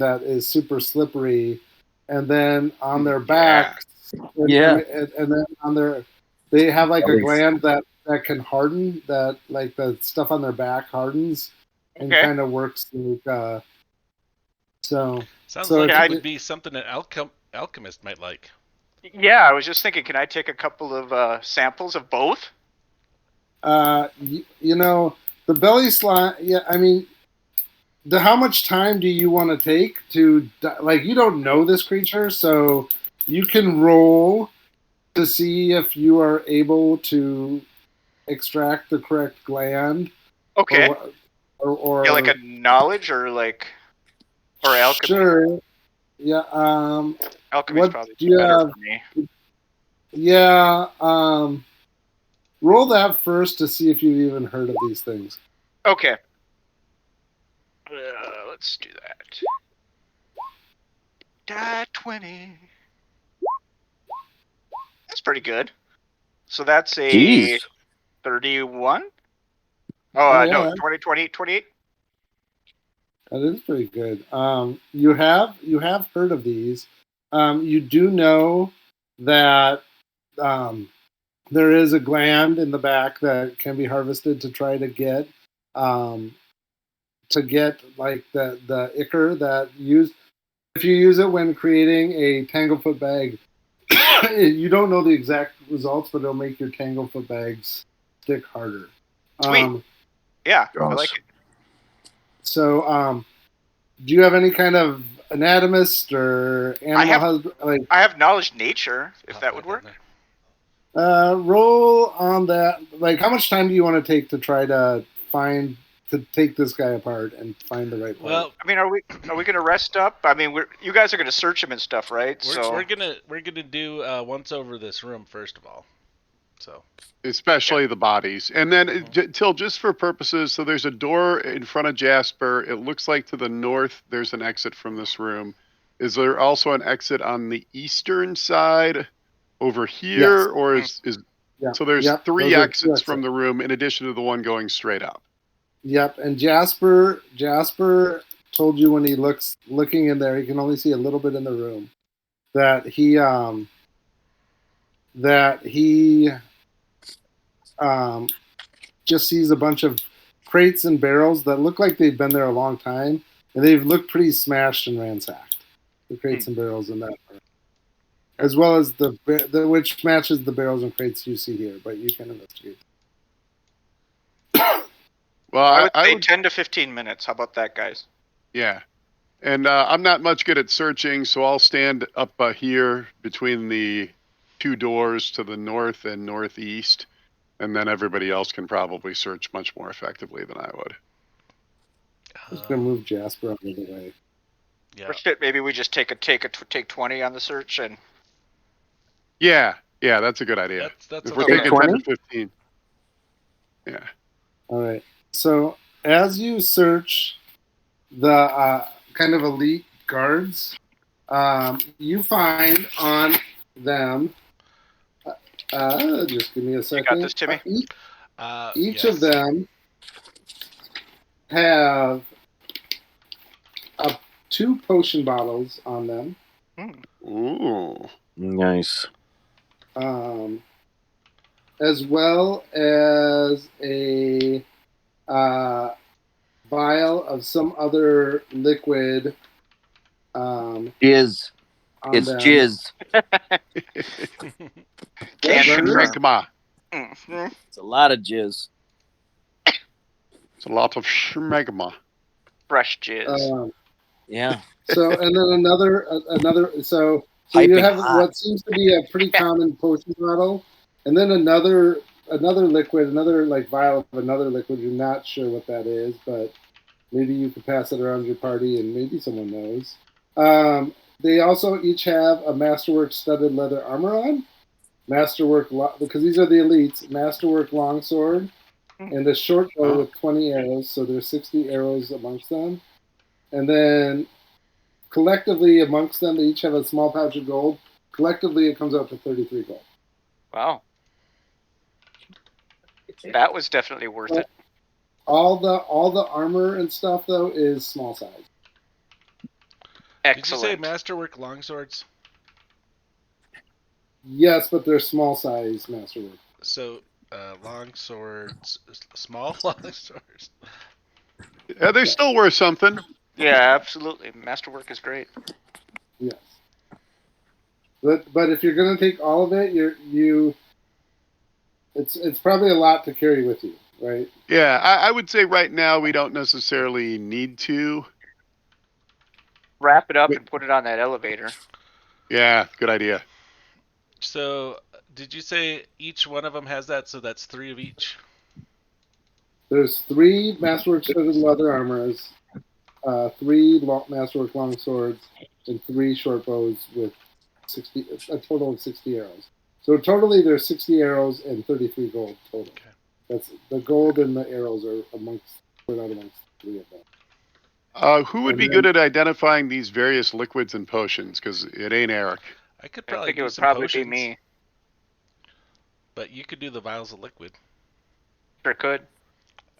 that is super slippery, and then on their backs, and then on their, they have like a gland that can harden, that like the stuff on their back hardens and kind of works like so. Sounds like it would be something an alchemist might like. Yeah, I was just thinking, can I take a couple of samples of both? You know, the belly slime. Yeah, I mean, how much time do you want to take to, like, you don't know this creature, so you can roll to see if you are able to extract the correct gland. Okay. Or like a knowledge or alchemy. Sure. Yeah. Alchemy's probably better for me. Yeah. Roll that first to see if you've even heard of these things. Okay. Let's do that. 20. That's pretty good. So that's a 31? Oh, yeah. No, 28. That is pretty good. You have heard of these. You do know that there is a gland in the back that can be harvested to try to get like the ichor that used. If you use it when creating a tanglefoot bag, you don't know the exact results, but it'll make your tanglefoot bags stick harder. Sweet. Yeah, I like it. So, do you have any kind of anatomist or animal husband? I have knowledge nature, if that would work. Roll on that. Like, how much time do you want to take to try to take this guy apart and find the right part? Well, I mean, are we going to rest up? I mean, you guys are going to search him and stuff, right? We're gonna do once over this room first of all. So, especially the bodies, and then Till, just for purposes, so there's a door in front of Jasper. It looks like to the north there's an exit from this room. Is there also an exit on the eastern side over here, or is so there's three exits from the room in addition to the one going straight up? Yep, and Jasper told you when he looking in there, he can only see a little bit in the room. That he just sees a bunch of crates and barrels that look like they've been there a long time, and they've looked pretty smashed and ransacked. The crates and barrels in that room, as well as the which matches the barrels and crates you see here, but you can investigate. Well, I would say 10 to 15 minutes. How about that, guys? Yeah. And I'm not much good at searching, so I'll stand up here between the two doors to the north and northeast, and then everybody else can probably search much more effectively than I would. I'm just going to move Jasper out of the way. Yeah. Or shit, maybe we just take 20 on the search and... Yeah, that's a good idea. That's if we're taking 10 to 15. Yeah. All right. So as you search the kind of elite guards, you find on them. Just give me a second. You got this, Timmy. Each of them have 2 potion bottles on them. Ooh, nice. As well as a vial of some other liquid. Jizz. It's them. Jizz. Schmegma. It's a lot of jizz. It's a lot of schmegma. Fresh jizz. Yeah. So, and then another. So you have what seems to be a pretty common potion bottle, and then another liquid, another like vial of another liquid. You're not sure what that is, but maybe you could pass it around your party, and maybe someone knows. They also each have a Masterwork studded leather armor on, Masterwork because these are the elites. Masterwork longsword, and a short bow with 20 arrows. So there's 60 arrows amongst them, and then collectively amongst them, they each have a small pouch of gold. Collectively, it comes out to 33 gold. Wow. That was definitely worth it. All the armor and stuff though is small size. Excellent. Did you say masterwork longswords? Yes, but they're small size masterwork. So, long swords, small long swords. Yeah, they're still worth something. Yeah, absolutely. Masterwork is great. Yes. But if you're gonna take all of it, it's probably a lot to carry with you, right? Yeah, I would say right now we don't necessarily need to. Wrap it up and put it on that elevator. Yeah, good idea. So, did you say each one of them has that? So that's 3 of each. There's 3 masterwork studded leather armors, 3 masterwork long swords, and 3 short bows with a total of 60 arrows. So totally, there's 60 arrows and 33 gold total. Okay. That's the gold and the arrows are spread out amongst 3 of them. Who would be good at identifying these various liquids and potions? Because it ain't Eric. I could I probably think it do would some probably potions, be me. but you could do the vials of liquid. Sure could.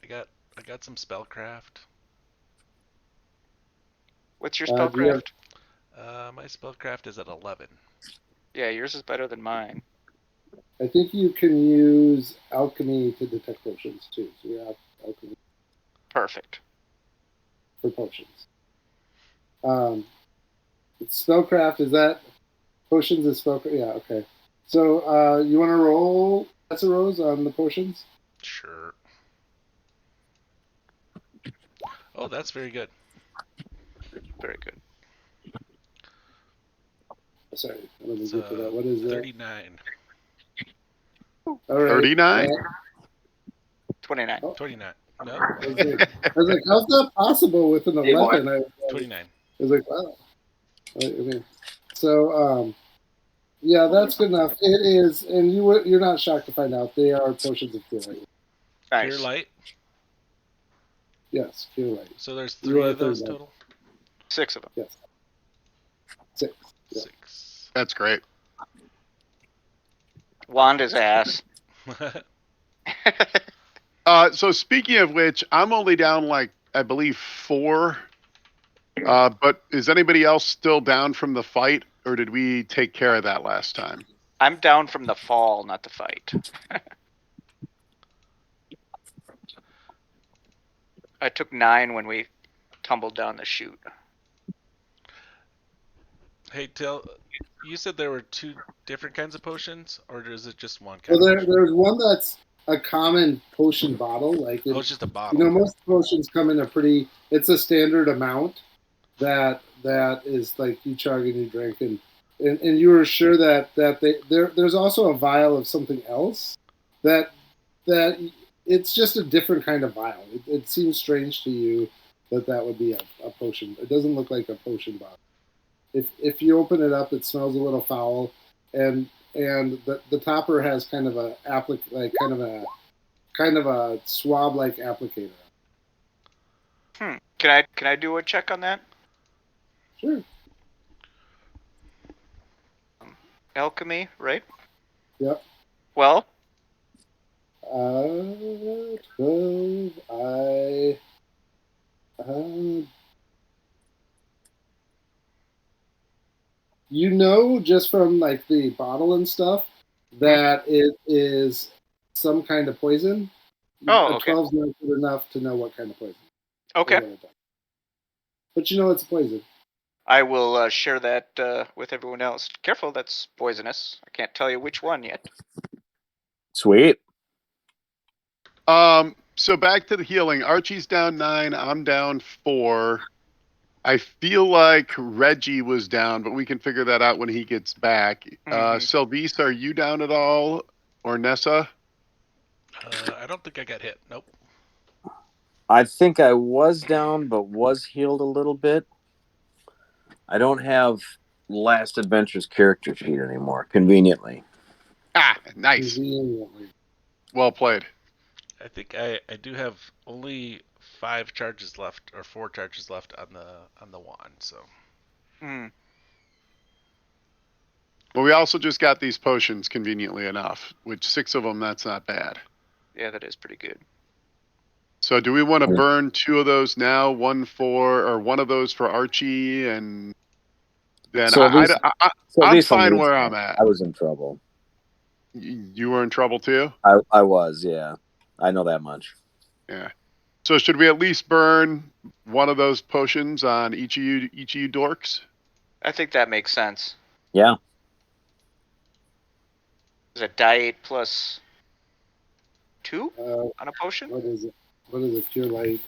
I got some spellcraft. What's your Do you have- spellcraft? My spellcraft is at 11. Yeah, yours is better than mine. I think you can use alchemy to detect potions too. So you have alchemy Perfect. for potions. Spellcraft, is that potions is spellcraft? Yeah, okay. So you want to roll Rose on the potions? Sure. Oh, that's very good. Very good. Sorry, let me It's get to that. What is that? 39. All right. 39? 29. Oh. 29. No? I was like, how's that possible with an 11? I 29. was like, wow. I mean, so, yeah, that's good enough. It is, and you're not shocked to find out they are potions of cure light. Nice. Pure light? Yes, cure light. So there's You 3 are of those third total? 6 of them. Yes. 6. Yeah. 6. That's great. Wanda's ass. So speaking of which, I'm only down like I believe 4. But is anybody else still down from the fight, or did we take care of that last time? I'm down from the fall, not the fight. I took 9 when we tumbled down the chute. Hey, you said there were 2 different kinds of potions, or is it just one kind Well, of potion? there's one that's a common potion bottle. Like Oh, it's just a bottle. You know, most potions come in it's a standard amount that is like you chug and you drink, and you were sure that there's also a vial of something else that it's just a different kind of vial. It seems strange to you that would be a potion. It doesn't look like a potion bottle. If you open it up, it smells a little foul, and the topper has kind of a swab like applicator. Can I do a check on that? Sure. Alchemy, right? Yep. Well, 12. You know, just from like the bottle and stuff, that it is some kind of poison. Oh, okay. 12's not good enough to know what kind of poison. okay. But you know it's poison. I will share that with everyone else. Careful, that's poisonous. I can't tell you which one yet. Sweet. So back to the healing. Archie's down 9. I'm down 4. I feel like Reggie was down, but we can figure that out when he gets back. Sylvise, are you down at all? Or Nessa? I don't think I got hit. Nope. I think I was down, but was healed a little bit. I don't have Last Adventure's character sheet anymore, conveniently. Ah, nice. Well played. I think I do have only 5 charges left, or 4 charges left on the wand. So. Well, we also just got these potions conveniently enough, which 6 of them, that's not bad. Yeah, that is pretty good. So do we want to burn 2 of those now, one of those for Archie, and then So at least, I'm fine where I'm at. I was in trouble. You were in trouble too? I was, yeah. I know that much. Yeah. So should we at least burn one of those potions on each of you dorks? I think that makes sense. Yeah. Is it die 8 plus 2 on a potion? What is it? What is it? Cure light.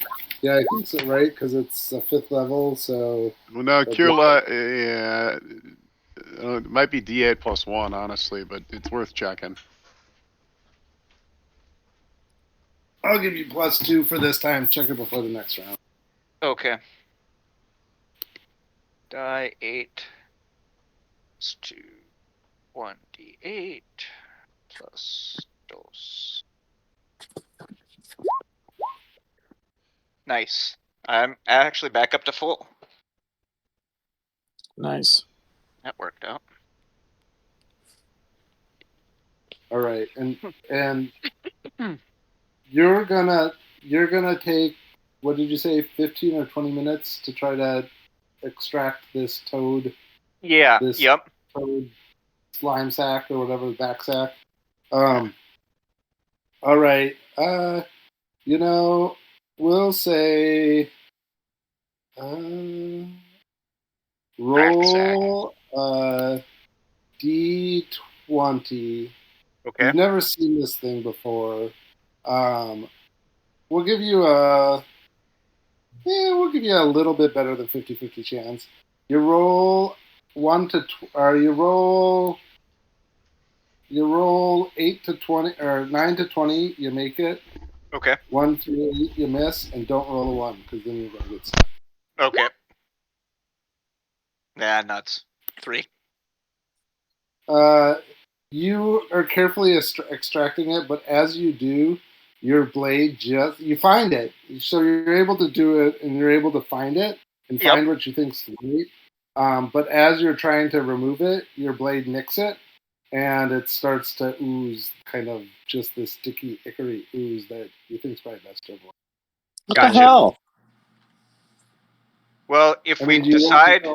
Yeah, I think so, right? Because it's a 5th level, so. Well, no, cure light. Yeah, it might be D8 plus 1, honestly, but it's worth checking. I'll give you +2 for this time. Check it before the next round. Okay. Die 8 plus 2. 1d8 plus dose. Nice. I'm actually back up to full. Nice. That worked out. All right, and you're gonna take, what did you say, 15 or 20 minutes to try to extract this toad. Yeah. This toad slime sack or whatever, back sack. All right. We'll say roll D20. Okay. You've never seen this thing before. We'll give you a little bit better than 50-50 chance. You roll you roll 8 to 20 or 9 to 20, you make it. Okay. 1 through 8, you miss, and don't roll a 1 because then you're gonna get stuck. Okay. Nah, nuts. 3. You are carefully extracting it, but as you do, your blade you find it. So you're able to do it, and you're able to find it and find what you think's right. But as you're trying to remove it, your blade nicks it, and it starts to ooze, kind of just this sticky, ichory ooze that you think's probably best to avoid. What the hell? Well, if we decide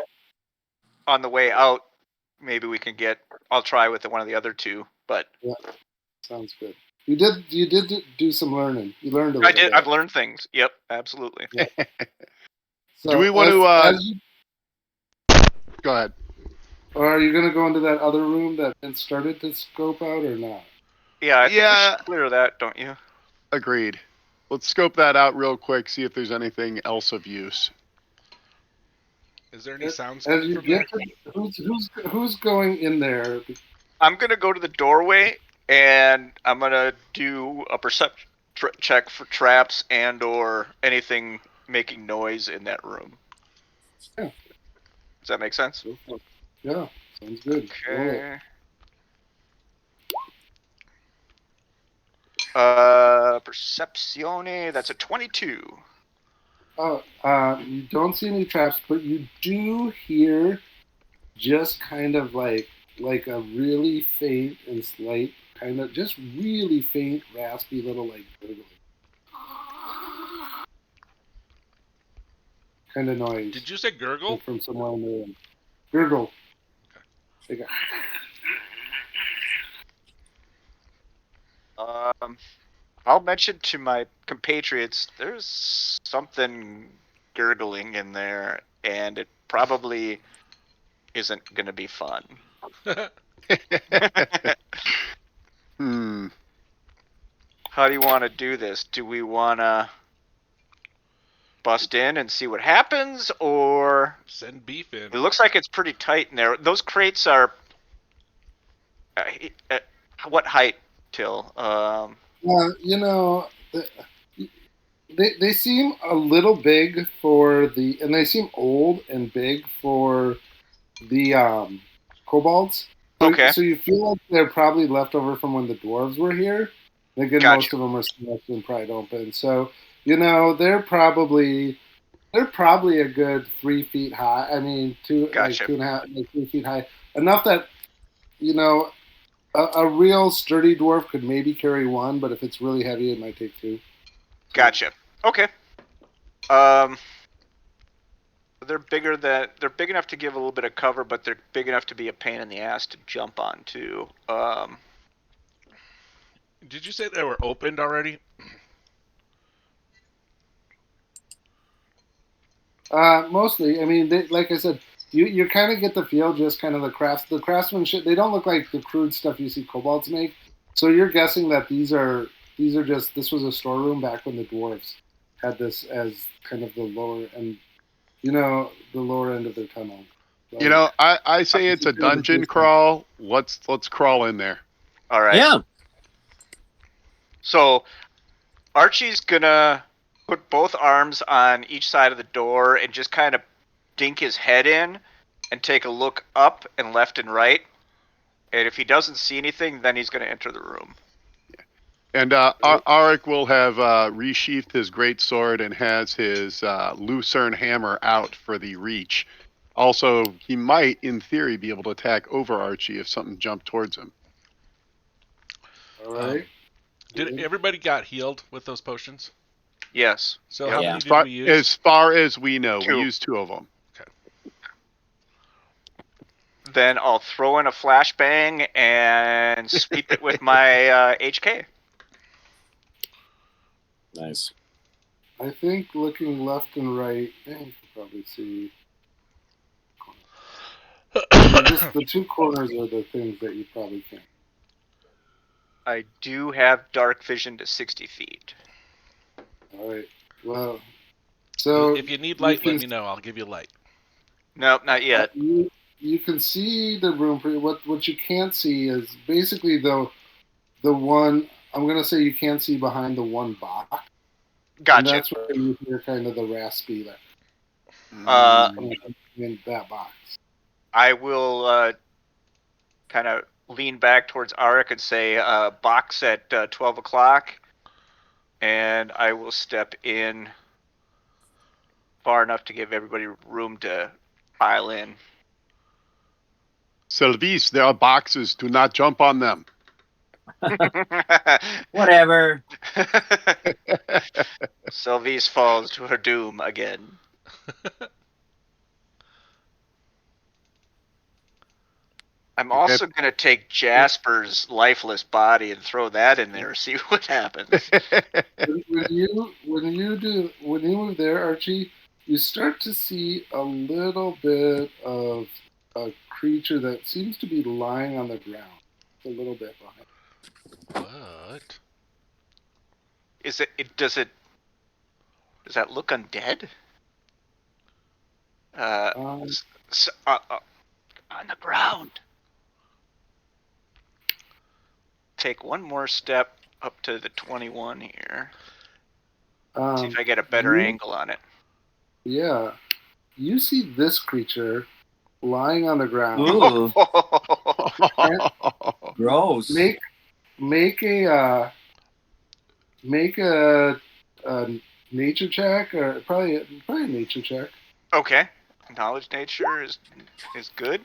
on the way out, maybe we can I'll try with one of the other 2, but. Yeah, sounds good. You did do some learning. You learned a little bit. I've learned things. Yep, absolutely. Yeah. So do we want to? Go ahead. Or are you going to go into that other room that been started to scope out, or not? Yeah, I think we should clear that, don't you? Agreed. Let's scope that out real quick. See if there's anything else of use. Is there any sounds coming from there? Who's going in there? I'm gonna go to the doorway and I'm gonna do a perception check for traps and/or anything making noise in that room. Yeah. Does that make sense? Yeah, sounds good. Okay. Percepzione. That's a 22. Oh, you don't see any traps, but you do hear just kind of like a really faint and slight, kind of just really faint, raspy little gurgling kind of noise. Did you say gurgle? From somewhere in the room. Gurgle. Okay. I'll mention to my compatriots there's something gurgling in there, and it probably isn't going to be fun. How do you want to do this? Do we want to bust in and see what happens, or send beef in? It looks like it's pretty tight in there. Those crates are what height, Till? They seem a little big and they seem old and big for the kobolds. So you feel like they're probably left over from when the dwarves were here. Again, most of them are smashed and pried open. So they're probably a good 3 feet high. I mean, 2.5, 3 feet high. Enough that a real sturdy dwarf could maybe carry 1, but if it's really heavy, it might take 2. Gotcha. Okay. they're big enough to give a little bit of cover, but they're big enough to be a pain in the ass to jump on too. Did you say they were opened already? Mostly. I mean, like I said, you kind of get the feel, just kind of the craftsmanship. They don't look like the crude stuff you see kobolds make. So you're guessing that these are just, this was a storeroom back when the dwarves had this as kind of the lower end, the lower end of their tunnel. Like, I say it's a dungeon crawl. Let's crawl in there. All right. Yeah. So Archie's gonna put both arms on each side of the door and just kind of dink his head in and take a look up and left and right. And if he doesn't see anything, then he's gonna enter the room. And Arik will have resheathed his great sword and has his lucerne hammer out for the reach. Also, he might, in theory, be able to attack over Archie if something jumped towards him. All right. Did everybody got healed with those potions? Yes. So how many did we use? As far as we know, 2. we used 2 of them. Okay. Then I'll throw in a flashbang and sweep it with my HK. Nice. I think looking left and right, you can probably see. Just the 2 corners are the things that you probably can't. I do have dark vision to 60 feet. All right. Well, so if you need light, let me know. I'll give you light. Nope, not yet. You can see the room. What you can't see is basically the one. I'm gonna say you can't see behind the one box. Gotcha. And that's where you hear kind of the raspy in that box. I will kind of lean back towards Arik and say, box at 12 o'clock. And I will step in far enough to give everybody room to pile in. Sylvise, there are boxes. Do not jump on them. Whatever. Sylvise falls to her doom again. I'm also going to take Jasper's lifeless body and throw that in there, see what happens. when you move there, Archie, you start to see a little bit of a creature that seems to be lying on the ground, a little bit behind. What? Does that look undead? On the ground. Take one more step up to the 21 here. See if I get a better angle on it. Yeah. You see this creature lying on the ground. Ooh. Gross. Make a nature check, or probably a nature check. Okay. Knowledge nature is good.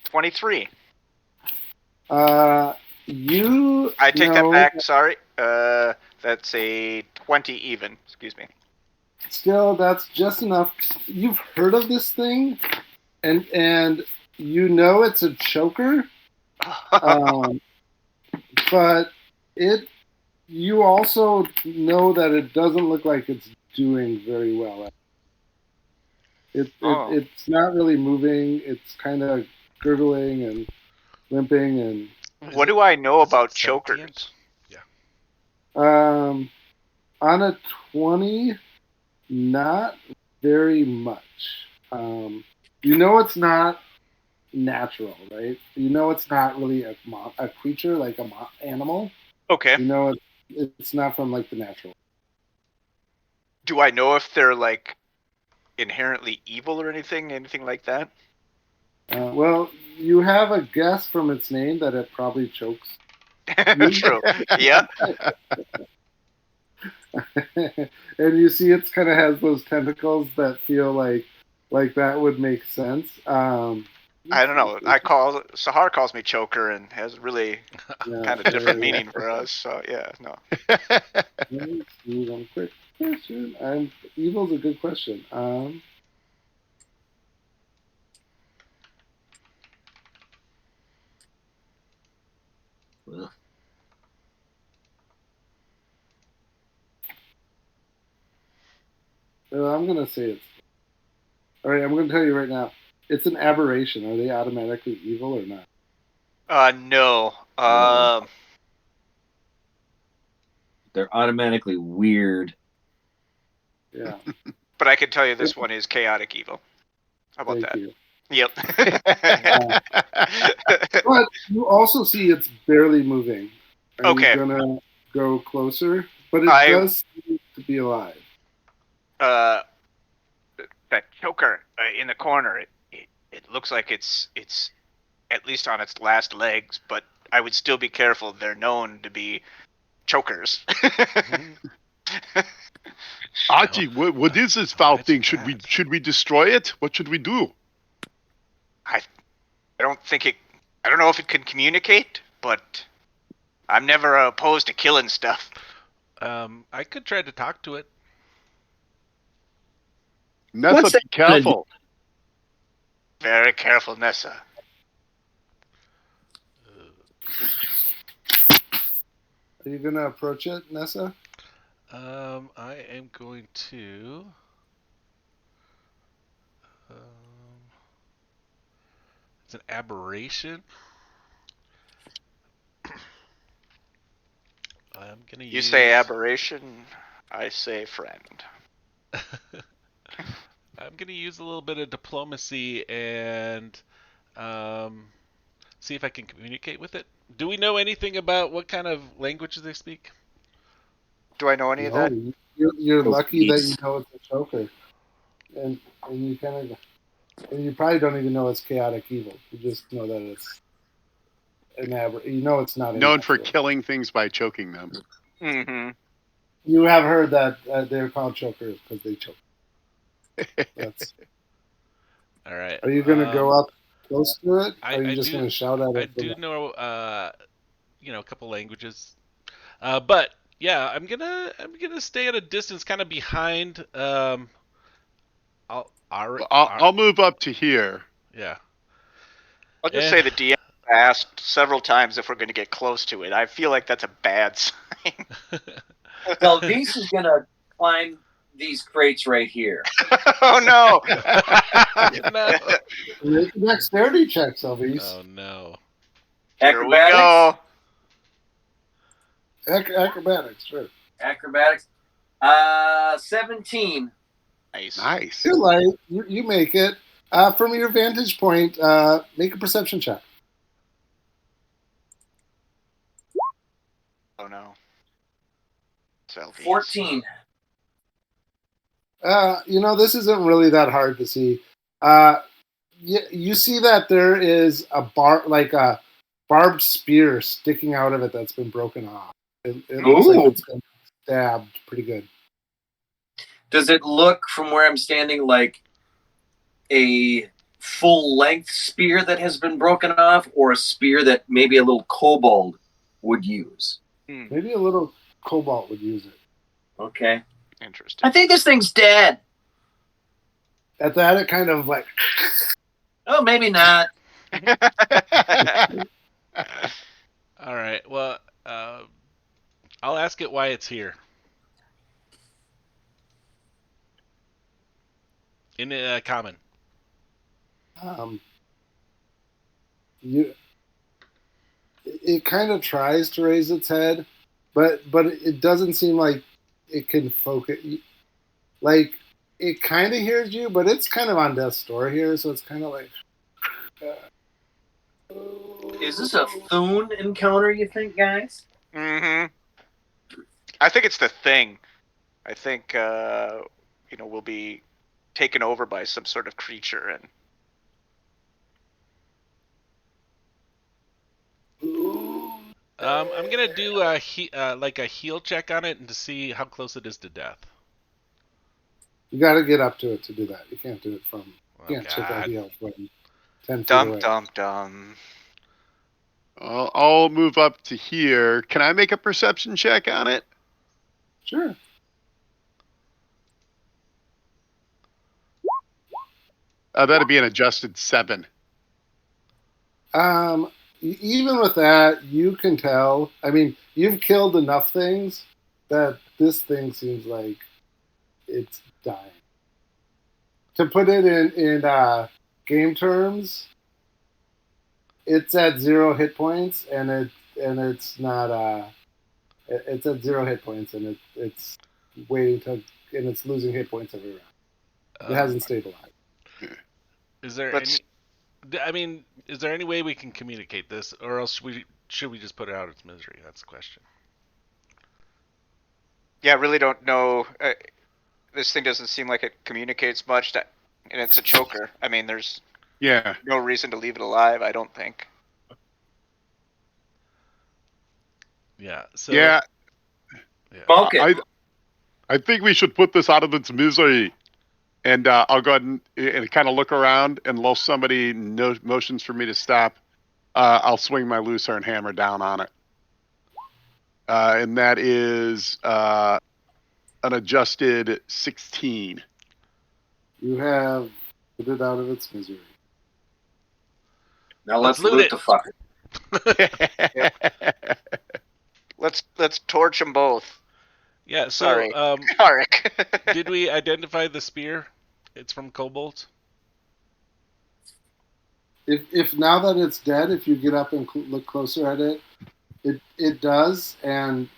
23. I take that back. Sorry. That's a 20 even. Excuse me. Still, that's just enough. You've heard of this thing, and you know it's a choker, but you also know that it doesn't look like it's doing very well. It's not really moving. It's kind of gurgling and limping. And what do I know about chokers? Yeah. On a 20, not very much. You know it's not natural, right? You know it's not really a creature, like an animal. Okay. You know it's not from like the natural. Do I know if they're like inherently evil or anything like that? Well, you have a guess from its name that it probably chokes. True. Yeah. And you see it kind of has those tentacles that feel like that would make sense. I don't know. Sahar calls me choker and has really kind of different meaning for us. So yeah, no. One quick question. Evil's a good question. I'm gonna say it's. All right, I'm gonna tell you right now. It's an aberration. Are they automatically evil or not? No. They're automatically weird. Yeah. But I can tell you this one is chaotic evil. How about Thank that? you. Yep. But you also see it's barely moving. Are Okay. you gonna go closer? But it does seem to be alive. That choker in the corner. It looks like it's at least on its last legs, but I would still be careful. They're known to be chokers. Archie, what is this foul thing? Should we destroy it? What should we do? I don't think it. I don't know if it can communicate, but I'm never opposed to killing stuff. I could try to talk to it. Nessa, be careful. Very careful, Nessa. Are you gonna approach it, Nessa? I am going to. It's an aberration. I'm gonna use. You say aberration, I say friend. I'm gonna use a little bit of diplomacy and see if I can communicate with it. Do we know anything about what kind of languages they speak? Do I know any of that? You're lucky that you know it's a choker, and you kind of, and you probably don't even know it's chaotic evil. You just know that it's an you know it's not known for killing things by choking them. Mm-hmm. You have heard that they're called chokers because they choke. That's all right. Are you gonna go up close to it? Or are you just gonna shout at it? I do know a couple languages, but yeah, I'm gonna stay at a distance, kind of behind. I'll move up to here. Yeah. I'll just say the DM asked several times if we're going to get close to it. I feel like that's a bad sign. Galvis is gonna climb these crates right here. Oh no! No. Make a dexterity check, Galvis. Oh no. Acrobatics. Acrobatics, sure. Acrobatics. 17. Nice. You're light. You make it. From your vantage point, make a perception check. Oh no. 14. This isn't really that hard to see. You see that there is a barbed spear sticking out of it that's been broken off. It looks like it's been stabbed pretty good. Does it look from where I'm standing like a full-length spear that has been broken off, or a spear that maybe a little kobold would use? Maybe a little kobold would use it. Okay. Interesting. I think this thing's dead. At that, it kind of like... Oh, maybe not. All right. Well, I'll ask it why it's here. In common. It kind of tries to raise its head, but it doesn't seem like it can focus. Like, it kind of hears you, but it's kind of on death's door here, so it's kind of like... Is this a Thune encounter, you think, guys? Mm-hmm. I think it's the thing. I think, we'll be taken over by some sort of creature, and I'm gonna do a heal check on it and to see how close it is to death. You got to get up to it to do that. You can't do it from. You can't check out heal from 10 feet away. Dum. I'll move up to here. Can I make a perception check on it? Sure. That'd be an adjusted 7. even with that, you can tell. I mean, you've killed enough things that this thing seems like it's dying. To put it in game terms, it's at 0 hit points, and it's not it's at 0 hit points, and it's waiting to, and it's losing hit points every round. It hasn't stabilized. Is there Let's- any? I mean, is there any way we can communicate this, or else should we just put it out of its misery? That's the question. Yeah, I really don't know. This thing doesn't seem like it communicates much, and it's a choker. I mean, there's no reason to leave it alive, I don't think. Yeah. So. Yeah. Smoke it. I think we should put this out of its misery. And I'll go ahead and kind of look around, and unless somebody motions for me to stop, I'll swing my Lucerne hammer down on it. And that is an adjusted 16. You have put it out of its misery. Now let's loot loot it. the fucker. Let's torch them both. Yeah. So. Sorry, Arik. Did we identify the spear? It's from Kobold. If now that it's dead, if you get up and look closer at it, it does. And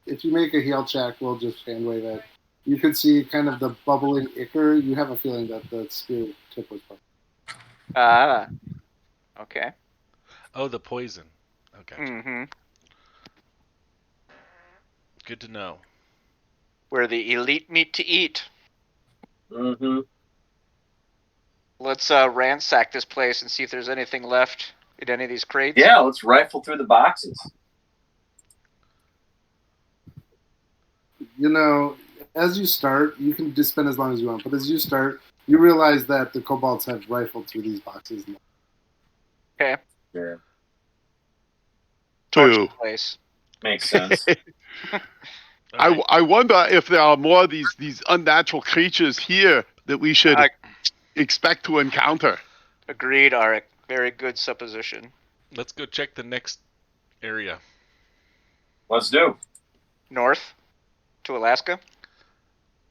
if you make a heal check, we'll just hand wave it. You can see kind of the bubbling ichor. You have a feeling that the spear tip was bubbling. Okay. Oh, the poison. Okay. Mm-hmm. Good to know. We're the elite meat to eat. Mm-hmm. Let's ransack this place and see if there's anything left in any of these crates. Yeah, let's rifle through the boxes. You know, as you start, you can just spend as long as you want. But as you start, you realize that the kobolds have rifled through these boxes. Okay. Yeah. Torch Two. the place. Makes sense. I wonder if there are more of these unnatural creatures here that we should expect to encounter. Agreed, Arik. Very good supposition. Let's go check the next area. Let's do. North to Alaska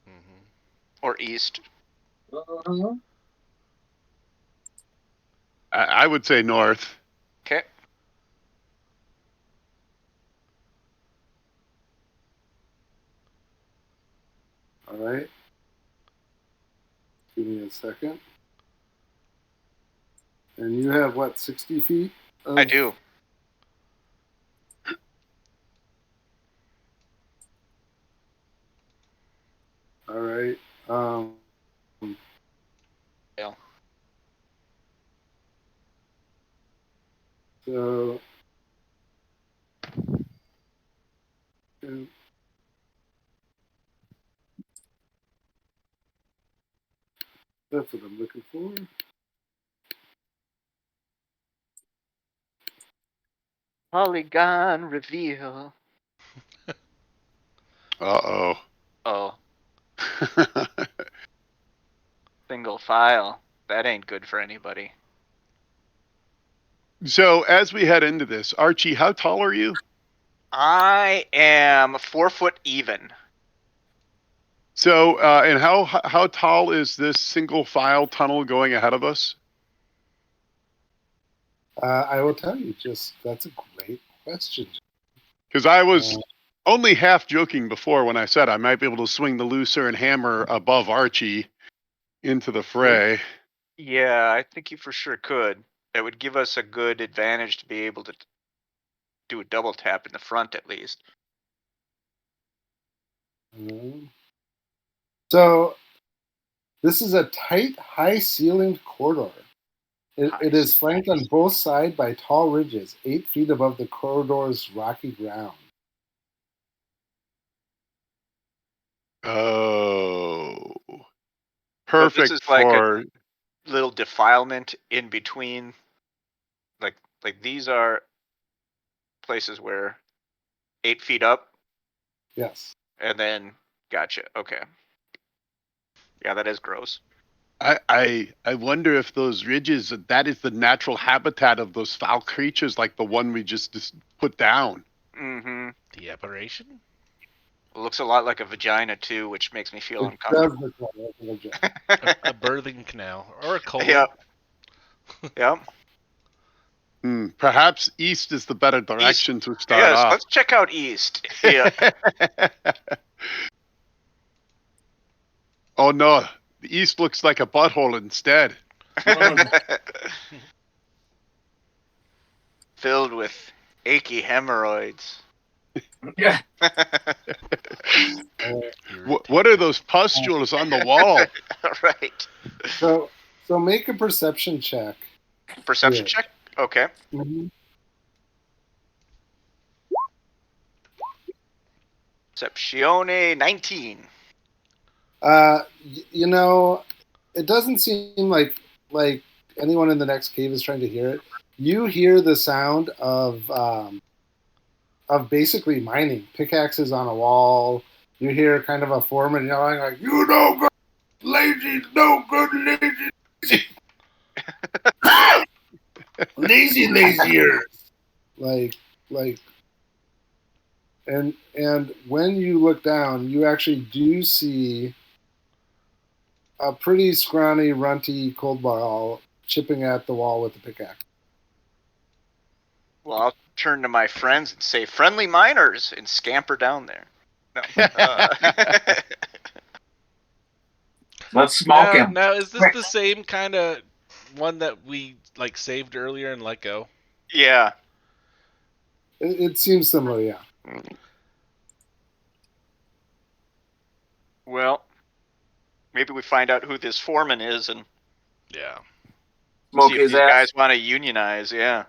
Mm-hmm. or east? I would say north. Okay. All right. Give me a second. And you have, what, 60 feet? I do. All right. Yeah. So... That's what I'm looking for. Polygon reveal. Uh-oh. Oh, single file. That ain't good for anybody. So as we head into this, Archie, how tall are you? I am 4 foot even. So, and how tall is this single file tunnel going ahead of us? I will tell you. That's a great question. Because I was only half joking before when I said I might be able to swing the Lucerne hammer above Archie into the fray. Yeah, I think you for sure could. That would give us a good advantage to be able to do a double tap in the front at least. So, this is a tight, high-ceilinged corridor. It is flanked on both sides by tall ridges, 8 feet above the corridor's rocky ground. Oh, perfect this is like for a little defilement in between. Like these are places where 8 feet up. Yes. And then gotcha. Okay. Yeah, that is gross. I wonder if those ridges, that is the natural habitat of those foul creatures, like the one we just put down. Mm-hmm. The aberration? It looks a lot like a vagina too, which makes me feel It does uncomfortable. look like a vagina. A birthing canal or a colon? Yep. Yep. Perhaps east is the better direction to start Yes, off. let's check out east. Yeah. Oh no, the east looks like a butthole instead. Filled with achy hemorrhoids. Yeah. What are those pustules on the wall? Right. So make a perception check. Perception Yeah. check? Okay. Mm-hmm. Perceptione 19. You know, it doesn't seem like anyone in the next cave is trying to hear it. You hear the sound of basically mining, pickaxes on a wall. You hear kind of a foreman yelling like, "You no good, lazy, no good, lazy, lazier." Like, and when you look down, you actually do see a pretty scrawny, runty kobold chipping at the wall with the pickaxe. Well, I'll turn to my friends and say, "Friendly miners," and scamper down there. No. Let's smoke him. Now, is this the same kind of one that we like saved earlier and let go? Yeah. It seems similar, yeah. Well, maybe we find out who this foreman is and Yeah. Smoke see if his these ass. guys want to unionize. Yeah.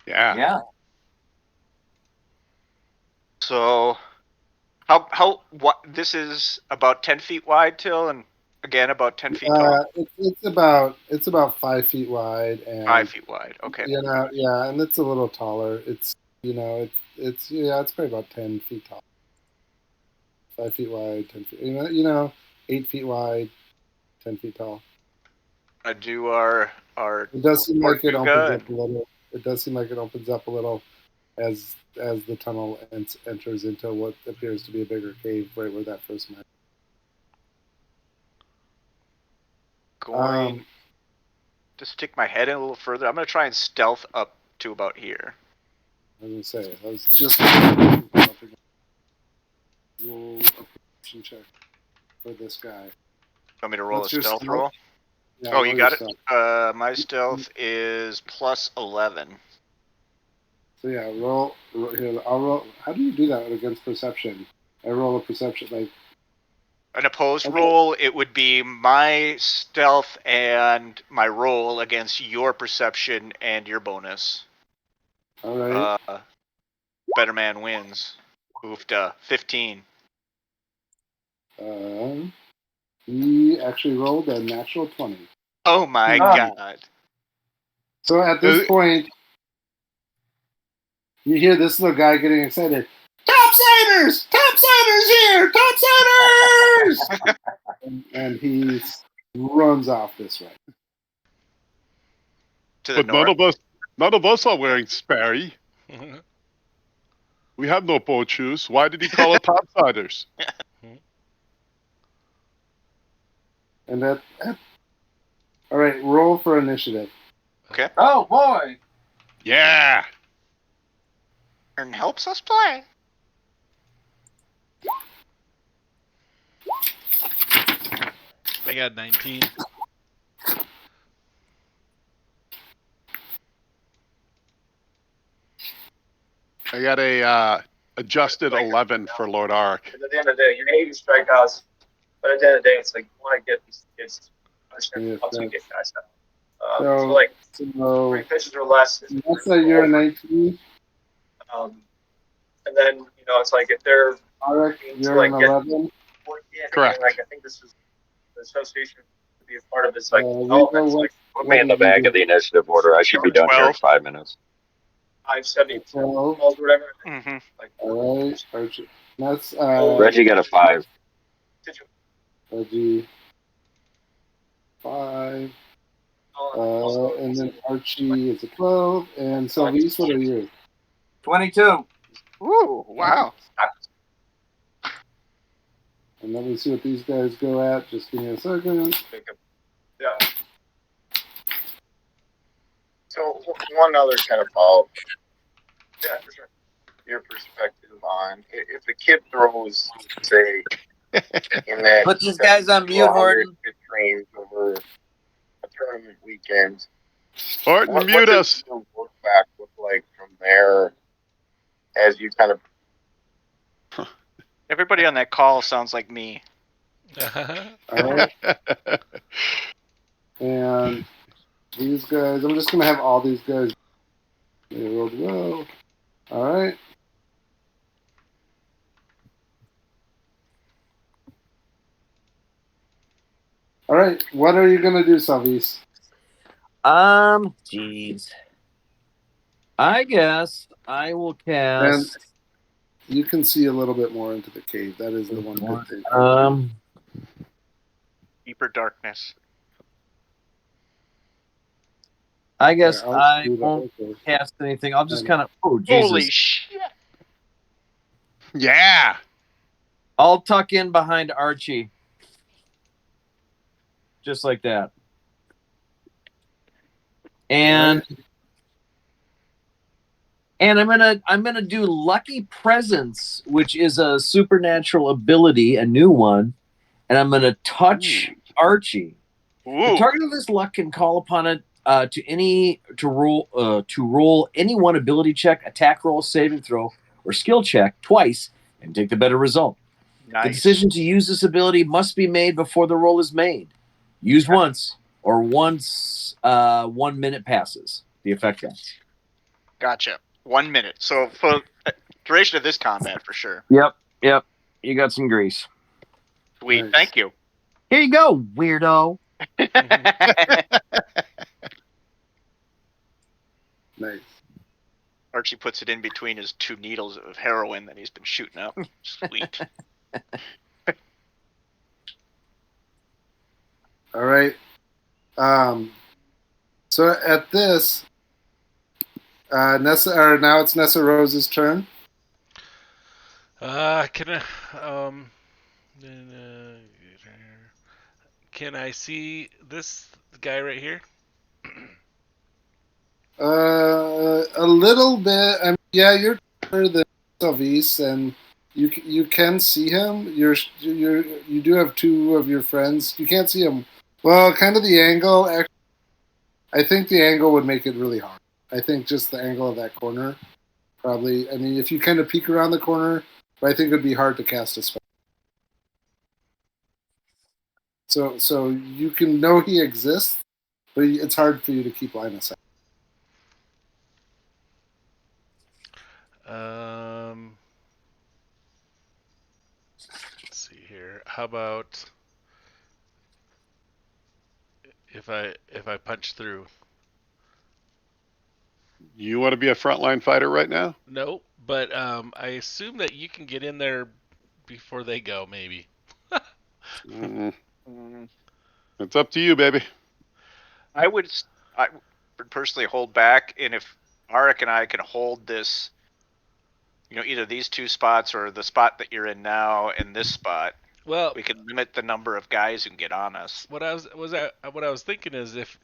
Yeah. So, what? This is about 10 feet wide, Till, and again about 10 feet tall. It's about 5 feet wide and 5 feet wide. Okay. Yeah, and it's a little taller. It's it's probably about 10 feet tall. 5 feet wide, 10 feet. 8 feet wide, 10 feet tall. I do our. It does seem like it opens Portuga up a little. It does seem like it opens up a little as the tunnel enters into what appears to be a bigger cave right where that first met. Going to stick my head in a little further. I'm going to try and stealth up to about here. I was gonna say I was just roll a perception check for this guy. Want me to roll What's a your stealth stealth? roll? Yeah, Oh, you got it? stealth. My stealth is plus 11. So yeah, roll here. I'll roll. How do you do that against perception? I roll a perception like An opposed Okay. roll, it would be my stealth and my roll against your perception and your bonus. all right. Better man wins. Oofda. 15. He actually rolled a natural 20. Oh my god. So at this point, you hear this little guy getting excited. Topsiders! Topsiders here! Topsiders! and he runs off this way. To the But north. none of us are wearing Sperry. We have no boat shoes. Why did he call it topsiders? And all right, roll for initiative. Okay. Oh boy. Yeah. And helps us play. I got 19. I got a adjusted 11 for Lord Ark. At the end of the day, you're gonna use strikeouts, but at the end of the day, it's like you want to get these kids to get guys out. So like three pitches or less. Let's say you're a 19. And then it's like if they're you're an 11. Correct. Like I think this is the association to be a part of this like Put me in the back of the initiative order. I should be done here in 5 minutes. 570 balls or whatever. Mm-hmm. Like, all right, Archie. That's Reggie got a 5. Reggie. 5. And then Archie is a 12. And Sylvie, what are you? 22. Ooh, wow. And let me see what these guys go at. Just give me a second. Yeah. So one other kind of follow-up. Yeah, for sure. Your perspective on if the kid throws, say, in that Put these guys on mute, Horton. range over a tournament weekend. Horton, mute us. What does the work back look like from there as you kind of... Everybody on that call sounds like me. All right. And these guys, I'm just going to have all these guys. They rolled well. All right. All right. What are you going to do, Salvis? Jeez. I guess I will cast. And you can see a little bit more into the cave. That is the one good thing. Deeper darkness. I guess I won't cast anything. I'll just kind of. Oh, Jesus. Holy shit. Yeah. I'll tuck in behind Archie. Just like that. And I'm gonna do Lucky Presence, which is a supernatural ability, a new one, and I'm gonna touch Archie. The target of this luck can call upon it to roll any one ability check, attack roll, saving throw, or skill check twice and take the better result. Nice. The decision to use this ability must be made before the roll is made. Use once or once 1 minute passes. The effect ends. Gotcha. 1 minute. So for duration of this combat, for sure. Yep. You got some grease. Sweet. Nice. Thank you. Here you go, weirdo. Nice. Archie puts it in between his 2 needles of heroin that he's been shooting up. Sweet. All right. So at this, now it's Nessa Rose's turn. Can I see this guy right here? A little bit. I mean, yeah, you're taller than Salvis, and you can see him. You do have 2 of your friends. You can't see him. Well, kind of the angle. Actually, I think the angle would make it really hard. I think just the angle of that corner, probably. I mean, if you kind of peek around the corner, but I think it would be hard to cast a spell. So you can know he exists, but it's hard for you to keep line of sight. Let's see here. How about if I punch through? You want to be a frontline fighter right now? No, but I assume that you can get in there before they go, maybe. It's up to you, baby. I would personally hold back, and if Arik and I can hold this, either these 2 spots or the spot that you're in now and this spot, well, we can limit the number of guys who can get on us. What I was thinking is if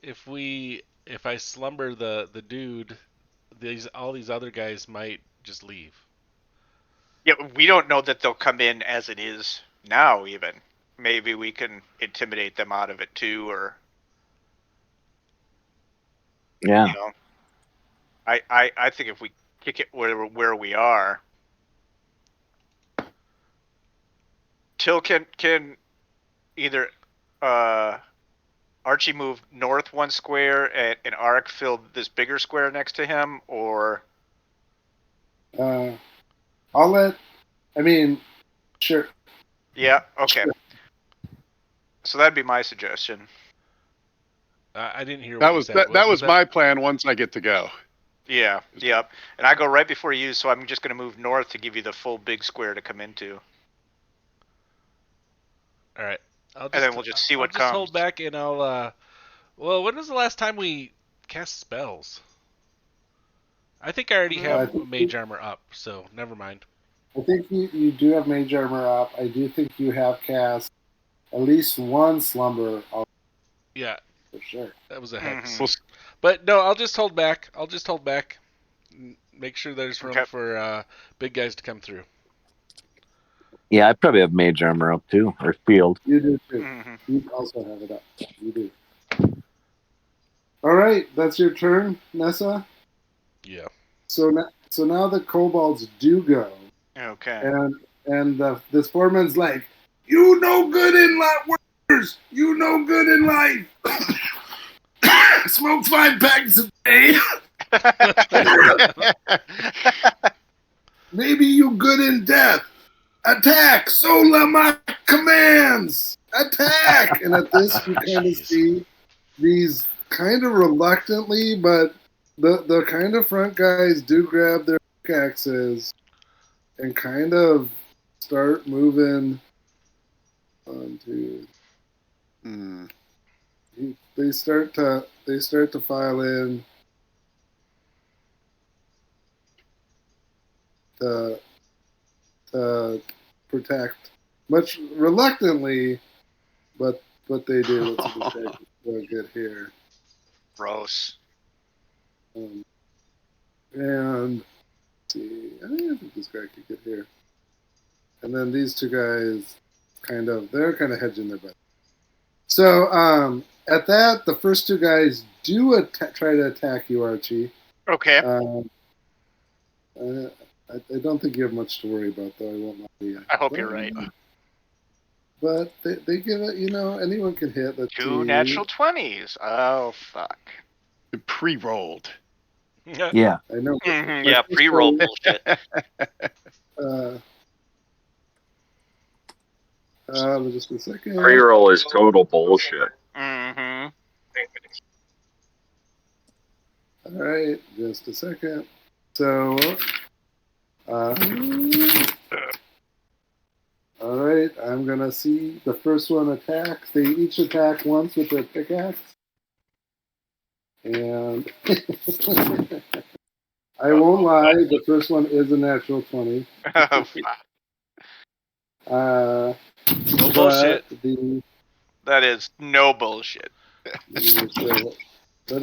I slumber the dude, all these other guys might just leave. Yeah, we don't know that they'll come in as it is now. Even maybe we can intimidate them out of it too, or yeah. I think if we kick it where we are, Till can either Archie move north 1 square and Arik fill this bigger square next to him, or Sure. Yeah, okay. Sure. So that'd be my suggestion. I didn't hear what you said. That was my plan once I get to go. Yeah, yep. And I go right before you, so I'm just going to move north to give you the full big square to come into. All right. and then we'll just see what I'll just comes. hold back, and I'll. Well, when was the last time we cast spells? I think I already have mage armor up, so never mind. I think you do have mage armor up. I do think you have cast at least one slumber. Yeah, for sure. That was a hex. But no, I'll just hold back. Make sure there's room for big guys to come through. Yeah, I probably have mage armor up too, or shield. You do too. You also have it up. You do. All right, that's your turn, Nessa. Yeah. So now the kobolds do go. Okay. And this foreman's like, you no good in life. You no good in life. Smoke 5 packs a day. Maybe you good in death. Attack! Sola my commands! Attack! And at this, you kind of see these kind of reluctantly, but the kind of front guys do grab their pickaxes and kind of start moving onto. They start to file in to protect, much reluctantly, but they do. Let's protect. We'll get here. Gross. And let's see, I think this guy could get here. And then these two guys, they're kind of hedging their bet. So at that, the first two guys do try to attack you, Archie. Okay. I don't think you have much to worry about, though. I won't lie to you. I hope you're right. But they give it, anyone can hit. Two natural 20s. Oh, fuck. Pre-rolled. Yeah. I know. Yeah, pre-roll bullshit. Just a second. Pre-roll is total bullshit. Mm-hmm. All right, just a second. So, all right, I'm gonna see the first one attacks. They each attack once with their pickaxe, and I won't lie, the first one is a natural 20. Oh, no bullshit. That is no bullshit. Let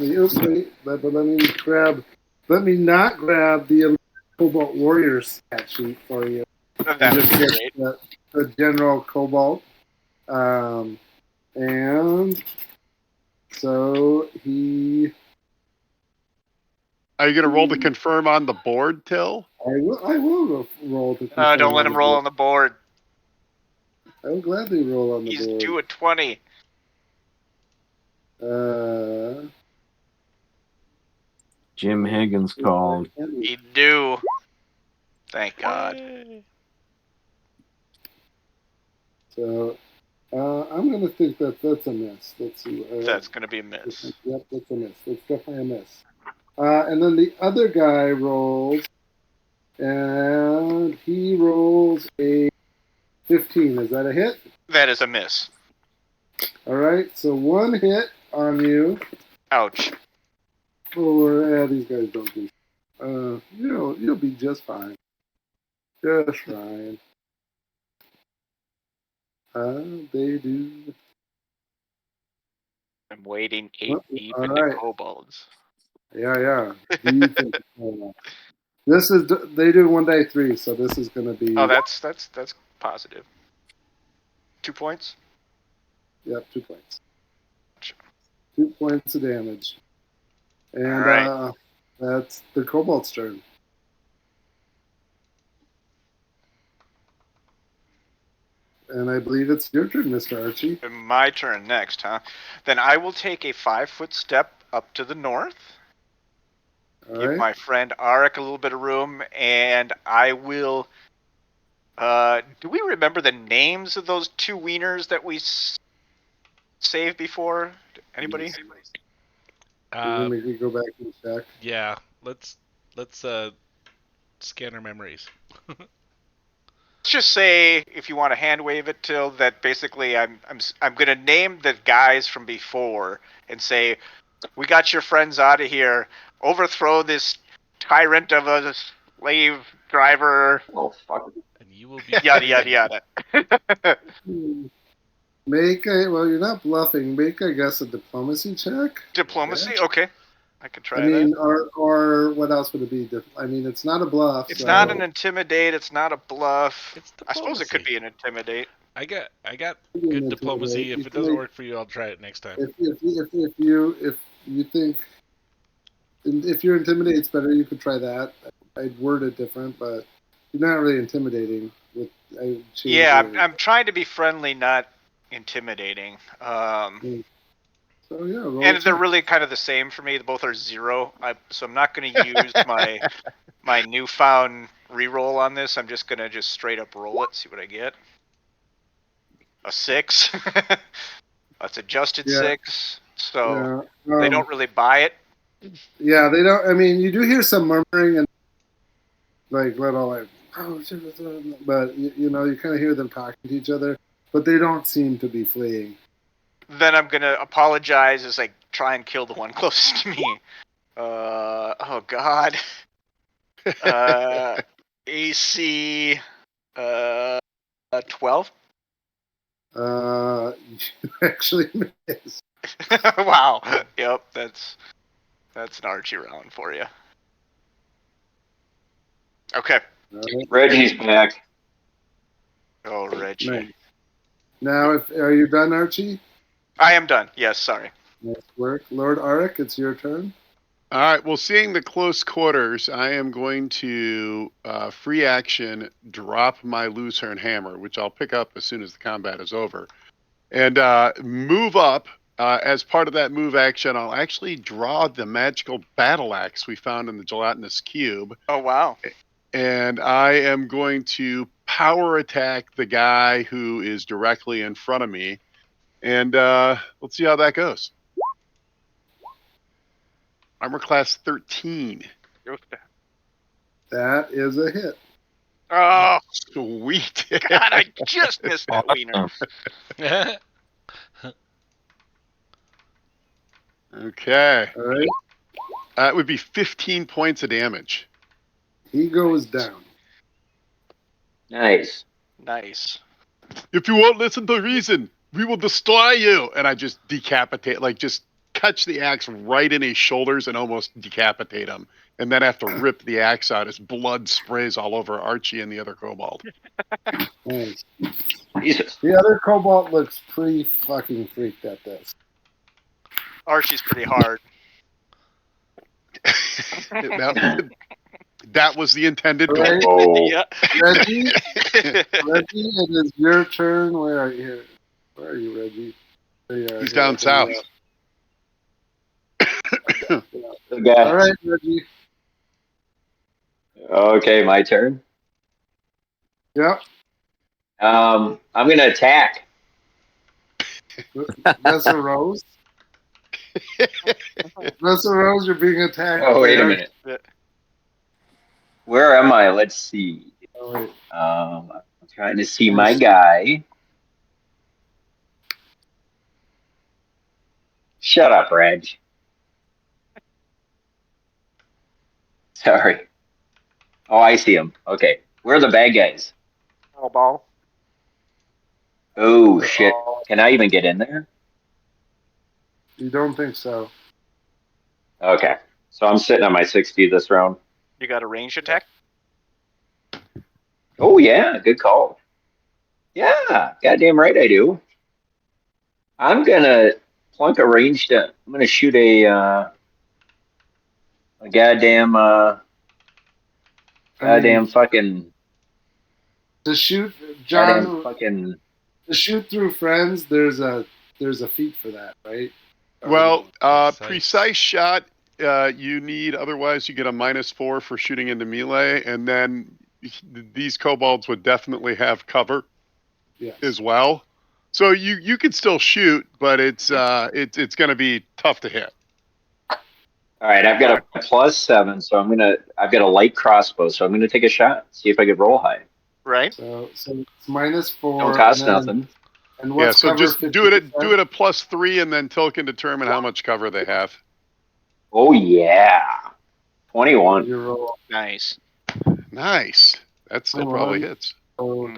me not grab the Cobalt Warriors stat sheet for you. That would be great. The general Cobalt. And so he... Are you going to roll to confirm on the board, Till? I will roll to confirm. Don't let him roll on the board. I will gladly roll on the board. He's due a 20. Jim Higgins called. He do. Thank God. So, I'm going to think that's a miss. Let's see. That's going to be a miss. Yep, that's a miss. That's definitely a miss. And then the other guy rolls, and he rolls a 15. Is that a hit? That is a miss. All right, so one hit on you. Ouch. These guys don't do. You'll be just fine. Just fine. They do. I'm wading 8 deep into kobolds. Yeah. They do 1 day 3, so this is going to be. Oh, that's positive. 2 points. Yep, 2 points. 2 points of damage. And that's the kobold's turn. And I believe it's your turn, Mr. Archie. My turn next, huh? Then I will take a 5-foot step up to the north. Give my friend Arik a little bit of room, and I will... do we remember the names of those 2 wieners that we saved before? Anybody? Make me go back and check. Yeah, let's scan our memories. just say, if you want to hand wave it, Till, that basically I'm going to name the guys from before and say, we got your friends out of here. Overthrow this tyrant of a slave driver. Oh, fuck. And you will be yada, yada, yada. Well, you're not bluffing. Make, I guess, a diplomacy check. Diplomacy? Okay. I could try that. or what else would it be? I mean, it's not a bluff. It's not an intimidate. It's not a bluff. It's I suppose it could be an intimidate. I got good diplomacy. If it doesn't work for you, I'll try it next time. If you think if you're intimidated, it's better. You could try that. I'd word it different, but you're not really intimidating. I'm trying to be friendly, not intimidating. So yeah, and they're really kind of the same for me. Both are 0. So I'm not going to use my newfound reroll on this. I'm just going to straight up roll it, see what I get. A 6. That's adjusted 6. So they don't really buy it. Yeah, they don't. I mean, you do hear some murmuring and little but you kind of hear them talking to each other, but they don't seem to be fleeing. Then I'm gonna apologize as I try and kill the one closest to me. Oh God. AC 12. You actually missed. Wow. Yep, that's an Archie round for you. Okay. Reggie's back. Oh, Reggie. Nice. Now, are you done, Archie? I am done. Yes, sorry. Nice work. Lord Arik, it's your turn. All right. Well, seeing the close quarters, I am going to free action drop my Lucerne hammer, which I'll pick up as soon as the combat is over, and move up. As part of that move action, I'll actually draw the magical battle axe we found in the gelatinous cube. Oh, wow. And I am going to power attack the guy who is directly in front of me. And let's see how that goes. Armor class 13. That is a hit. Oh, sweet. God, I just missed that wiener. Okay. All right. That would be 15 points of damage. He goes down. Nice. Nice. If you won't listen to reason, we will destroy you. And I just decapitate, just catch the axe right in his shoulders and almost decapitate him. And then have to rip the axe out as blood sprays all over Archie and the other kobold. Nice. Jesus. The other kobold looks pretty fucking freaked at this. Archie's pretty hard. That was the intended goal. Right. Oh. Yeah. Reggie, it is your turn. Where are you? Where are you, Reggie? He's down south. Okay. All right, Reggie. Okay, my turn. Yep. I'm gonna attack. Vanessa Rose. Vanessa Rose, you're being attacked. Oh, wait a minute. Where am I? Let's see. Oh, wait. I'm trying to see my guy. Shut up, Reg. Sorry. Oh, I see him. Okay. Where are the bad guys? Oh, ball. Oh, shit. Can I even get in there? You don't think so? Okay. So I'm sitting on my 60 this round. You got a ranged attack? Oh, yeah. Good call. Yeah. Goddamn right I do. I'm going to plunk a ranged... I'm going to shoot a goddamn... fucking... To shoot, John... Fucking... To shoot through friends, there's a feat for that, right? Well, precise shot, you need, otherwise you get a -4 for shooting into melee, and then these kobolds would definitely have cover as well. So you could still shoot, but it's going to be tough to hit. All right, I've got a +7, so I've got a light crossbow, so I'm gonna take a shot, see if I could roll high. Right. So it's -4. Don't cost nothing. And what's so cover just 50%? do it at +3, and then Till can determine how much cover they have. Oh yeah, 21. You roll. Nice. Nice. That still probably hits. So,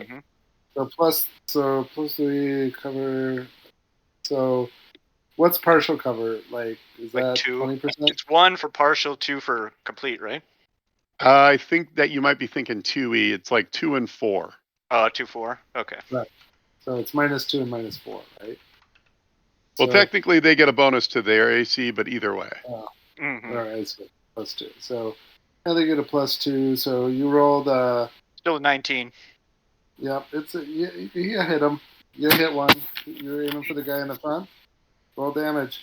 plus 3 cover. So what's partial cover like? Is that 20%? It's 1 for partial, 2 for complete, right? I think that you might be thinking 2E. It's like 2 and 4. 2, 4. Okay. Right. So it's -2 and -4, right? Well, technically they get a bonus to their AC, but either way. All right, it's +2. So now they get a +2. So you rolled still 19. Yep, you hit him. You hit one. You're aiming for the guy in the front. Roll damage.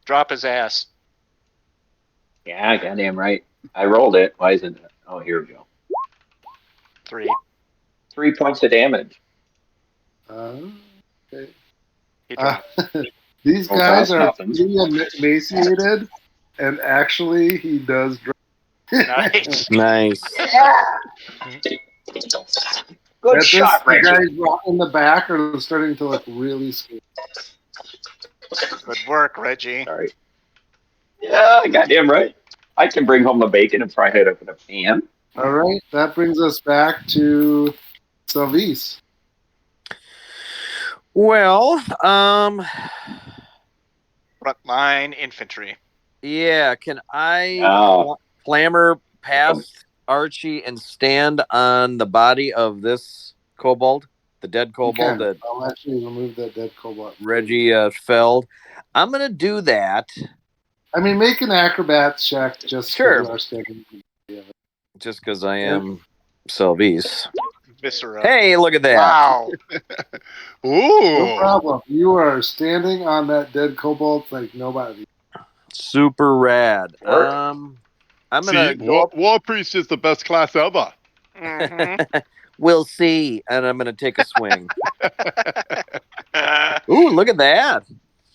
Drop his ass. Yeah, goddamn right. I rolled it. Why isn't it? Oh, here we go. 3. 3 points of damage. Okay. These Don't guys cost are nothing. pretty emaciated, and actually, he does. Nice. Nice. Yeah. Good shot, The Reggie. guys in the back are starting to look really scared. Good work, Reggie. Sorry. Yeah, goddamn right. I can bring home the bacon and fry it up in a pan. All right, that brings us back to Salvis. Well, Frontline infantry. yeah. Can I No. clamber past Archie and stand on the body of this kobold, the dead kobold that I'll actually remove that dead kobold. Reggie felled? I'm gonna do that. I mean, make an acrobats check just Sure. you are standing. Just because I am Salvis. Viscera. Hey, look at that! Wow. Ooh. No problem. You are standing on that dead kobold like nobody. Super rad. Work. I'm gonna War Priest is the best class ever. We'll see, and I'm gonna take a swing. Ooh, look at that!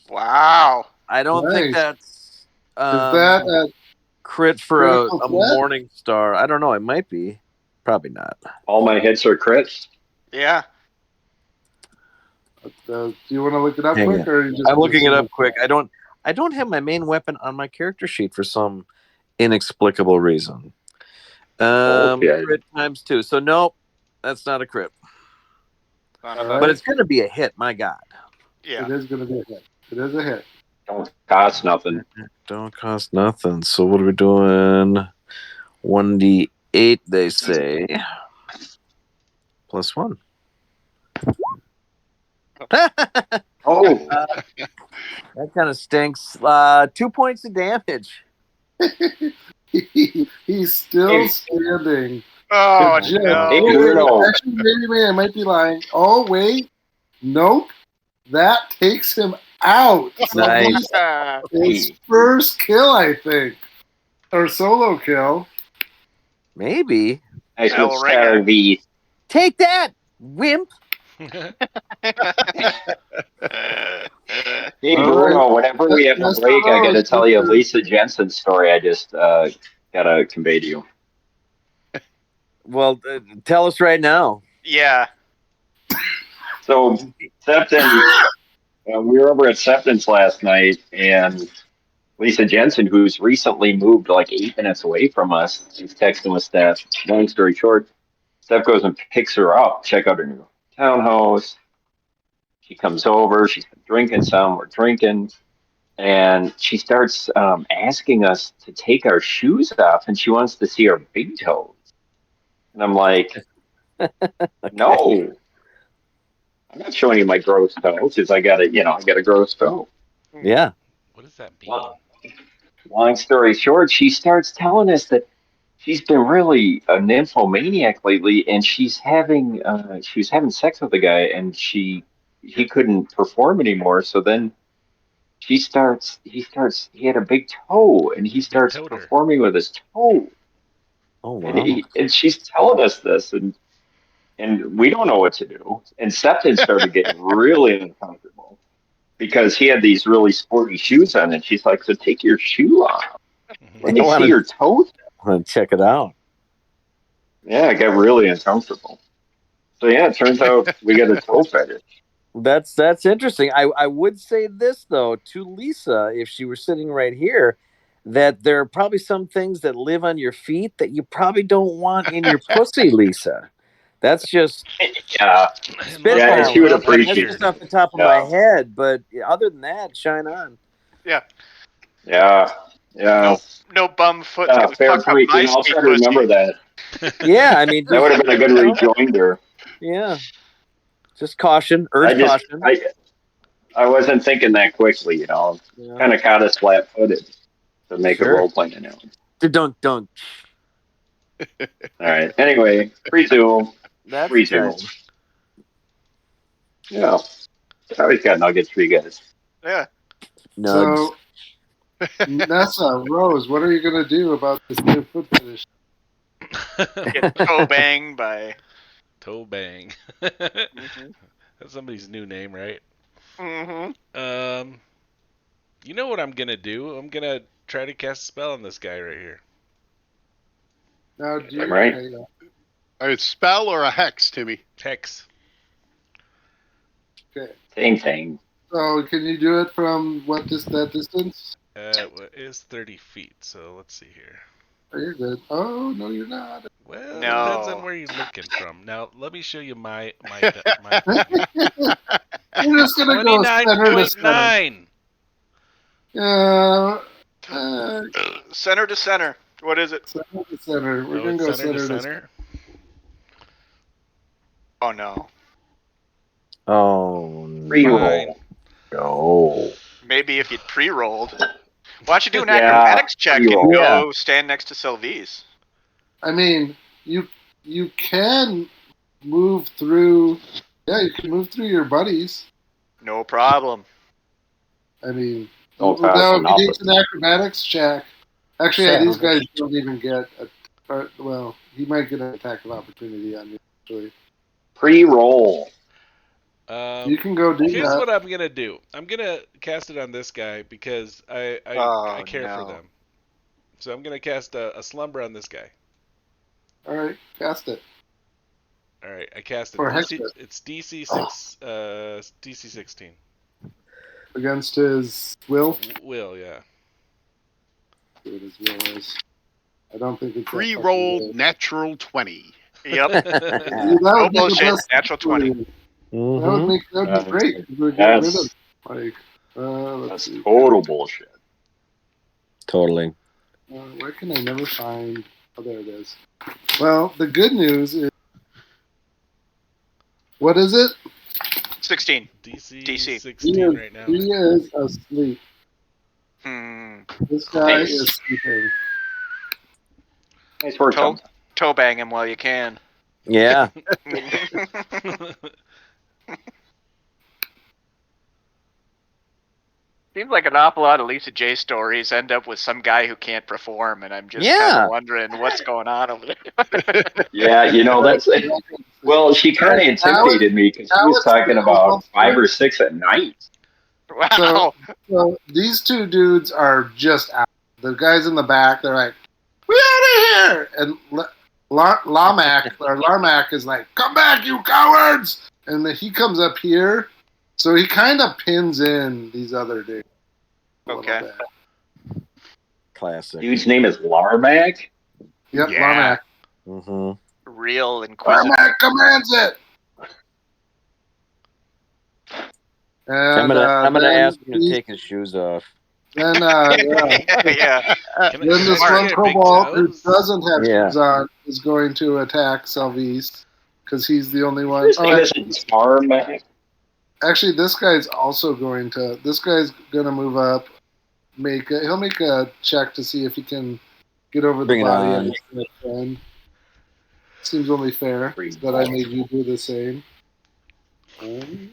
Wow. I don't think that's Is that a crit for a critical threat? morning star. I don't know. It might be. Probably not. All my hits are crits. Yeah. Do you want to look it up Hang quick, on. or are you just? I'm looking it up quick. I don't have my main weapon on my character sheet for some inexplicable reason. Okay. Crit ×2. So nope, that's not a crit. Right. But it's going to be a hit. My God. Yeah. It is going to be a hit. It is a hit. Don't cost nothing. Don't cost nothing. So what are we doing? 1d8, they say. +1. Oh. That kind of stinks. 2 points of damage. He's still standing. Oh, Jim, no. Actually, maybe I might be lying. Oh, wait. Nope. That takes him out. Nice. His first kill, I think. Or solo kill. Maybe. Nice with Starvey. Take that, wimp. Hey, Bruno, whenever we have a break, I got to tell you a Lisa Jensen story I just got to convey to you. Well, tell us right now. Yeah. So, Septon, we were over at Septon's last night, and Lisa Jensen, who's recently moved like 8 minutes away from us, she's texting with Steph. Long story short, Steph goes and picks her up, check out her new townhouse. She comes over, she's been drinking some, we're drinking, and she starts asking us to take our shoes off, and she wants to see our big toes. And I'm like, no, I'm not showing you my gross toes, because I got a gross toe. Yeah. What does that mean? Long story short, she starts telling us that she's been really a nymphomaniac lately, and she was having sex with a guy, and he couldn't perform anymore. So then he had a big toe, and he starts performing with his toe. Oh wow! And she's telling us this, and we don't know what to do. And Septon started getting really uncomfortable because he had these really sporty shoes on, and she's like, "So take your shoe off. Let me see your toes." I want to check it out. Yeah, it got really uncomfortable. So yeah, it turns out we got a toe fetish. That's interesting. I would say this though to Lisa, if she were sitting right here, that there are probably some things that live on your feet that you probably don't want in your pussy, Lisa. That's just Yeah, yeah, she would That's appreciate just it. off the top of my head, but other than that, shine on. Yeah. Yeah, yeah. No bum foot Yeah, can fair fuck up point. my I'll sweet try to remember pussy. that. Yeah, I mean, That would have been a good rejoinder. Yeah, just caution, I caution. I wasn't thinking that quickly, you know. Yeah. Kind of caught us flat-footed to make a role-playing analogy. Don't. All right. Anyway, resume. That's resume. exciting. Yeah. I always got nuggets for you guys. Yeah. Nugs. So, Nessa, Rose, what are you going to do about this new foot fetish? Get toe banged by... Toe bang. That's somebody's new name, right? Mm-hmm. You know what I'm going to do? I'm going to try to cast a spell on this guy right here. Now, do you... Right? A spell or a hex, Timmy? Hex. Okay. Same thing. So, can you do it from that distance? It is 30 feet, so let's see here. Oh, you're good. Oh, no, you're not. Well, depends on where you're looking from. Now, let me show you my thing here. You're just going to go center to center. 29.9. Center to center. What is it? Center to center. We're going to go center to center. Oh, no. Oh, Pre-roll. No. Maybe if you'd pre-rolled. Why don't you do an acrobatics check and go stand next to Sylvise? I mean, you can move through... Yeah, you can move through your buddies. No problem. I mean, Don't now if he takes an acrobatics check... Actually, these guys don't even get... well, he might get an attack of opportunity on you, actually. Pre-roll. You can go do Here's that. what I'm gonna do. I'm gonna cast it on this guy because I care for them. So I'm gonna cast a slumber on this guy. All right, cast it. All right, I cast it. It's DC 16 against his will. Will, yeah. See what his will is. I don't think it's pre-rolled natural 20. Yep. No bullshit. Natural 20. That would be great. That's total bullshit. Totally. Why can I never find... Oh, there it is. Well, the good news is... What is it? 16. DC 16 right now. He is asleep. This guy is sleeping. Nice work, toe bang him while you can. Yeah. Seems like an awful lot of Lisa J stories end up with some guy who can't perform, and I'm just kind of wondering what's going on over there. Yeah, that's... Well, she kind of intimidated me because she was talking about 5 or 6 at night. Wow. So these two dudes are just out. The guys in the back, they're like, "We out of here!" And Larmac is like, "Come back, you cowards!" And then he comes up here, so he kind of pins in these other dudes. Okay. Classic. Dude's name is Larmac? Yep, yeah. Larmac. Real inquisitive. Larmac commands it! And, I'm gonna ask him to take his shoes off. Then, yeah. Then this one Kobold who doesn't have shoes on is going to attack Sylvise because he's the only one. Actually, this guy's also going to. This guy's going to move up. He'll make a check to see if he can get over the body of his friend. Seems only fair that I made you do the same. He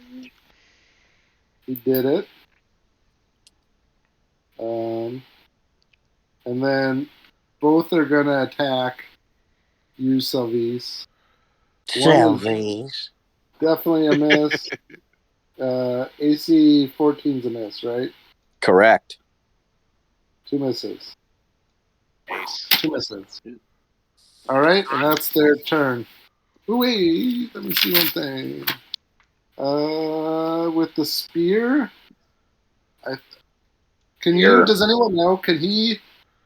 did it. And then both are going to attack you, Sylvise. Sylvise. Definitely a miss. AC 14's a miss, right? Correct. 2 misses. 2 misses. All right, and that's their turn. Wait, let me see one thing. With the spear, does anyone know? Can he,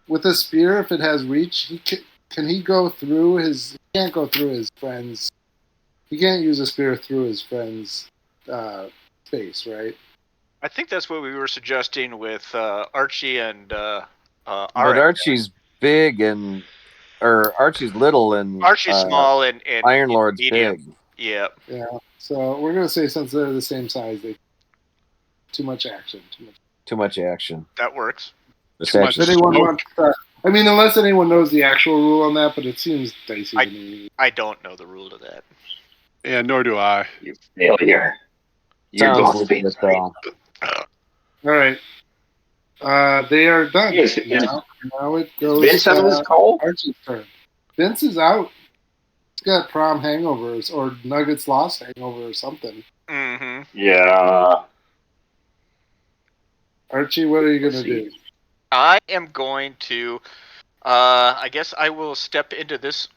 with a spear, if it has reach, can he go through his? He can't go through his friend's. He can't use a spear through his friend's face, right? I think that's what we were suggesting with Archie and But Arik. Archie's big or Archie's little and Archie's small and Iron Lord's medium. big. Yeah. Yeah. So we're gonna say since they're the same size, too much action. Too much action. That works. Unless anyone knows the actual rule on that, but it seems dicey to me. I don't know the rule to that. Yeah, nor do I. You failure. You're both being All right. They are done. Now it goes. Vince on this call? Archie's turn. Vince is out. He's got prom hangovers or Nuggets lost hangover or something. Mm-hmm. Yeah. Archie, what are you going to do? I am going to, I guess I will step into this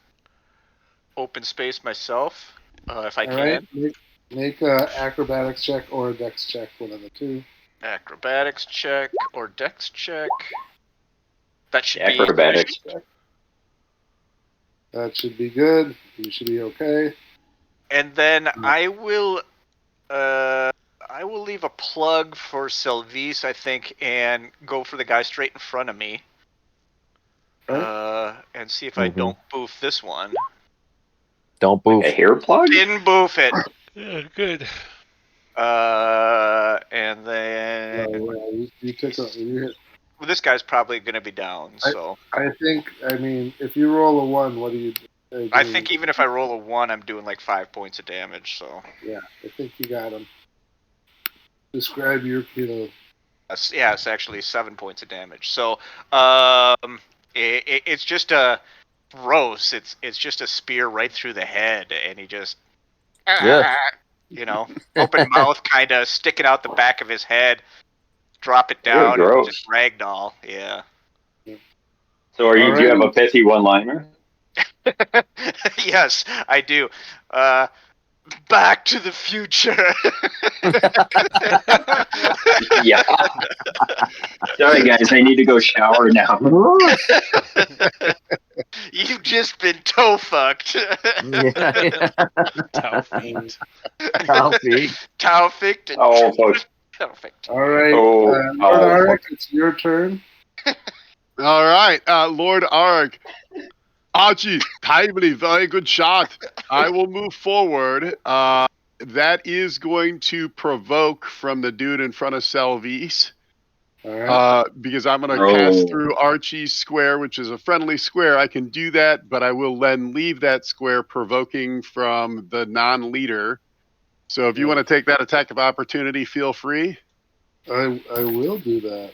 open space myself, if I can. Right. Make an acrobatics check or a dex check, one of the two. Acrobatics check or dex check. That should be acrobatics check. That should be good. You should be okay. And then I will leave a plug for Sylvise, I think, and go for the guy straight in front of me. Right. And see if I don't boof this one. Don't boof. A hair plug? Didn't boof it. Yeah, good. And then you hit. Well, this guy's probably going to be down, so. I think, if you roll a 1, what do you do? I think even if I roll a 1, I'm doing like 5 points of damage, so. Yeah, I think you got him. Describe your, Yeah, it's actually 7 points of damage. So, it's just a gross. It's just a spear right through the head, and he just, open mouth, kind of sticking out the back of his head. Drop it down and just ragdoll. Yeah. So do you have a pithy one-liner? Yes, I do. Back to the Future. Yeah. Sorry, guys. I need to go shower now. You've just been toe fucked. Towficked. Oh, fuck. Perfect. All right. Lord Arik, it's your turn. All right, Lord Arik. Archie, timely, very good shot. I will move forward. That is going to provoke from the dude in front of Sylvise. All right. Because I'm going to pass through Archie's square, which is a friendly square. I can do that, but I will then leave that square provoking from the non-leader. So if you want to take that attack of opportunity, feel free. I will do that.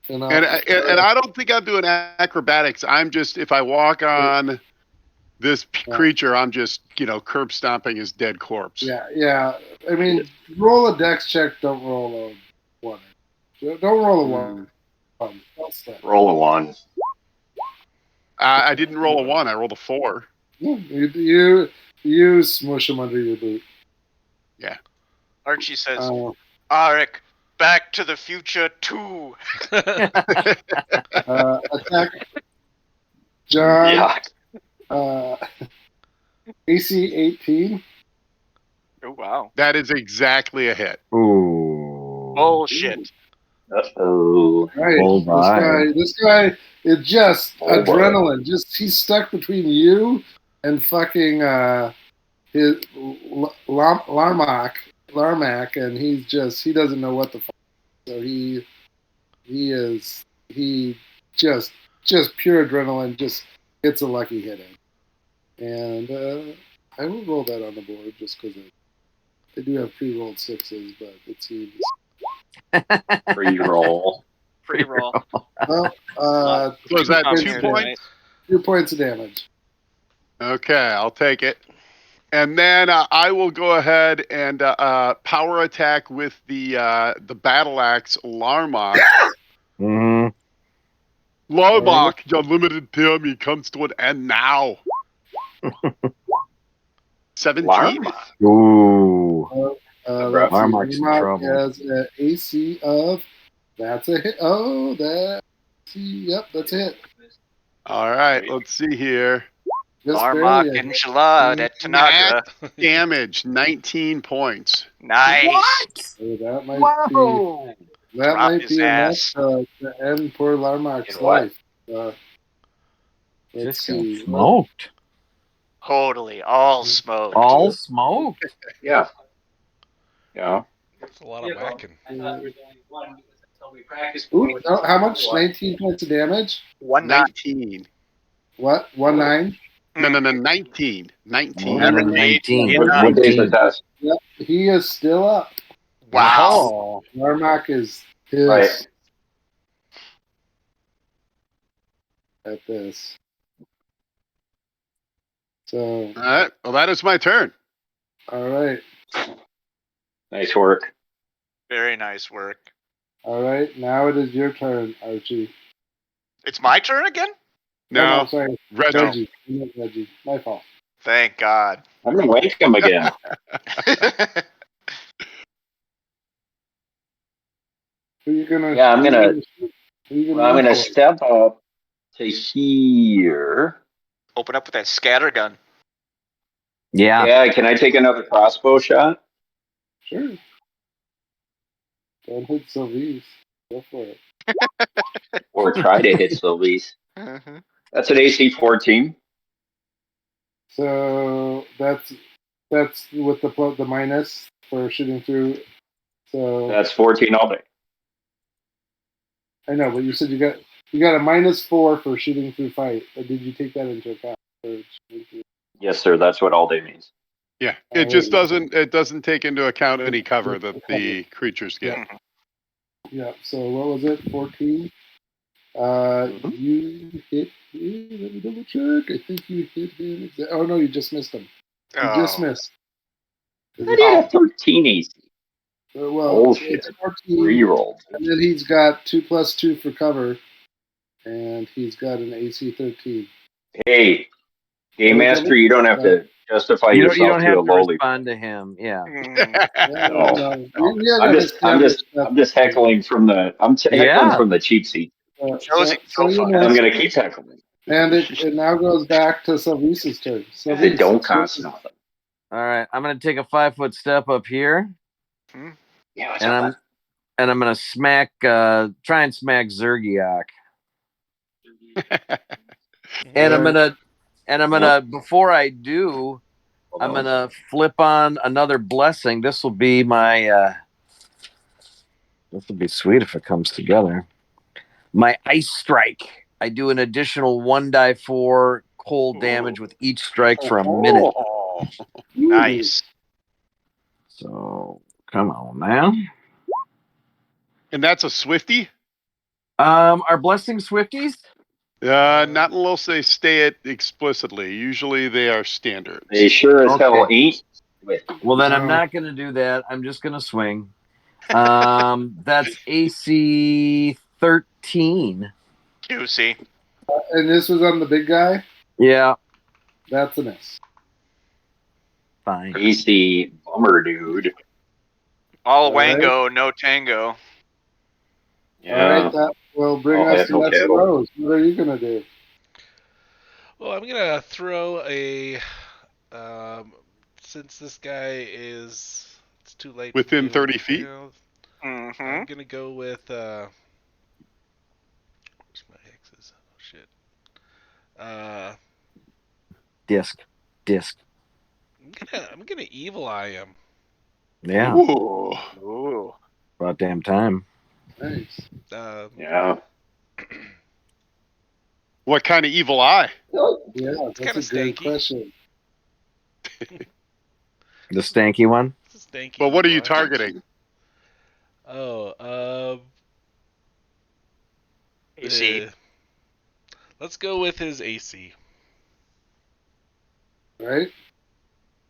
And I don't think I'm doing acrobatics. I'm just, if I walk on this creature, I'm just, curb stomping his dead corpse. Yeah. Roll a dex check. Don't roll a 1. Don't roll a 1. Roll a 1. I didn't roll a 1. I rolled a 4. You smush him under your boot. Yeah. Archie says, Arik, Back to the Future 2. Attack. John. Yeah. AC 18. Oh, wow. That is exactly a hit. Ooh. Bullshit. Uh-oh. Right. This guy is just adrenaline. He's stuck between you and fucking his Larmac, and he doesn't know what the fuck. So he just pure adrenaline, just hits a lucky hit in. And I will roll that on the board just because they do have pre-rolled 6s, but it seems pre-roll. Well, was that 2 points? 2 points of damage. Okay, I'll take it. And then I will go ahead and power attack with the battle axe Larmok. Mm-hmm. Larmok, your limited term comes to an end now. 17. Ooh. Let's see. Larmark's in trouble. Has an AC of. That's a hit. Oh, yep, that's a hit. All right, let's see here. Larmark Enchilada at Tanagra. Damage, 19 points. Nice. What? So that might Whoa. be. That Drop might his be ass. enough to end poor Larmark's life. Let's Just see. smoked. Totally. All smoked. All smoked. Yeah. Yeah. That's a lot of whacking. Ooh, how much? 19 points of damage? 19. What? 1-9? No, 19. 19. Remember 19. What day's the test? Yep, he is still up. Wow. Larmark is pissed Right. at this. So. All right. Well, that is my turn. All right. Nice work. Very nice work. All right. Now it is your turn, Archie. It's my turn again? No, sorry. Reggie. Reggie. My fault. Thank God. I'm going to wake him again. Who are you gonna? Yeah, I'm gonna step up to here. Open up with that scatter gun. Yeah. Yeah, can I take another crossbow shot? Sure. Don't hit Sylvie's. Go for it. Or try to hit Sylvie's. Mm-hmm. That's an AC 14. So that's with the minus for shooting through. So that's 14 all day. I know, but you said you got a -4 for shooting through fight. Or did you take that into account? Yes, sir. That's what all day means. Yeah, it just doesn't take into account any cover that the creatures get. Mm-hmm. Yeah. So what was it? 14. You hit him. Let me double check. I think you hit him. Oh no, you just missed him. You just missed. I did a 13 AC. Well, it's 14. Reroll. And then he's got 2+2 for cover, and he's got an AC 13. Hey, Game Master, you don't have to justify yourself you don't to have a to lowly. respond to him. Yeah. No. I'm just heckling from the. Heckling from the cheap seat. So you I'm going to keep heckling. And it now goes back to Sylvice's turn. It don't cost nothing. All right, I'm going to take a 5-foot step up here. Yeah, and I'm going to try and smack Zergiak. And I'm gonna before I do, I'm gonna flip on another blessing. This will be my this will be sweet if it comes together. My ice strike. I do an additional 1d4 cold damage with each strike for a minute. Nice. So come on now. And that's a Swifty? Are blessing Swifties? Not unless they stay it explicitly. Usually they are standards. They sure as hell ain't. Well, then I'm not going to do that. I'm just going to swing. That's AC 13. Juicy. And this was on the big guy? Yeah. That's a miss. Fine. AC bummer, dude. All wango, no tango. Yeah. All right, that will bring us to Lesson Rose. What are you going to do? Well, I'm going to throw a... since this guy it's too late. Within 30 feet? I'm going to go with... where's my X's? Oh, shit. Disc. I'm gonna evil eye him. Yeah. Ooh. About damn time. Nice. Yeah. What kind of evil eye? Yeah, it's kind of stanky. Question. The stanky one? It's a stanky. But what are you targeting? AC. Let's go with his AC. Right?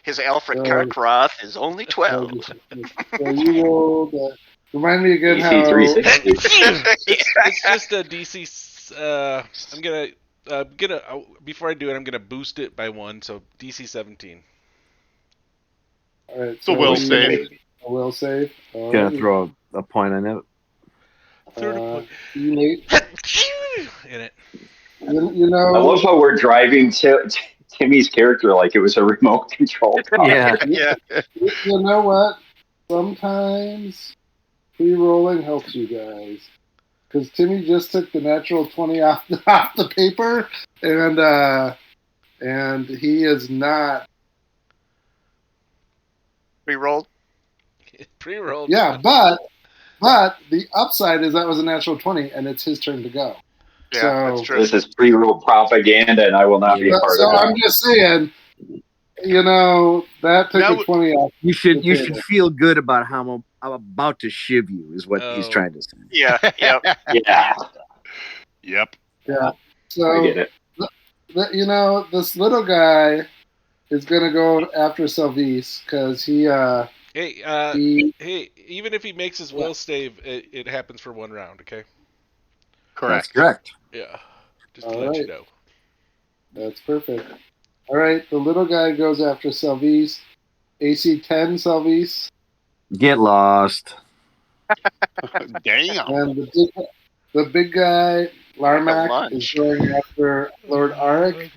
His Alfred Karkaroth is only 12. So you rolled. Remind me again DC how. $360. It's just a DC. I'm gonna Before I do it, I'm gonna boost it by 1, so DC 17. All right, So will save. A will save. Gonna throw a point on it. Third point. In it. You I know. love how we're driving Timmy's character like it was a remote control car. Yeah. Yeah. You know what? Sometimes pre-rolling helps you guys. Because Timmy just took the natural 20 off the paper, and he is not Pre-rolled. Pre-rolled. Yeah, but the upside is that was a natural 20, and it's his turn to go. Yeah, so, that's true. This is pre-roll propaganda, and I will not be a part of it. So I'm just saying, that took a 20 off. You should feel good about how I'm about to shiv you, is what he's trying to say. Yeah. Yep. Yeah. Yep. Yeah. So I get it. This little guy is gonna go after Salvis because he. Hey, even if he makes his will save, it happens for 1 round. Okay. Correct. That's correct. Yeah. Just to let you know. That's perfect. All right, the little guy goes after Salvis. AC 10, Salvis. Get lost. Damn. And the big guy, Larmac, is going after Lord Arik.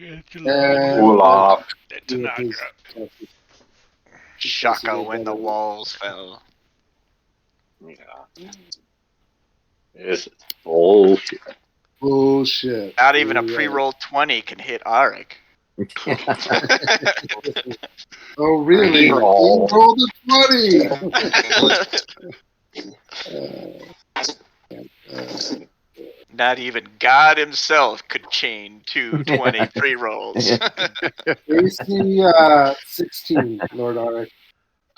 Olaf. Shaka when the walls fell. Yeah. This is bullshit. Bullshit. Not even a pre-roll 20 can hit Arik. Oh, really? He rolled a 20. Not even God himself could chain 220 pre-rolls. AC 16, Lord Arik.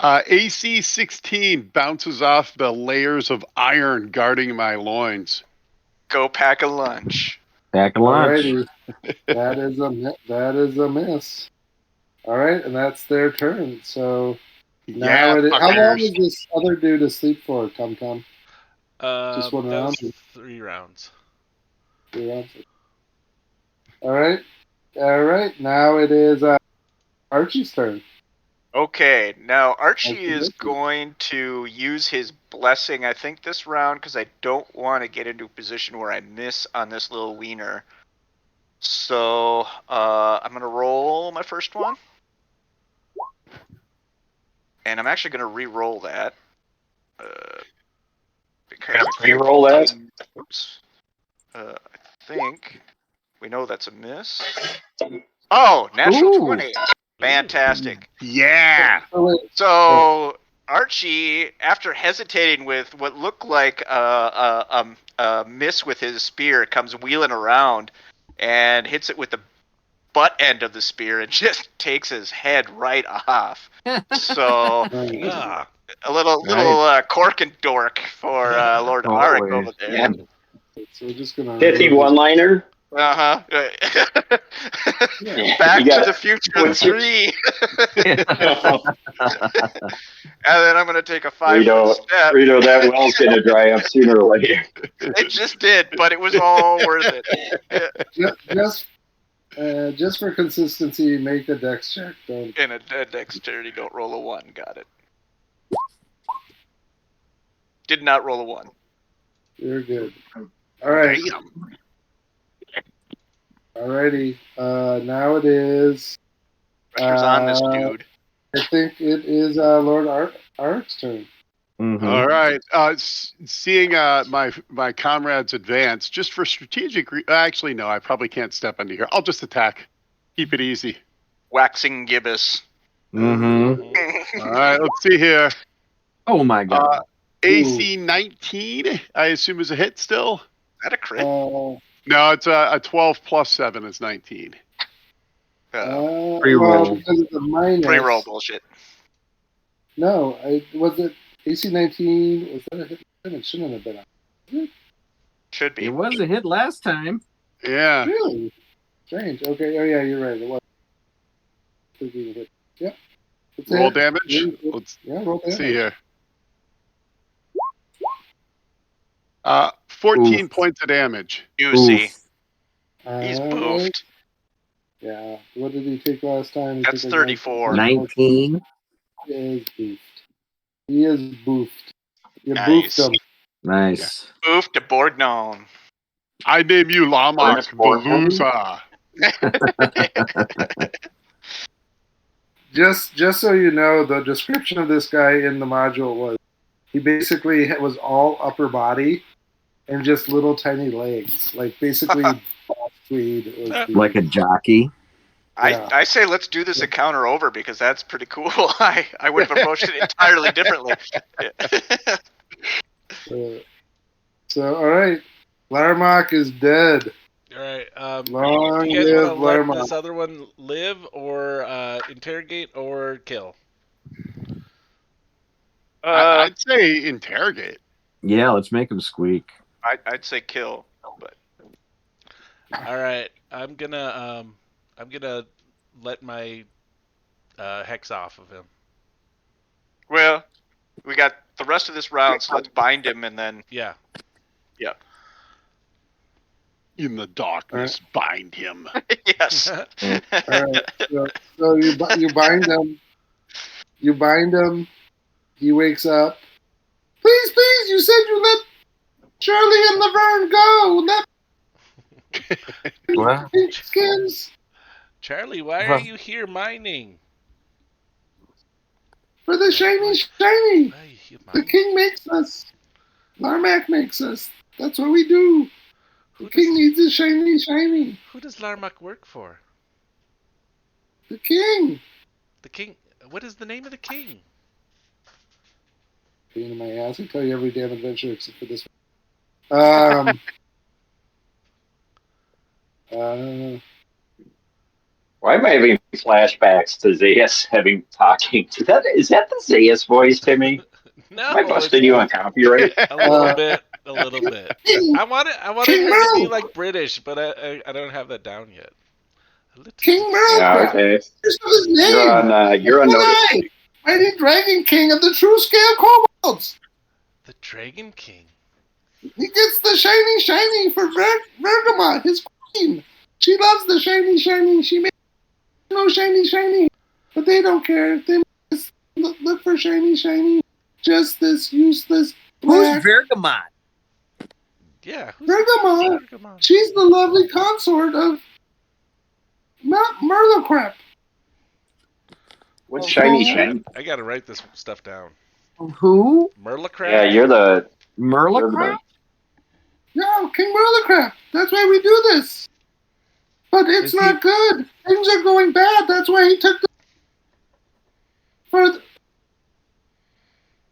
AC 16 bounces off the layers of iron guarding my loins. Go pack a lunch. Pack a lunch. Alrighty. That is a miss. All right, and that's their turn. So now how long is this other dude asleep for, Tom? Just 1 round? 3 rounds. 3 rounds. All right. Now it is Archie's turn. Okay, now Archie is going to use his blessing, I think, this round, because I don't want to get into a position where I miss on this little wiener. So I'm going to roll my first one. And I'm actually going to re-roll that. You're going to re-roll that? Oops. I think we know that's a miss. Oh, natural 20. Fantastic. Yeah. So Archie, after hesitating with what looked like a miss with his spear, comes wheeling around and hits it with the butt end of the spear and just takes his head right off. So a little cork and dork for Lord Arik over there. Yeah. So we're just gonna pithy one-liner. Back to the Future 3. And then I'm going to take a 5-foot step. Rito, that well's going to dry up sooner or later. It just did, but it was all worth it. Just for consistency, make a dex check. In a dexterity, don't roll a 1. Got it. Did not roll a 1. You're good. All right. Damn. Alrighty. Now it is. Pressure's on this dude. I think it is Lord Arik's turn. Mm-hmm. All right. Seeing my comrades advance, just for strategic actually, no, I probably can't step into here. I'll just attack. Keep it easy. Waxing gibbous. Mm-hmm. All right, let's see here. Oh, my God. AC 19, I assume, is a hit still? Is that a crit? No, it's a 12 plus 7 is 19. Pre-roll. Because of the minus. Pre-roll bullshit. No, was it AC 19? Was that a hit? It shouldn't have been. Should be. It was a hit last time. Yeah. Really? Strange. Okay. Oh, yeah, you're right. It was. Yep. Roll damage. Let's roll damage. see here. 14 points of damage. Juicy. He's boofed. Yeah. What did he take last time? That's 34. 19. He is boofed. He is boofed. You Nice. boofed him. Nice. Boofed to Borgnone. I name you Lamak Ernest the Borgnine? loser. Just so you know, the description of this guy in the module was he basically was all upper body and just little tiny legs, like basically tweed. Like a jockey. I say let's do this encounter over because that's pretty cool. I would have approached it entirely differently. So all right, Larmok is dead. All right. Long you guys want to let Larmok. this other one live, or interrogate, or kill? I'd say interrogate. Yeah, let's make him squeak. I'd say kill, but. All right. I'm gonna let my hex off of him. Well, we got the rest of this round, so let's bind him and then. Yeah. Yeah. In the darkness, bind him. Yes. All right. So you bind him. You bind him. He wakes up. Please, you said you let Charlie and Laverne go. What? Pink skins Charlie, why are you here mining? for the shiny. The king makes us. Larmac makes us. That's what we do. The king needs a shiny. Who does Larmac work for? The king. The king. What is the name of the king? Pain in my ass. I tell you every damn adventure except for this one. Why am I having flashbacks to Zayas talking? Is that the Zayas voice, Timmy? No. Am I busting you on copyright? A little bit. I wanted her to be like British, but I don't have that down yet. King Merle. Yeah, okay. His name. You're on notice. Mighty Dragon King of the True Scale Kobolds. The Dragon King. He gets the shiny for Bergamot, his queen. She loves the shiny. She makes no shiny, but they don't care. They just look for shiny. Just this useless black. Who's Bergamot? Yeah, Bergamot. She's the lovely consort of Merlocrap. What's shiny? I gotta write this stuff down. Who? Merlocrap? Yeah, you're the Merlocrap? No, King Merlocrap. That's why we do this. But it's not good. Things are going bad. That's why he took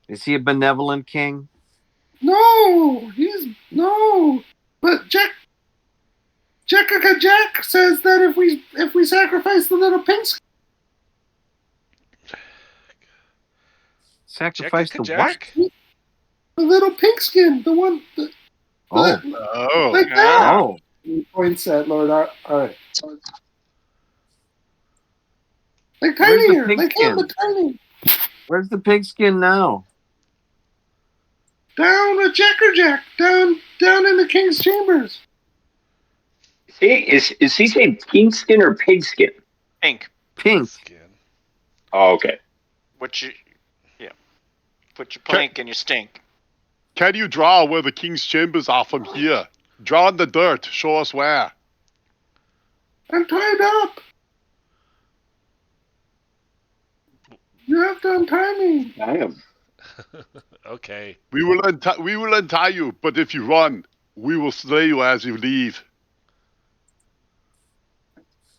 Is he a benevolent king? No. But Jack says that if we sacrifice the little pink skin. Sacrifice the what? The little pink skin. The one. Like that. Oh. He points at Lord All right. Like tinier. Like him, but tiny. Where's the pigskin now? Down at Jack. Down in the king's chambers. Is he saying pink skin or pig skin? Pink. Skin. Oh, okay. Put your plank in your stink. Can you draw where the king's chambers are from here? Draw in the dirt. Show us where. I'm tied up. You have to untie me. I am. Okay. We will untie you, but if you run, we will slay you as you leave.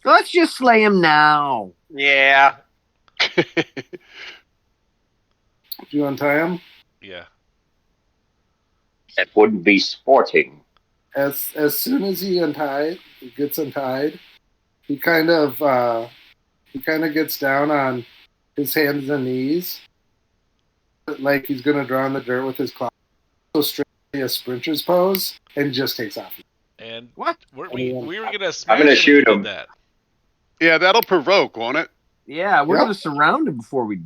Let's just slay him now. Yeah. Did you untie him? Yeah. That wouldn't be sporting. As soon as he gets untied, he kind of gets down on his hands and knees, like he's gonna draw in the dirt with his claws, so straight a sprinter's pose, and just takes off. And what? We were gonna smash I'm gonna shoot him. That. Yeah, that'll provoke, won't it? Yeah, we're gonna surround him before he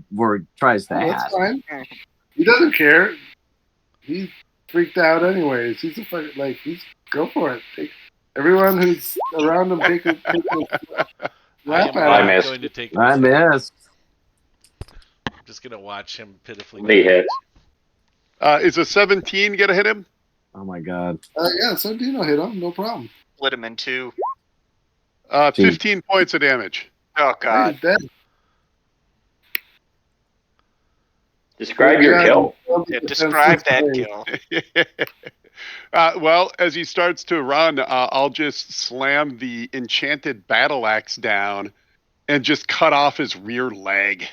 tries to ask. That's fine. He doesn't care. He's freaked out anyways. He's go for it. Everyone who's around him, take a I'm at going to take I missed. I'm just going to watch him pitifully. They hit. Is a 17 gonna hit him? Oh my god. Yeah, 17 will hit him, no problem. Split him in two. 15 points of damage. Oh God. He's dead. Describe your kill. Yeah, describe that kill. Well, as he starts to run, I'll just slam the enchanted battle axe down and just cut off his rear leg.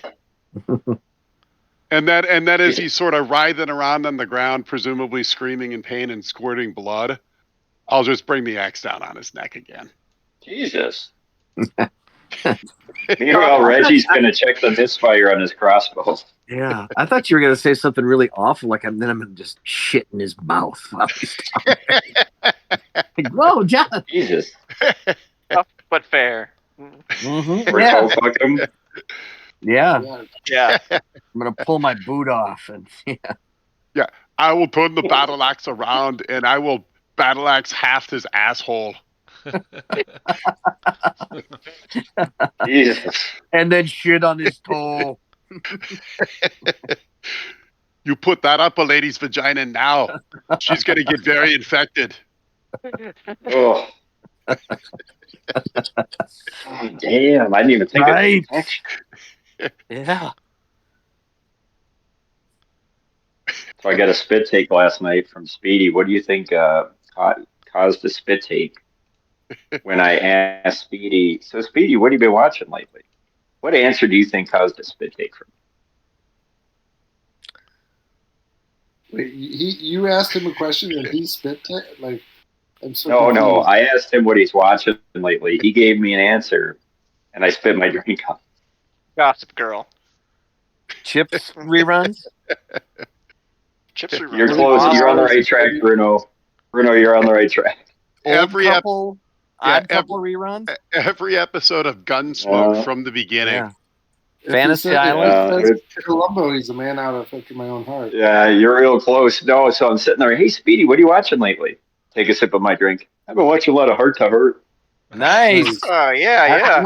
and then as he's sort of writhing around on the ground, presumably screaming in pain and squirting blood, I'll just bring the axe down on his neck again. Jesus. Meanwhile, Reggie's going to check the misfire on his crossbow. Yeah, I thought you were going to say something really awful, like, and then I'm going to just shit in his mouth. Like, whoa, John. Jesus. Tough but fair. Mm-hmm. Or toe fuck him. Yeah. Yeah. I'm going to pull my boot off. And Yeah, I will turn the battle axe around and I will battle axe half his asshole. Jesus. And then shit on his toe. You put that up a lady's vagina now. She's going to get very infected. Oh. Oh, damn, I didn't even think of infection. Yeah. So I got a spit take last night from Speedy. What do you think caused the spit take? When I asked Speedy, so Speedy, what have you been watching lately? What answer do you think caused a spit take from me? Wait, you asked him a question and he spit it? Like, I'm so No, confused. I asked him what he's watching lately. He gave me an answer, and I spit my drink out. Gossip Girl. Chips reruns? Chips reruns. You're close. You're on the right track, Bruno. Bruno, you're on the right track. Odd couple reruns? Every episode of Gunsmoke from the beginning. Yeah. Fantasy Island? Columbo, he's a man out of After My Own Heart. Yeah, you're real close. No, so I'm sitting there. Hey, Speedy, what are you watching lately? Take a sip of my drink. I've been watching a lot of Heart to Heart. Nice. Oh, yeah.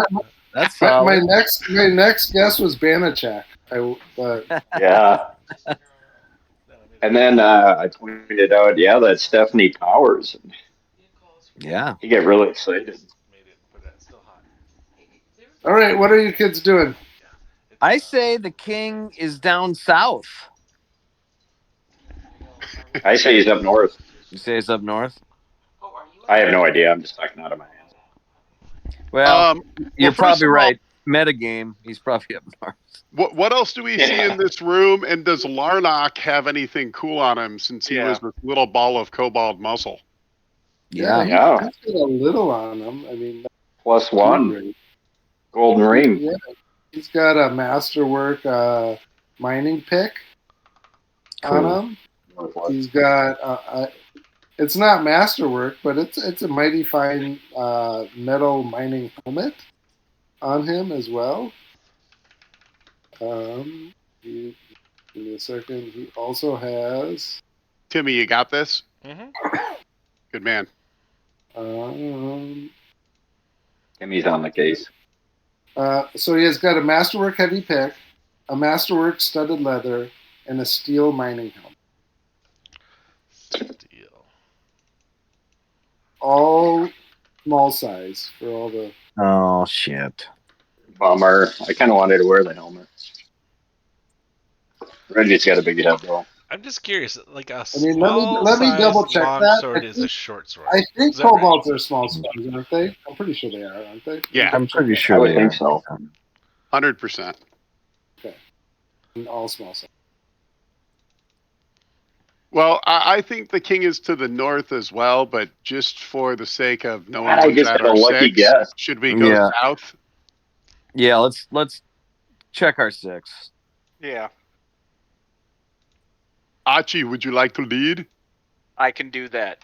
That's my next guess was Banachak. Yeah. And then I pointed out, that's Stephanie Powers. Yeah. You get really excited. All right, what are you kids doing? I say the king is down south. I say he's up north. You say he's up north? I have no idea. I'm just talking out of my ass. Well, you're probably right. Metagame, he's probably up north. What else do we see in this room? And does Larnock have anything cool on him since he was this little ball of kobold muscle? Yeah. He's got a little on him. I mean, +1 golden ring. Yeah, he's got a masterwork mining pick on him. He's got it's not masterwork, but it's a mighty fine metal mining helmet on him as well. Give me a second. He also has. Timmy, you got this? Mm-hmm. Good man. Timmy's on the case. So he has got a masterwork heavy pick, a masterwork studded leather, and a steel mining helmet. Steel. All small size for all the. Oh shit! Bummer. I kind of wanted to wear the helmet. Reggie's got a big head though. I'm just curious, like a let me double check that. Sword is a short sword. I think kobolds are small swords, aren't they? I'm pretty sure they are, aren't they? Yeah, I'm pretty sure. I would think so. 100%. Okay. All small size. Well, I think the king is to the north as well, but just for the sake of knowing what's at our six, should we go south? Yeah, let's check our 6. Yeah. Archie, would you like to lead? I can do that.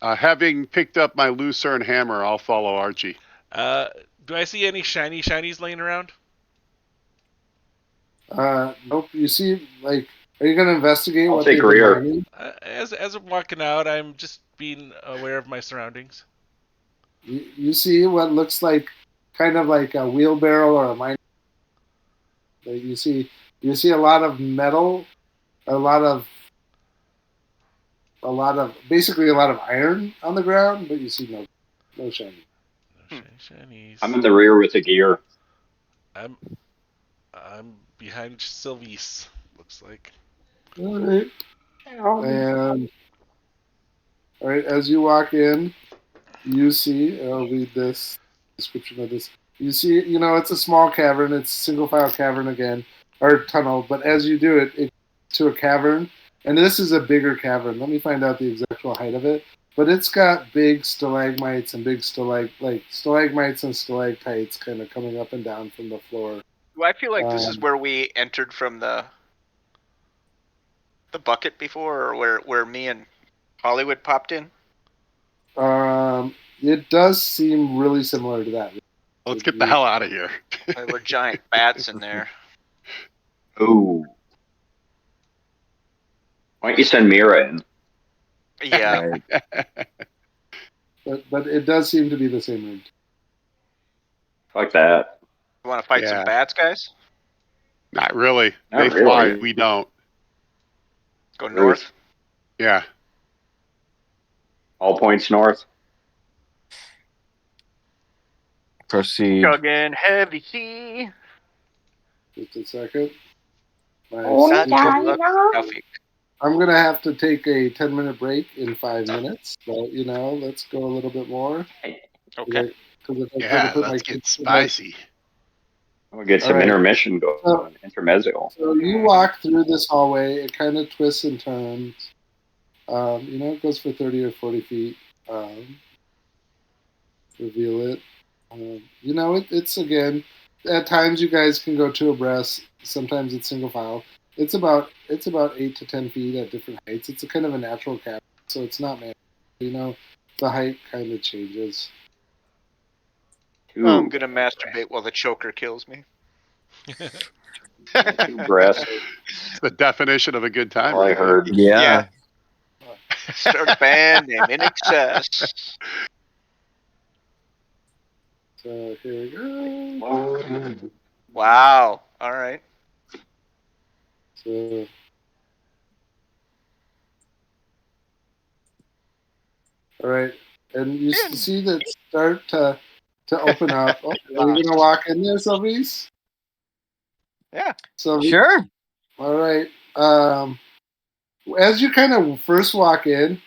Having picked up my lucerne hammer, I'll follow Archie. Do I see any shinies laying around? Nope. You see, like Are you going to investigate what take they've been mining? As I'm walking out, I'm just being aware of my surroundings. You see what looks like kind of like a wheelbarrow or a mine. You see a lot of metal, a lot of basically a lot of iron on the ground, but you see no shiny. No shinies. I'm in the rear with the gear. I'm behind Sylvie's. Looks like. All right. And all right, as you walk in, you see. I'll read this description of this. You see, it's a small cavern. It's a single file cavern again, or tunnel. But as you do it to a cavern, and this is a bigger cavern. Let me find out the exact height of it. But it's got big stalagmites and big stalagmites and stalactites kind of coming up and down from the floor. Do I feel like this is where we entered from the bucket before, or where me and Hollywood popped in? It does seem really similar to that. Let's get the hell out of here. There were giant bats in there. Ooh. Why don't you send Mira in? Yeah. But it does seem to be the same room. Like that. You want to fight some bats, guys? Not really. Not they fly. really. We don't. Go north? Yeah. All points north. Proceed. Chugging heavy sea. Just a second. I'm going to have to take a 10-minute break in 5 minutes. But, let's go a little bit more. Okay. Let's get spicy. We'll get some intermission going. Intermezzo. So you walk through this hallway. It kind of twists and turns. It goes for 30 or 40 feet. Reveal it. It's again, at times you guys can go two abreast. Sometimes it's single file. It's about 8 to 10 feet at different heights. It's a kind of a natural cavern, so it's not man. The height kind of changes. I'm gonna masturbate while the choker kills me. Breast. It's the definition of a good time. All I heard. Yeah. Start a band name In Excess. So here we go. Wow. All right. So. All right, and you see that start to open up. Oh, are you gonna walk in there, Sylvie's? Yeah. Sure. All right. As you kind of first walk in,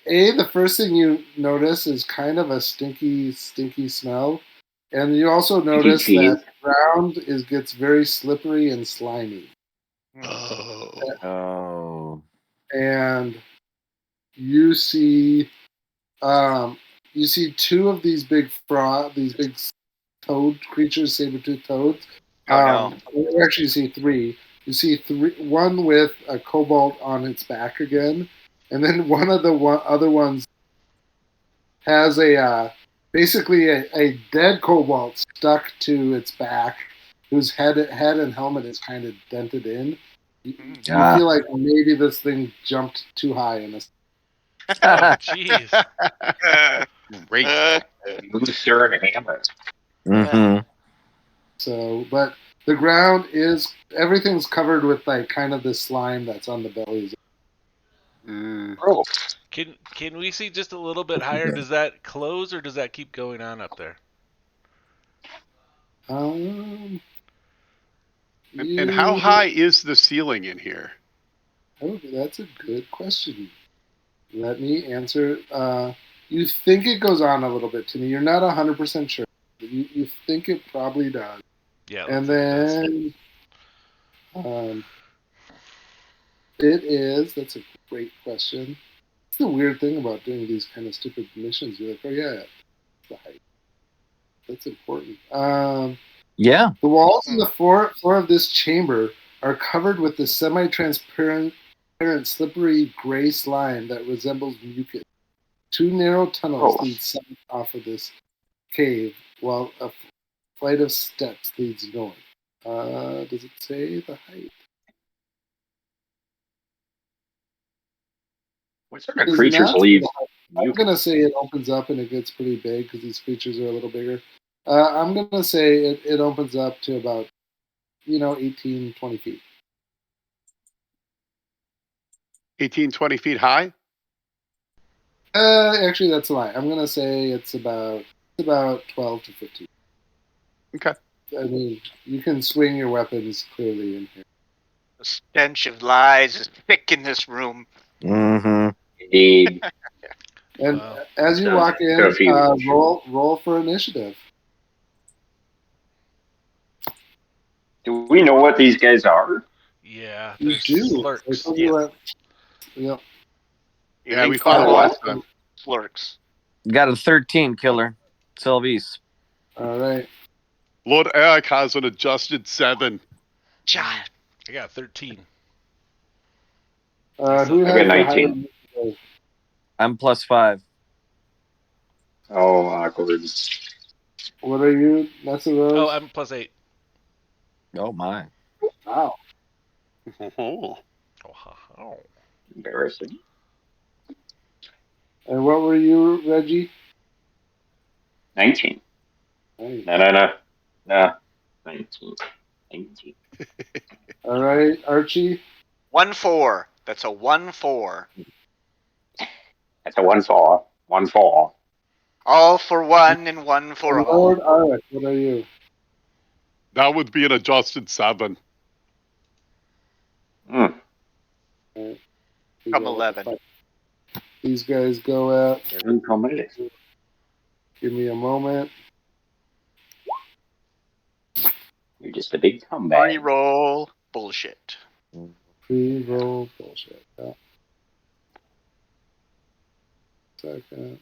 the first thing you notice is kind of a stinky smell, and you also notice that the ground gets very slippery and slimy. Oh. And you see two of these big toad creatures, saber-toothed toads. You actually see three. You see one with a kobold on its back again, and then one of the other ones has basically a dead kobold stuck to its back, whose head and helmet is kind of dented in. You feel like maybe this thing jumped too high in this. Oh, jeez. Great. Looser and hammer. Mm-hmm. So, but the ground everything's covered with like kind of this slime that's on the bellies. Oh. Can we see just a little bit higher? Does that close or does that keep going on up there? And how high is the ceiling in here? Oh, that's a good question. Let me answer. You think it goes on a little bit to me. You're not 100% sure. You think it probably does. Yeah. And then it is. That's a great question. It's the weird thing about doing these kind of stupid missions. You're like, oh yeah, the height. That's important. Yeah. The walls in the floor of this chamber are covered with the semi-transparent, slippery gray slime that resembles mucus. Two narrow tunnels lead south off of this cave, while a flight of steps leads north. Does it say the height? What sort of creatures leave? I'm gonna say it opens up and it gets pretty big because these creatures are a little bigger. I'm gonna say it opens up to about 18, 20 feet. 18, 20 feet high? Actually, that's a lie. I'm gonna say it's about 12 to 15. Okay. I mean, you can swing your weapons clearly in here. The stench of lies is thick in this room. Mm-hmm. Indeed. And as you walk in, roll for initiative. Do we know what these guys are? Yeah, You they're do. slurks. Yep. Yeah, we fought them last time. Slurks. Got a 13 killer. Selvies. All right. Lord Eric has an adjusted 7. Giant. I got 13. Who I has got the 19. higher? I'm +5. Oh, awkward. What are you, Nessa Rose? Oh, I'm +8. Oh my. Wow. Oh. Oh. Embarrassing. And what were you, Reggie? 19. Nice. No. 19. All right, Archie. 1-4. That's a 1-4. That's a 1-4. 1-4. All for one and one for And all. Lord Arik, what are you? That would be an adjusted 7. I'm 11. These guys go at. Give me a moment. You're just a big comeback. Pre-roll bullshit. Pre-roll bullshit. Yeah. Second.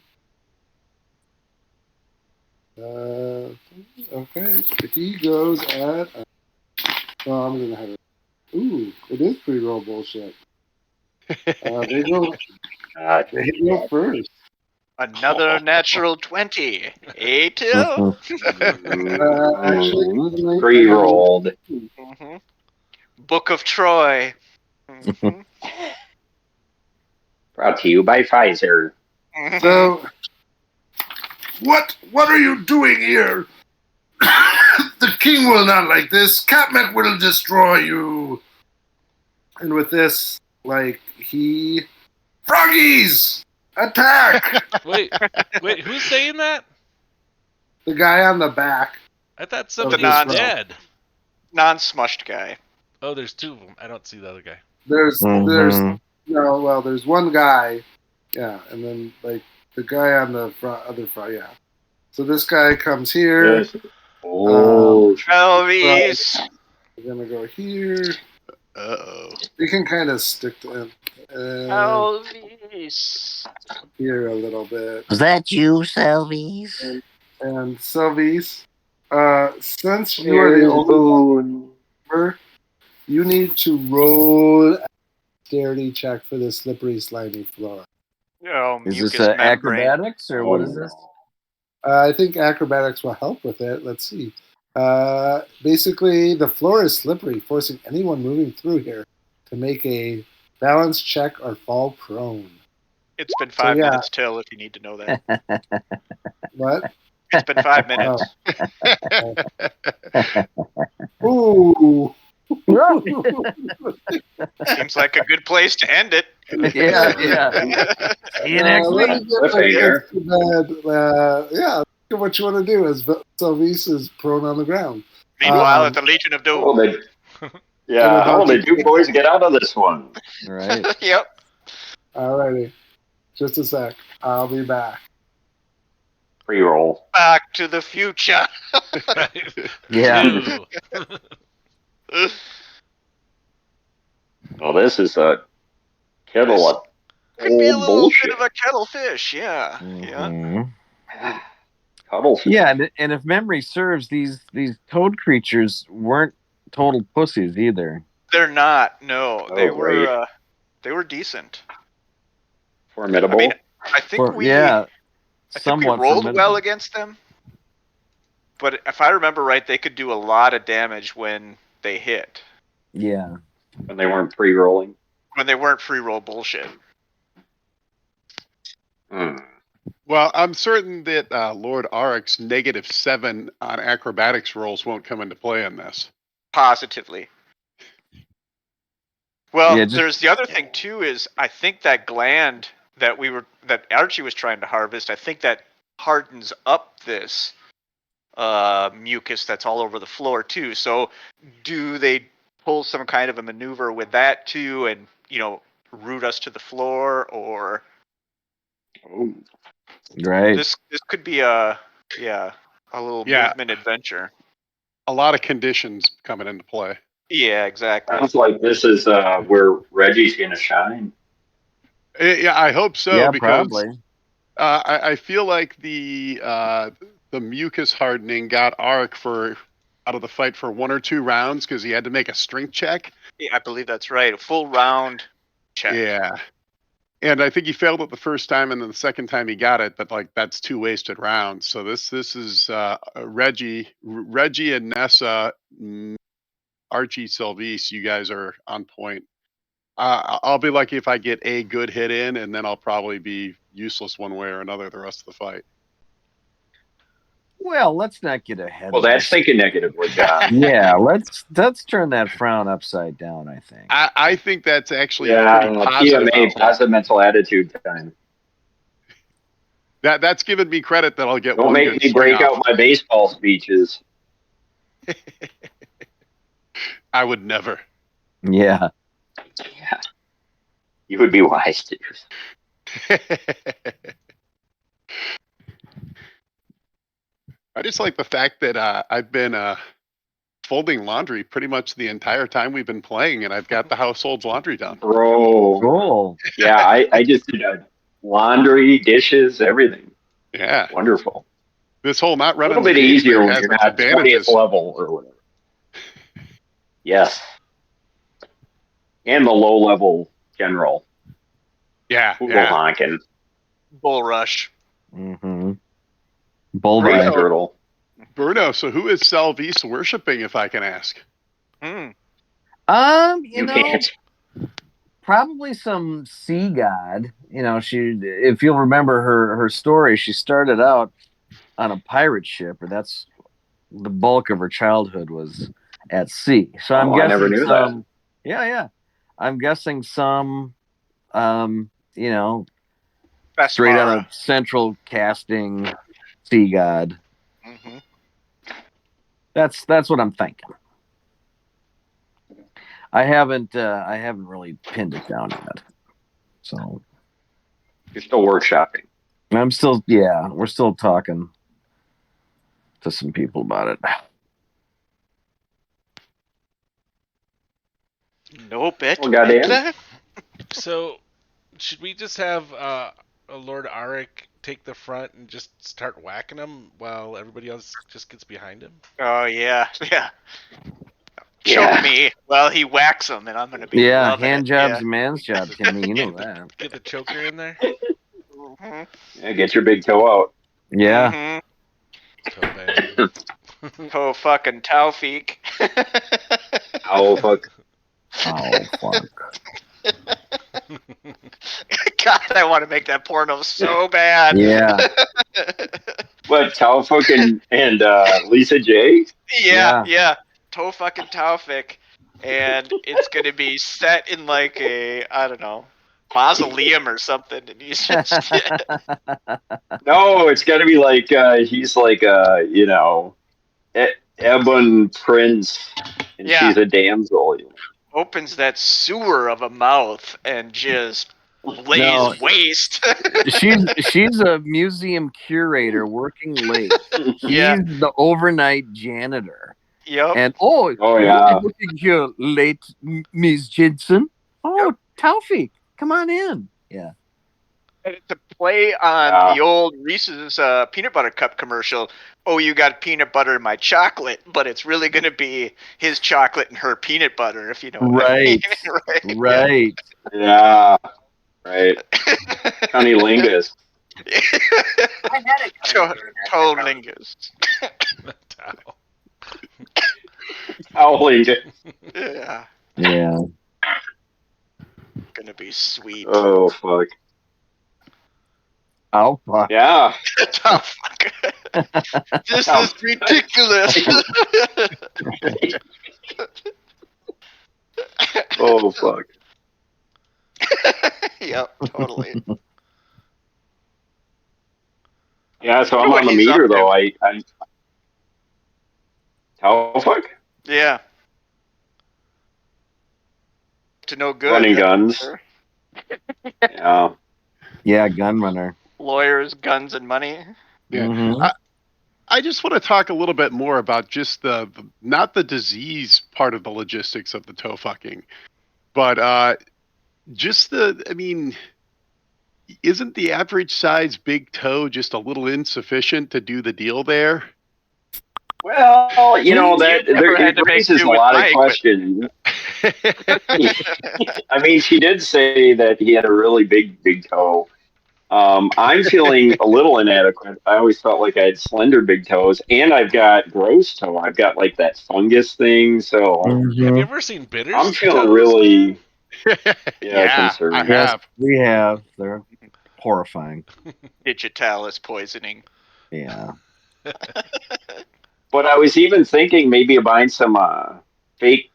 Okay. He goes at. Well, I'm gonna have it. Ooh, it is pre-roll bullshit. They go. They go first. Another natural 20. A2. Actually, pre-rolled. Mm-hmm. Book of Troy. Mm-hmm. Brought to you by Pfizer. So, what are you doing here? The king will not like this. Catmet will destroy you. And with this, froggies attack! Wait, who's saying that? The guy on the back. I thought somebody non- was dead. Non-smushed guy. Oh, there's two of them. I don't see the other guy. There's one guy, yeah, and then the guy on the other front, yeah. So this guy comes here. Yes. Oh, Elvis. We're gonna go here. Uh-oh. We can kind of stick to him. Elvis. Here a little bit. Was that you, Selvies? And Selvies, since you are the only member, you need to roll a dexterity check for the slippery, slimy floor. Oh, is this acrobatics or what is this? I think acrobatics will help with it. Let's see. Basically, the floor is slippery, forcing anyone moving through here to make a balance check or fall prone. It's been 5 minutes till, if you need to know that. What? It's been 5 minutes. Ooh. Seems like a good place to end it. Yeah. See you next week. Yeah, what you want to do is Selvis is prone on the ground. Meanwhile, at the Legion of Doom. How will the two boys get out of this one? Right. Yep. Alrighty. Just a sec. I'll be back. Pre-roll. Back to the future. Yeah. Well, this is a kettle of Could be a little bullshit. bit of a kettlefish, yeah. Mm-hmm. Yeah. Cuddlefish. Yeah, and if memory serves, these toad creatures weren't total pussies either. They're not. No, they right. were decent. Formidable. I mean, I think we somewhat rolled formidable. well against them. But if I remember right, they could do a lot of damage when they hit. Yeah. When they weren't pre-rolling. When they weren't free roll bullshit. Well, I'm certain that Lord Arik's -7 on acrobatics rolls won't come into play in this. Positively. Well, Yeah, there's the other thing too. Is I think that gland that Archie was trying to harvest, I think that hardens up this mucus that's all over the floor too. So, do they pull some kind of a maneuver with that too, and root us to the floor, or right? This could be a little movement adventure. A lot of conditions coming into play. Yeah, exactly. Sounds like this is where Reggie's going to shine. Yeah, I hope so. Yeah, because probably. I feel like the mucus hardening got Arik out of the fight for 1 or 2 rounds because he had to make a strength check. Yeah, I believe that's right. A full round check. Yeah. And I think he failed it the first time, and then the second time he got it, but that's 2 wasted rounds. So this is Reggie and Nessa, Archie, Sylvise. You guys are on point. I'll be lucky if I get a good hit in, and then I'll probably be useless one way or another the rest of the fight. Well, let's not get ahead. Well, that's thinking negatively, John. Yeah, let's turn that frown upside down. I think. I think that's actually a pretty positive PMA, outlook. positive mental attitude time. That's given me credit that I'll get Don't one make good me swing break off. out my baseball speeches. I would never. Yeah. Yeah. You would be wise to. I just like the fact that I've been folding laundry pretty much the entire time we've been playing, and I've got the household's laundry done. Bro. Cool. Yeah, I just did laundry, dishes, everything. Yeah. Wonderful. This whole not A running little the bit game easier thing when has you're its not advantages. 20th level or whatever. Yes. And the low level general. Yeah. Poodle honking. Bull rush. Mm-hmm. Great turtle. Bruno, so who is Sylvise worshiping, if I can ask? Hmm. You know, can't. Probably some sea god. If you'll remember her story, she started out on a pirate ship, or that's the bulk of her childhood was at sea. So I'm guessing I never knew that. Yeah. I'm guessing some Best straight Mara. out of central casting sea god. Mm-hmm. That's what I'm thinking. I haven't really pinned it down yet. So you're still workshopping. We're still talking to some people about it. No bet. Well, goddamn. So, should we just have Lord Arik take the front and just start whacking him while everybody else just gets behind him? Oh yeah. Choke me while he whacks him, and I'm gonna be loving hand it. job's a man's job, Timmy. You know that. Get the choker in there. Mm-hmm. Yeah, get your big toe out. Yeah. Mm-hmm. Toe fucking Taufik. Oh fuck. Oh fuck. God, I want to make that porno so bad. Yeah. What, Taufik and Lisa J? Yeah. Toe fucking Taufik. And it's going to be set in like a, I don't know, mausoleum or something. And he's just... No, it's got to be like, he's like, Ebon Prince, and she's a damsel. Opens that sewer of a mouth and just lays waste. she's a museum curator working late. He's the overnight janitor. Yep. And yeah. Looking here late, Miss Jensen. Oh, Taufik, come on in. Yeah. And it's a play on the old Reese's peanut butter cup commercial. Oh, you got peanut butter in my chocolate, but it's really going to be his chocolate and her peanut butter, if you know what I mean. Right. Yeah. Right. Cunnilingus. I had a Toe-lingus. Towlingus. Yeah. Yeah. Gonna be sweet. Oh fuck. Oh, fuck. Yeah. Oh, fuck. This is ridiculous. Oh fuck. Yep, totally. Yeah, so Wonder I'm what on the he's meter up to. though. I how fuck? Yeah. To no good. Running guns. Yeah. Yeah, gunrunner. Lawyers, guns, and money. Yeah. Mm-hmm. I just want to talk a little bit more about just the not the disease part of the logistics of the toe fucking, but just I mean, isn't the average size big toe just a little insufficient to do the deal there? Well, that You've never had it to make raises do a with lot of my equipment. questions. I mean, she did say that he had a really big toe. I'm feeling a little inadequate. I always felt like I had slender big toes, and I've got gross toe. I've got like that fungus thing, so Have you ever seen bitters? I'm feeling toes, man? really concerned. I Yes, have. we have. They're horrifying. Digitalis poisoning. Yeah. But I was even thinking maybe of buying some fake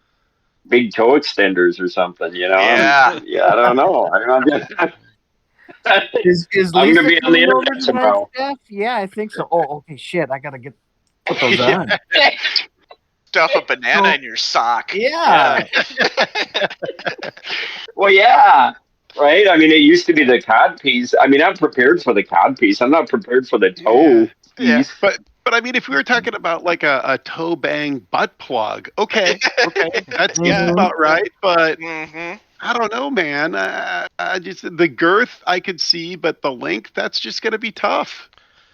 big toe extenders or something. Yeah. Yeah, I don't know. I'm Is going to Lisa be on the coming over internet tonight, tomorrow. Steph? Yeah, I think so. Oh, okay, shit. I gotta put those on. Stuff a banana in your sock. Yeah. Well, yeah, right. I mean, it used to be the cod piece. I mean, I'm prepared for the cod piece. I'm not prepared for the toe Yeah. piece. But I mean, if we were talking about like a toe bang butt plug, okay, that seems about right. But Mm-hmm. I don't know, man. I just the girth I could see, but the length that's just going to be tough.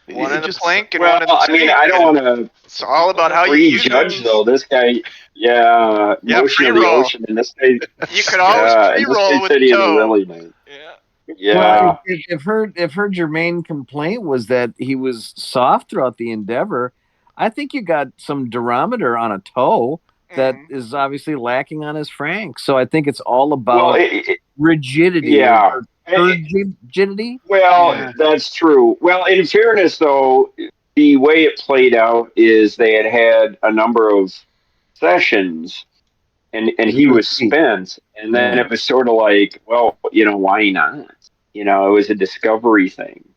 One in the Just plank and Well, one in the I mean, stake. I don't want to It's all about how you use prejudge it. though. This guy, Yeah, motion of the pre-roll. ocean, and this guy, You could always and this pre-roll guy with said the he had a toe. really nice. Yeah. Yeah. Well, if her germane complaint was that he was soft throughout the endeavor, I think you got some durometer on a toe that is obviously lacking on his frank. So I think it's all about rigidity yeah. or turgidity. Well, that's true. Well, in fairness, though, the way it played out is they had a number of sessions, and he was spent, and then it was sort of like, well, why not? It was a discovery thing.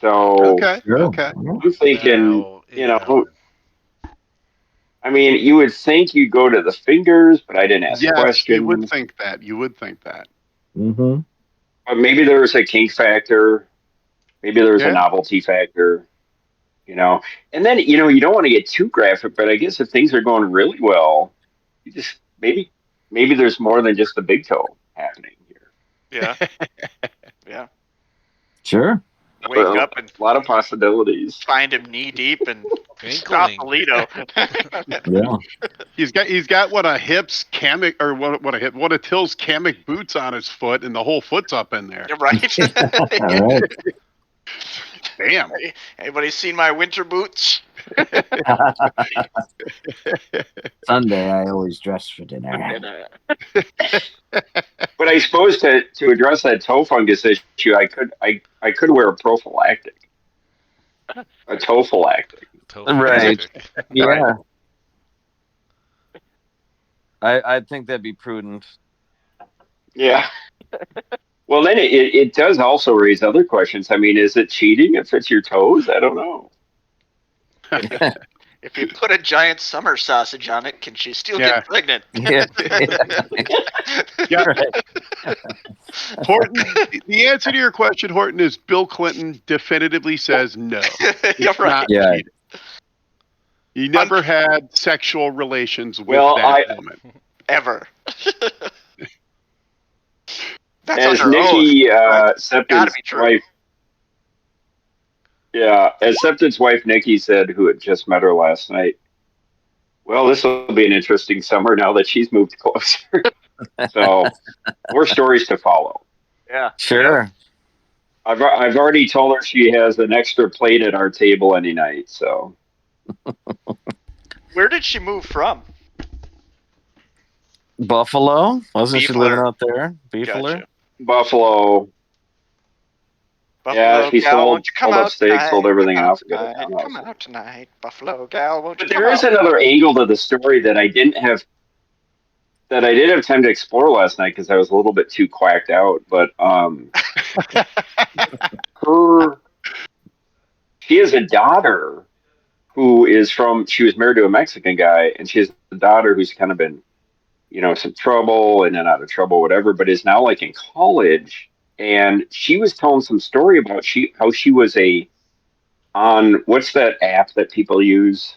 So okay. I'm thinking, I mean, you would think you'd go to the fingers, but I didn't ask questions. You would think that. Mm-hmm. But maybe there was a kink factor. Maybe there was a novelty factor. And then you don't want to get too graphic, but I guess if things are going really well, you just maybe there's more than just the big toe happening here. Yeah. Yeah. Sure. Wake up and a lot of possibilities. Find him knee deep and stop the Lido. Yeah. He's got one of Hip's Kamek or one of Till's Kamek boots on his foot, and the whole foot's up in there. Right. All right. Damn. Anybody seen my winter boots? Sunday, I always dress for dinner. But I suppose to address that toe fungus issue, I could wear a prophylactic, a tophylactic. Right. Yeah. I think that'd be prudent. Yeah. Well, then it does also raise other questions. I mean, is it cheating if it's your toes? I don't know. If you put a giant summer sausage on it, can she still get pregnant? Yeah. Horton, the answer to your question, Horton, is Bill Clinton definitively says no. It's right. not cheating. He never had sexual relations with that woman. Ever. That's as on her Nikki, own. Septon's wife. Yeah, as Septon's wife, Nikki said, who had just met her last night. Well, this will be an interesting summer now that she's moved closer. So, more stories to follow. Yeah, sure. I've already told her she has an extra plate at our table any night. So, where did she move from? Buffalo? Wasn't she Beefler. living out there? Beefler? Gotcha. Buffalo. Buffalo she gal, won't you come sold up out stakes, tonight? sold everything Come out else to get a tonight. townhouse. Come out tonight, Buffalo gal, won't you But come there is out? another angle to the story that I did have time to explore last night because I was a little bit too quacked out. But she has a daughter she was married to a Mexican guy, and she has a daughter who's kind of been, some trouble and then out of trouble, whatever, but is now like in college. And she was telling some story about how she was on what's that app that people use?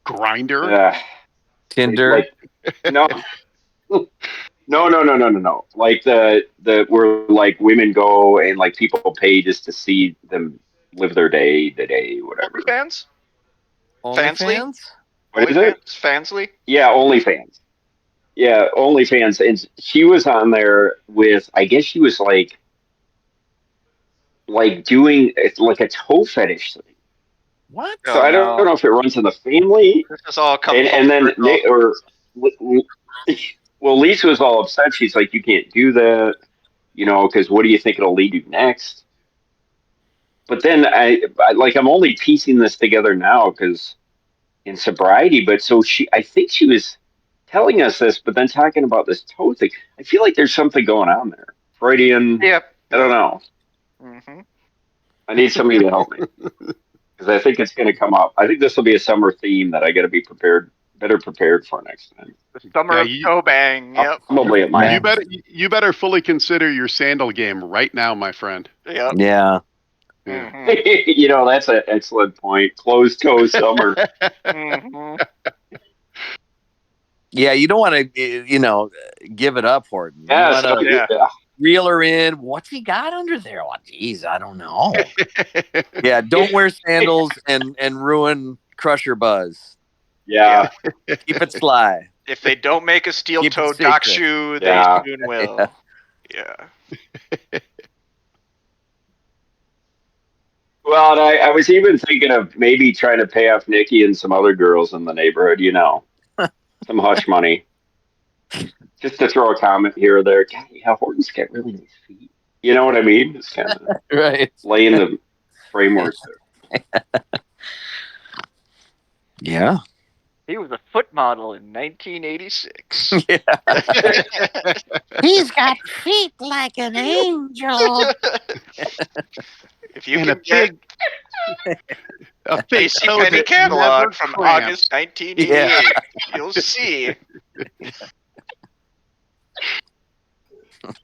Grinder? Tinder? Like, no. No. Like the where like women go and like people pay just to see them live their day to day, whatever. OnlyFans? OnlyFans? What is it? Fansly? Yeah, OnlyFans. Yeah, OnlyFans. And she was on there with, I guess she was like doing it's like a toe fetish thing. What? So I don't know if it runs in the family. This has all come And then circle. well, Lisa was all upset. She's like, you can't do that, because what do you think it'll lead you next? But then I'm only piecing this together now because in sobriety. But so I think she was telling us this, but then talking about this toe thing. I feel like there's something going on there. Freudian. Yep. I don't know. Mm-hmm. I need somebody to help me because I think it's going to come up. I think this will be a summer theme that I got to be better prepared for next time. The summer of toe bang. Yep. Probably at my You better fully consider your sandal game right now, my friend. Yep. Yeah. Mm-hmm. That's an excellent point. Closed toe summer. Mm-hmm. Yeah, you don't want to, give it up, Horton. Yeah, you want to reel her in. What's he got under there? Oh, geez, I don't know. Yeah, don't wear sandals and ruin Crusher Buzz. Yeah. Keep it sly. If they don't make a steel-toed dock shoe, they soon will. Yeah. Well, and I was even thinking of maybe trying to pay off Nikki and some other girls in the neighborhood, some hush money. Just to throw a comment here or there. God, yeah, Horton's got really nice feet. You know what I mean? It's kind of right. Laying the framework there. Yeah. He was a foot model in 1986. Yeah. He's got feet like an angel. If you can get a JCPenney catalog from August 1988, you'll see.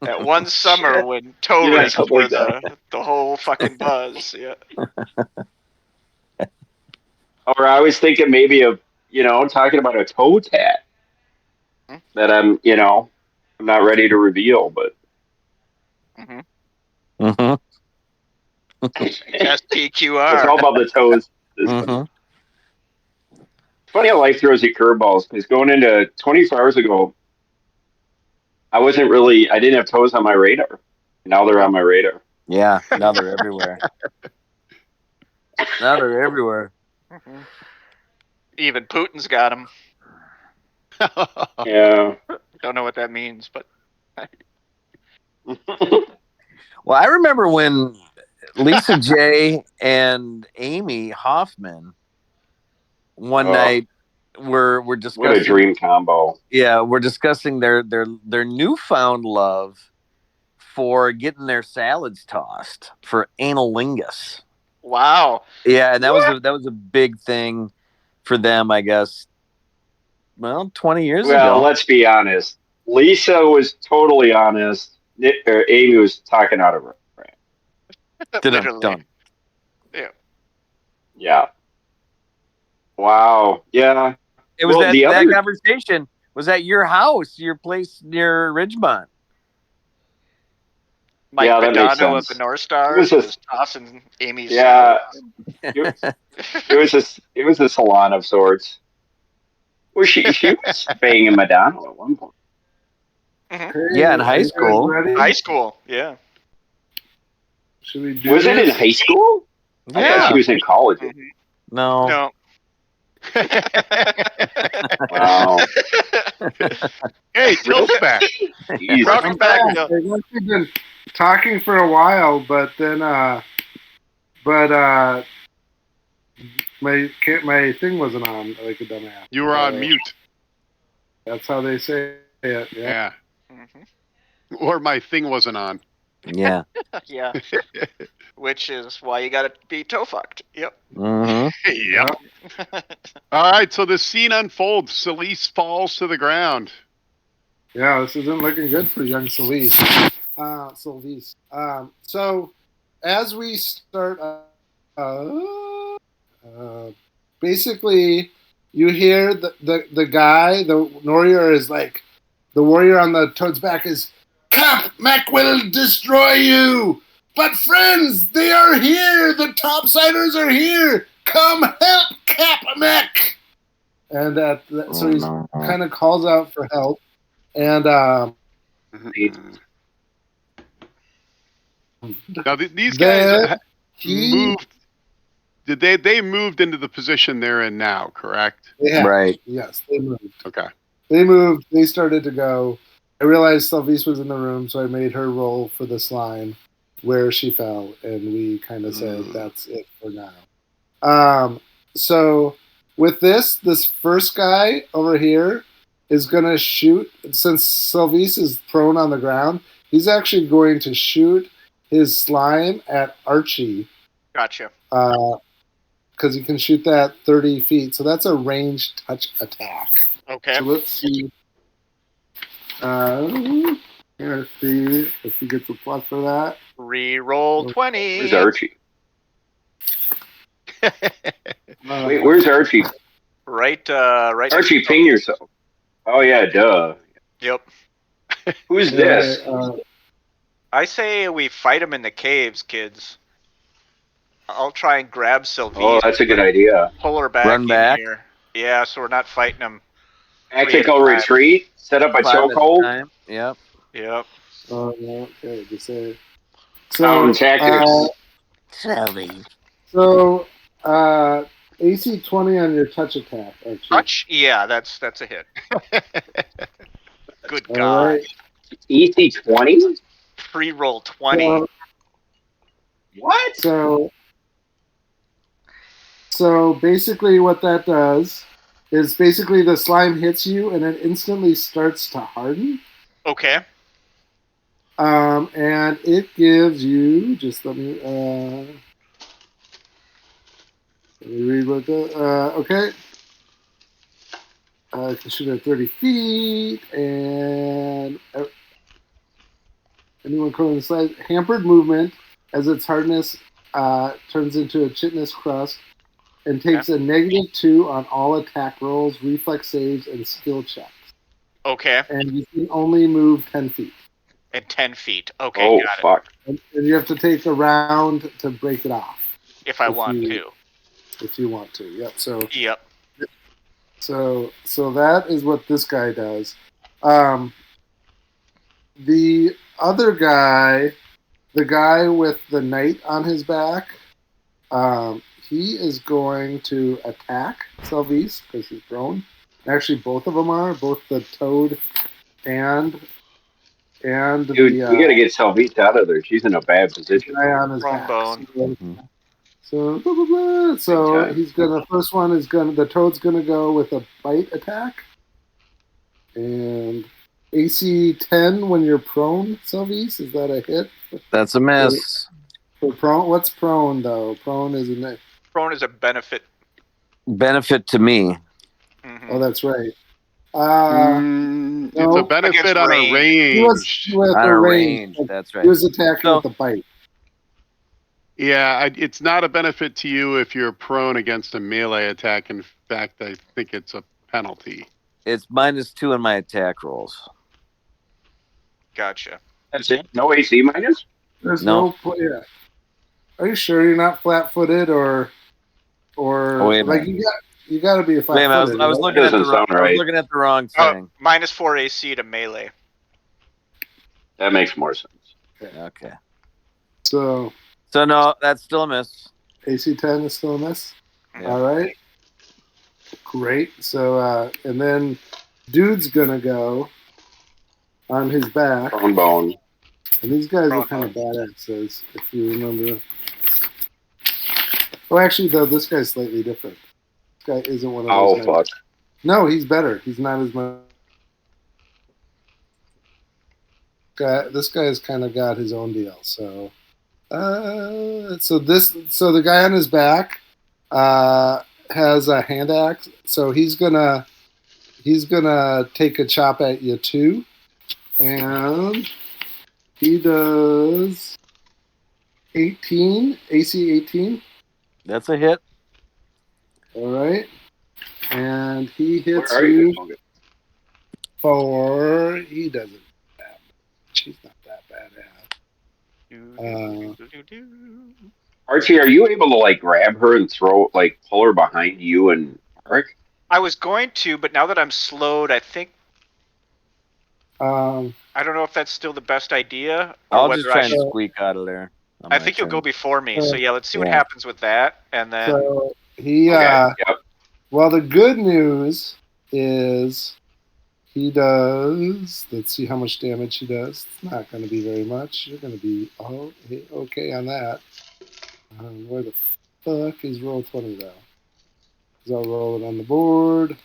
That one summer when toe rings were the whole fucking buzz. Yeah. Or I was thinking maybe of, talking about a toe tat that I'm not ready to reveal, but. STQR. It's all about the toes. It's funny how life throws you curveballs, because going into 24 hours ago, I didn't have toes on my radar. Now they're on my radar. Yeah, now they're everywhere. Even Putin's got them. Yeah. Don't know what that means, but. Well, I remember when Lisa J and Amy Hoffman one night were discussing. What a dream combo. Yeah, we're discussing their newfound love for getting their salads tossed for analingus. Wow. Yeah, and that was a big thing for them, I guess. Well, 20 years ago. Well, let's be honest. Lisa was totally honest. Amy was talking out of her. Done. Yeah. Yeah. Wow. Yeah. It was that conversation was at your house, your place near Ridgemont. Mike Madonna of the North Star was tossing Amy's. Yeah. It was a salon of sorts. Well, she was banging Madonna at one point. Mm-hmm. Yeah, in high school. High school, yeah. Should we do it in high school? Yeah. I thought she was in college. Mm-hmm. No. Wow. Hey, Tilt's back. Welcome back, Bill. We've been talking for a while, but then my thing wasn't on like a dumbass. You were on mute. That's how they say it. Yeah. Or my thing wasn't on. Yeah. Yeah. Which is why you gotta be toe fucked. Yep. Yep. All right, so the scene unfolds. Celise falls to the ground. Yeah, this isn't looking good for young Celise. So as we start, basically, you hear the guy, the warrior is like, the warrior on the toad's back is, Cap, Mac will destroy you! But friends, they are here! The topsiders are here! Come help Cap Mac! And so he kind of calls out for help. And now these guys moved. Did they moved into the position they're in now? Correct. Right. Yes, they moved. Okay. They moved. They started to go. I realized Sylvise was in the room, so I made her roll for the slime where she fell, and we kind of said that's it for now. So with this first guy over here is going to shoot, since Sylvise is prone on the ground, he's actually going to shoot his slime at Archie. Gotcha. Because he can shoot that 30 feet. So that's a ranged touch attack. Okay. So let's see. Let's see if he gets a plus for that. Reroll 20. Where's Archie? Wait, where's Archie? Right. Archie, ping yourself. Oh yeah, duh. Yep. Who's this? I say we fight him in the caves, kids. I'll try and grab Sylvie. Oh, that's a good idea. Pull her back Run back. in here. Yeah, so we're not fighting him. Tactical retreat. Set up a chokehold. Yep. Yep. Oh no. Okay. Just say. Tactics. So, AC 20 on your touch attack. Actually. Touch? Yeah, that's a hit. Good All God. right. EC 20? Pre-roll 20. What? So basically what that does is basically the slime hits you and it instantly starts to harden. Okay. And it gives you, just let me read what okay. I can shoot at 30 feet, and anyone calling the slide, hampered movement as its hardness turns into a chitinous crust and takes a -2 on all attack rolls, reflex saves, and skill checks. Okay. And you can only move 10 feet. And 10 feet. Okay, got fuck. it. And you have to take a round to break it off. If I want to. If you want to, yep. Yep. So that is what this guy does. The other guy, the guy with the knight on his back, he is going to attack Sylvise because he's prone. Actually, both of them are, both the toad and Dude, we gotta get Sylvise out of there. She's in a bad position. Guy on his back. So he's gonna. First one is gonna. The toad's gonna go with a bite attack, and AC 10 when you're prone. Sylvise, is that a hit? That's a miss. For prone, what's prone though? Prone is a benefit. Benefit to me. Mm-hmm. Oh, that's right. It's a benefit on a range. On a range. That's right. He was attacking with a bite. Yeah, it's not a benefit to you if you're prone against a melee attack. In fact, I think it's a penalty. It's -2 in my attack rolls. Gotcha. That's it? No AC minus? There's no yeah. Are you sure you're not flat-footed or like you got to be a flat-footed? I was looking at the wrong. I was looking at the wrong thing. -4 AC to melee. That makes more sense. Okay. So no, that's still a miss. AC 10 is still a miss. Yeah. All right. Great. So, and then dude's gonna go on his back. Bone. And these guys are kind of badasses, if you remember. Oh, actually, though, this guy's slightly different. This guy isn't one of those guys. Fuck. No, he's better. He's not as much. This guy's kind of got his own deal. So, so the guy on his back has a hand axe. So he's gonna take a chop at you too, and he does 18 AC 18. That's a hit. All right, and he hits you for he doesn't. She's not that bad at. Archie, are you able to like grab her and pull her behind you and Arik? I was going to, but now that I'm slowed, I think I don't know if that's still the best idea. Or I'll whether just try I and should... squeak out of there. I think you'll go before me. So yeah, let's see what happens with that, and then. So he. Yep. Well, the good news is he does. Let's see how much damage he does. It's not going to be very much. You're going to be okay on that. Where the fuck is roll 20 though? Because I'll roll it on the board.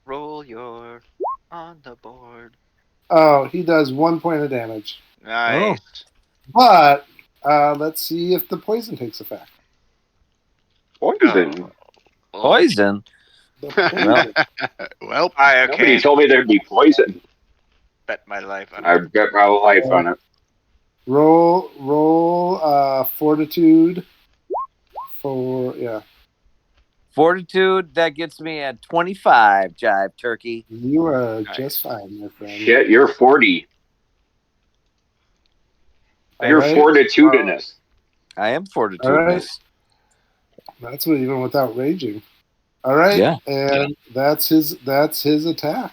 Roll your on the board. Oh, he does 1 point of damage. Nice. But let's see if the poison takes effect. Poison. Poison. Well, Nobody told me there'd be poison. Bet my life on it. I've bet my life on it. Roll fortitude for Fortitude, that gets me at 25, Jive Turkey. You are just fine, my friend. Shit, you're 40. You're fortitudinous. I am fortitudinous. Right. That's what, even without raging. All right, yeah. And that's his attack.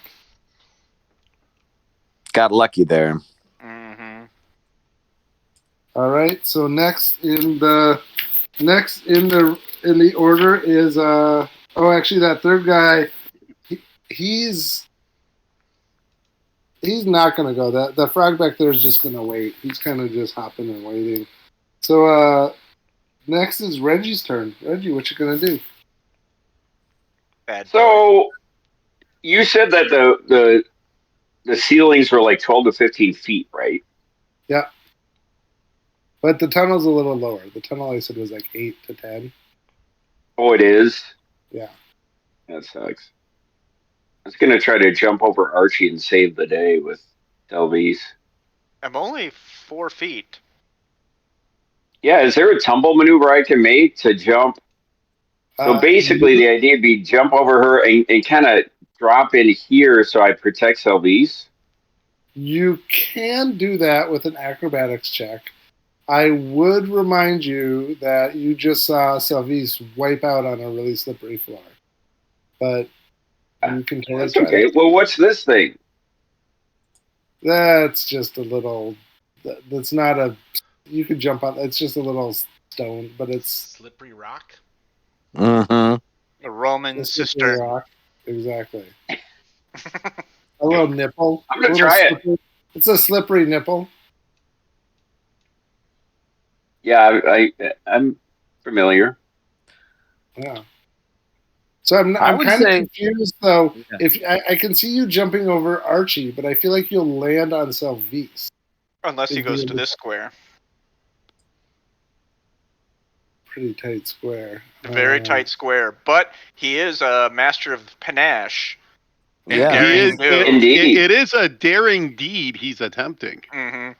Got lucky there. Mm-hmm. All right, so next in the order is actually that third guy, he's not gonna go. The frog back there is just gonna wait. He's kind of just hopping and waiting. So next is Reggie's turn. Reggie, what you gonna do? So you said that the ceilings were like 12 to 15 feet, right? Yeah. But the tunnel's a little lower. The tunnel I said was like 8 to 10. Oh, it is? Yeah. That sucks. I was going to try to jump over Archie and save the day with Delvise. I'm only 4 feet. Yeah, is there a tumble maneuver I can make to jump? So basically the idea would be jump over her and kind of drop in here so I protect Delvise. You can do that with an acrobatics check. I would remind you that you just saw Salvise wipe out on a really slippery floor. But you can totally That's okay. That. Well, what's this thing? That's just a little... That's not a... You could jump on... It's just a little stone, but it's... Slippery rock? Mm-hmm. A Roman cistern. Rock. Exactly. A little nipple. I'm going to try it. It's a slippery nipple. Yeah, I'm familiar. Yeah. So I'm kind of confused though. Yeah. If I can see you jumping over Archie, but I feel like you'll land on Salvise. Unless he goes to this square. Pretty tight square. Very tight square, but he is a master of panache. Yeah, indeed. It is a daring deed he's attempting. Mm-hmm.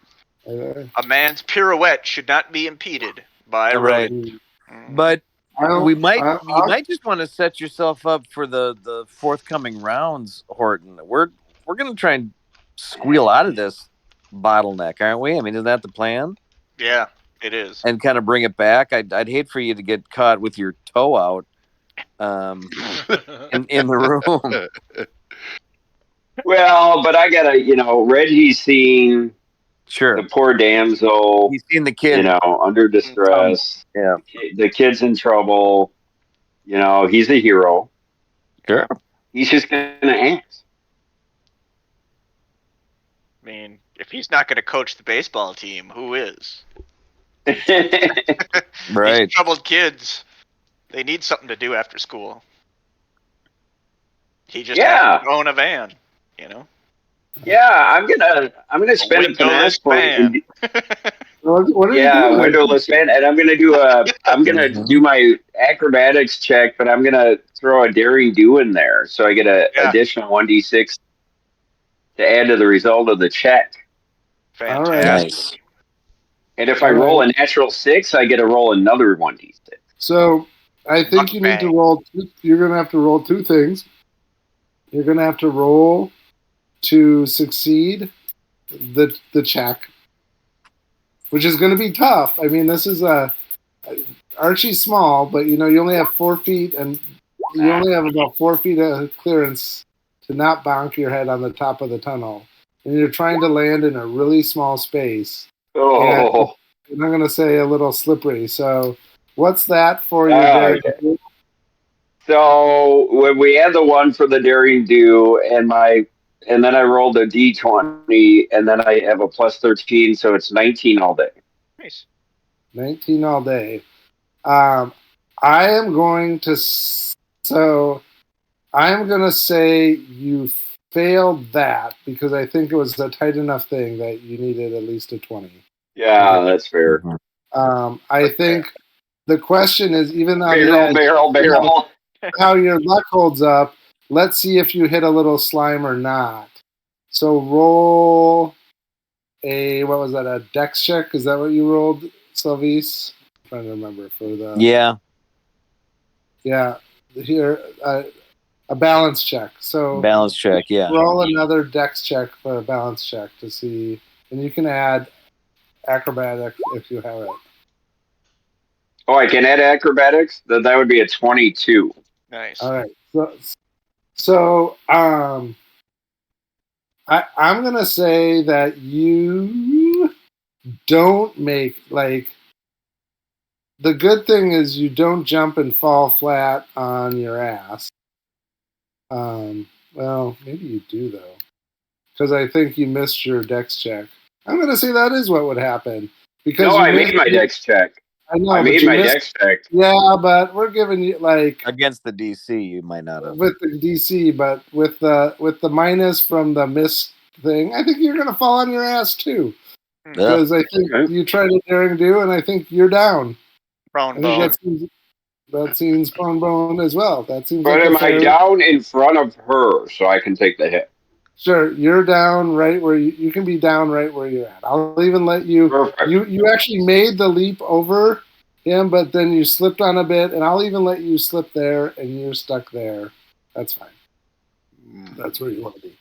A man's pirouette should not be impeded by a rodent. But you might just want to set yourself up for the forthcoming rounds, Horton. We're going to try and squeal out of this bottleneck, aren't we? I mean, isn't that the plan? Yeah, it is. And kind of bring it back. I'd hate for you to get caught with your toe out in the room. Well, but I gotta, Reggie's seen Sure. The poor damsel. He's seen the kid. You know, under distress. Yeah. The kid's in trouble. You know, he's a hero. Sure. He's just gonna ask. I mean, if he's not going to coach the baseball team, who is? Right. These troubled kids, they need something to do after school. He just has to own a van, you know. Yeah, I'm gonna spend a windowless finesse point. What are you doing? Windowless fan, and I'm gonna do my acrobatics check, but I'm gonna throw a daring do in there, so I get a additional 1d6 to add to the result of the check. Fantastic. All right. Nice. And if I roll a natural 6, I get to roll another 1d6. So I think you need to roll. You're gonna have to roll two things. You're gonna have to roll to succeed the check, which is going to be tough. I mean, this is Archie's small, but you only have 4 feet, and you only have about 4 feet of clearance to not bonk your head on the top of the tunnel, and you're trying to land in a really small space. Oh, and I'm going to say a little slippery. So, what's that for your daring do? So when we add the 1 for the daring do, and then I rolled a d20, and then I have a plus 13, so it's 19 all day. Nice. 19 all day. I am going to. So I'm going to say you failed that because I think it was a tight enough thing that you needed at least a 20. Yeah, that's fair. I think the question is even though barrel. How your luck holds up. Let's see if you hit a little slime or not. So roll what was that? A dex check? Is that what you rolled, Sylvise? I'm trying to remember for the. Yeah. Here, a balance check. So balance check. Yeah. Roll another dex check for a balance check to see, and you can add acrobatics if you have it. Oh, I can add acrobatics? That would be a 22. Nice. All right. So I'm gonna say that you don't make the good thing is you don't jump and fall flat on your ass. Well, maybe you do though, because I think you missed your dex check. I'm gonna say that is what would happen because I made my dex check. I know. I made my dex check. Yeah, but we're giving you against the DC, you might not have with the DC, but with the minus from the miss thing, I think you're gonna fall on your ass too. Because I think you tried a daring do, and I think you're down. Prone bone. That seems prone bone as well. That seems. But am I down in front of her so I can take the hit? Sure, you're down right where you can be down right where you're at. I'll even let you. Perfect. You actually made the leap over him, but then you slipped on a bit, and I'll even let you slip there, and you're stuck there. That's fine. That's where you want to be.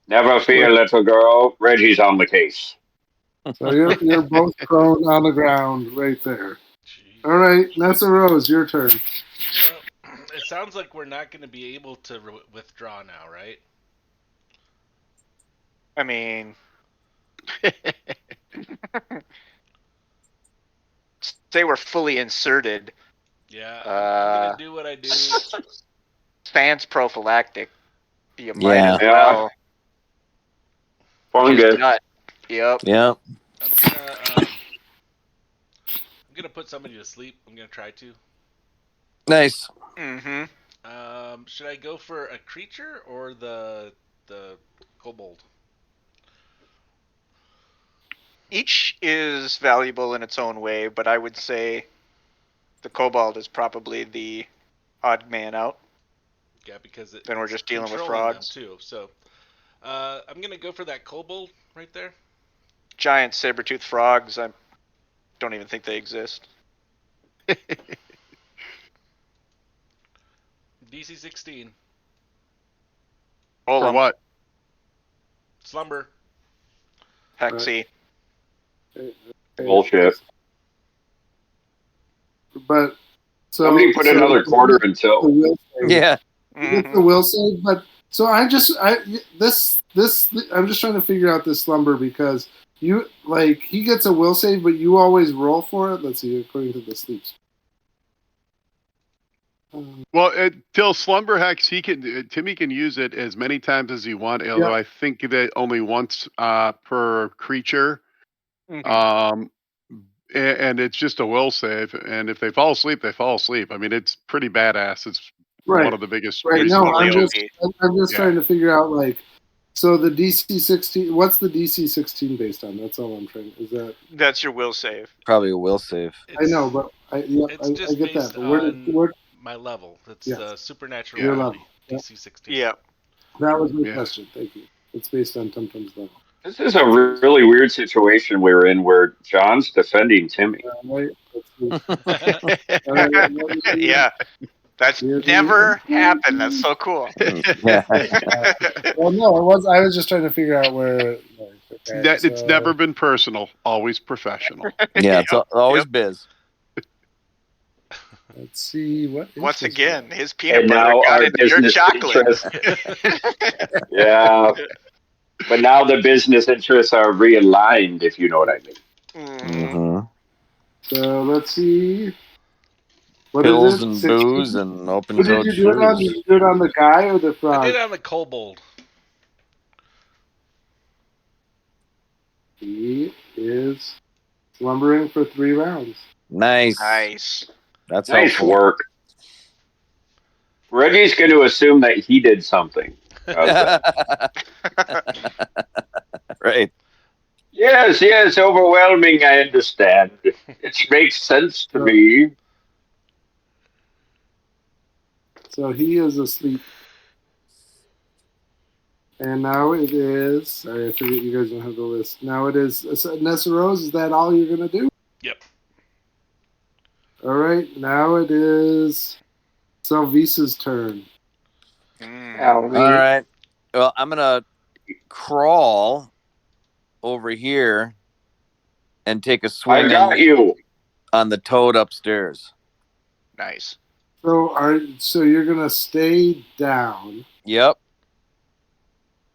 Never fear, little girl. Reggie's on the case. So you're both prone on the ground right there. Jeez. All right, Nessa Rose, your turn. Well, it sounds like we're not going to be able to withdraw now, right? I mean, they were fully inserted. Yeah, I'm going to do what I do. Sans prophylactic. You might Yeah. as well. Fungus. Yep. Yep. I'm gonna put somebody to sleep. I'm gonna try to. Nice. Mm-hmm. Should I go for a creature or the kobold? Each is valuable in its own way, but I would say the kobold is probably the odd man out. Yeah, because then we're just dealing with frogs too. So I'm gonna go for that kobold right there. Giant saber-toothed frogs. I don't even think they exist. DC 16. Hold For on. what? Slumber. Hexy. Bullshit. But somebody put another quarter until. Yeah. It's the will save, but so I'm just trying to figure out this slumber because he gets a will save, but you always roll for it. Let's see, according to the sleep. Well, till Slumber Hex, Timmy can use it as many times as he wants. Although I think that only once per creature. Mm-hmm. And it's just a will save, and if they fall asleep, they fall asleep. I mean, it's pretty badass. It's one of the biggest. Right. No, I'm just trying to figure out so the DC 16. What's the DC 16 based on? That's all I'm trying. That's your will save? Probably a will save. I know, but I get that. But where my level? It's supernatural level. DC 16. Yeah. That was my question. Thank you. It's based on Tumtum's level. This is a really weird situation we're in where John's defending Timmy. Yeah. That's never happened. That's so cool. Well, no, I was just trying to figure out where. It's never been personal, always professional. Yeah, it's always biz. Let's see what. Once again, his peanut butter got into your chocolate. Yeah, but now the business interests are realigned, if you know what I mean. Mm-hmm. So let's see. What Pills is it? and 16? booze and open-toed shoes. Did you do it on? Did you do it on the guy or the frog? I did it on the kobold. He is slumbering for 3 rounds. Nice. That's nice helpful. work. Reggie's going to assume that he did something. Right. Yes, overwhelming, I understand. It makes sense to me. So he is asleep. And now it is... Sorry, I forget you guys don't have the list. Now it is... Nessa Rose, is that all you're going to do? Yep. All right, now it is Salvisa's turn. All right. Well, I'm going to crawl over here and take a swing I got you on the toad upstairs. Nice. So you're going to stay down. Yep.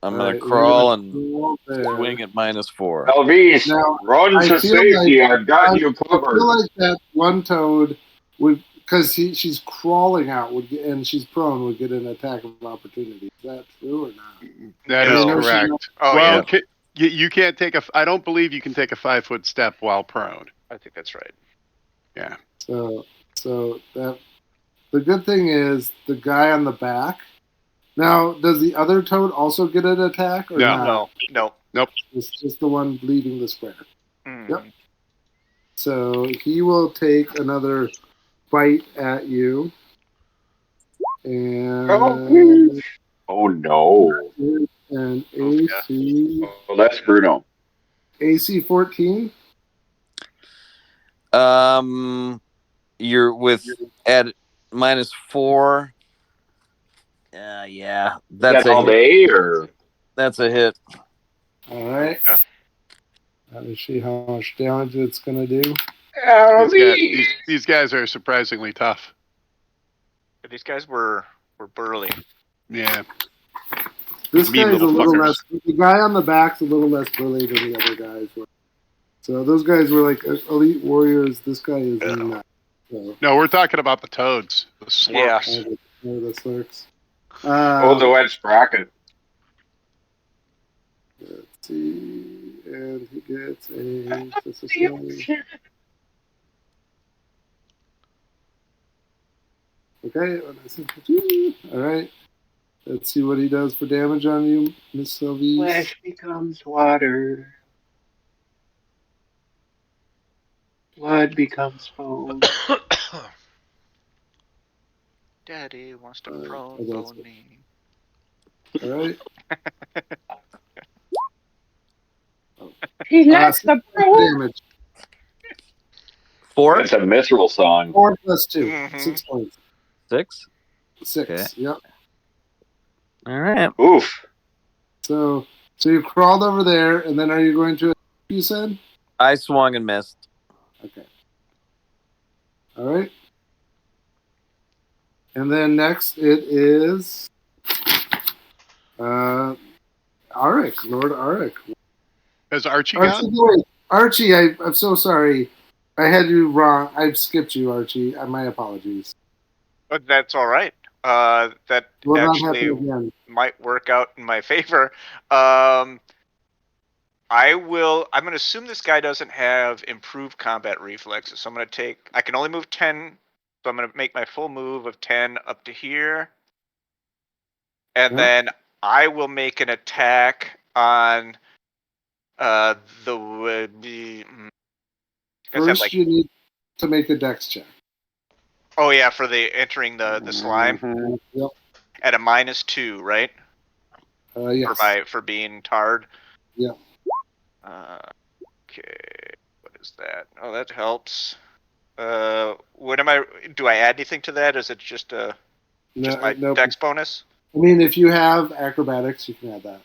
I'm going to crawl and swing at -4. Elvis, run to safety. I got you covered. I feel like that one toad would, because she's crawling out, and she's prone, would get an attack of opportunity. Is that true or not? That is correct. You can't take I don't believe you can take a 5-foot step while prone. I think that's right. Yeah. So that the good thing is the guy on the back. Now, does the other toad also get an attack or not? No. Nope. It's just the one leading the square. Mm. Yep. So he will take another bite at you. And oh no. And AC. Oh, that's Bruno. AC 14. You're at -4. Yeah, that's all day, or that's a hit. All right. Let me see how much damage it's going to do. These guys are surprisingly tough. These guys were burly. Yeah. This guy's a little less. The guy on the back's a little less burly than the other guys were. So those guys were like elite warriors. This guy is not. So. No, we're talking about the toads, the slurks. Yeah, the slurks. The wet sprocket. Let's see, and he gets a. Okay, all right. Let's see what he does for damage on you, Miss Sylvie. Flesh becomes water. Blood becomes foam. Daddy wants to bone me. All right. He likes the damage. 4? That's a miserable song. 4 plus 2. 6 points. 6? 6. Okay. Yep. All right. Oof. So you crawled over there, and then are you going to? You said. I swung and missed. Okay. All right. And then next it is Arik, Lord Arik. Has Archie Archie, gone? wait. Archie, I'm so sorry. I had you wrong. I've skipped you, Archie. My apologies. But that's all right. That Will not actually happen again. might work out in my favor. I'm going to assume this guy doesn't have improved combat reflexes. So I can only move 10. So I'm going to make my full move of 10 up to here. And then I will make an attack on First, you need to make a dex check. Oh yeah, for the entering the slime. Mm-hmm. Yep. At a -2, right? Yes. For being tarred. Yeah. Okay. What is that? Oh, that helps. What am I? Do I add anything to that? Is it just my dex bonus? I mean, if you have acrobatics, you can add that.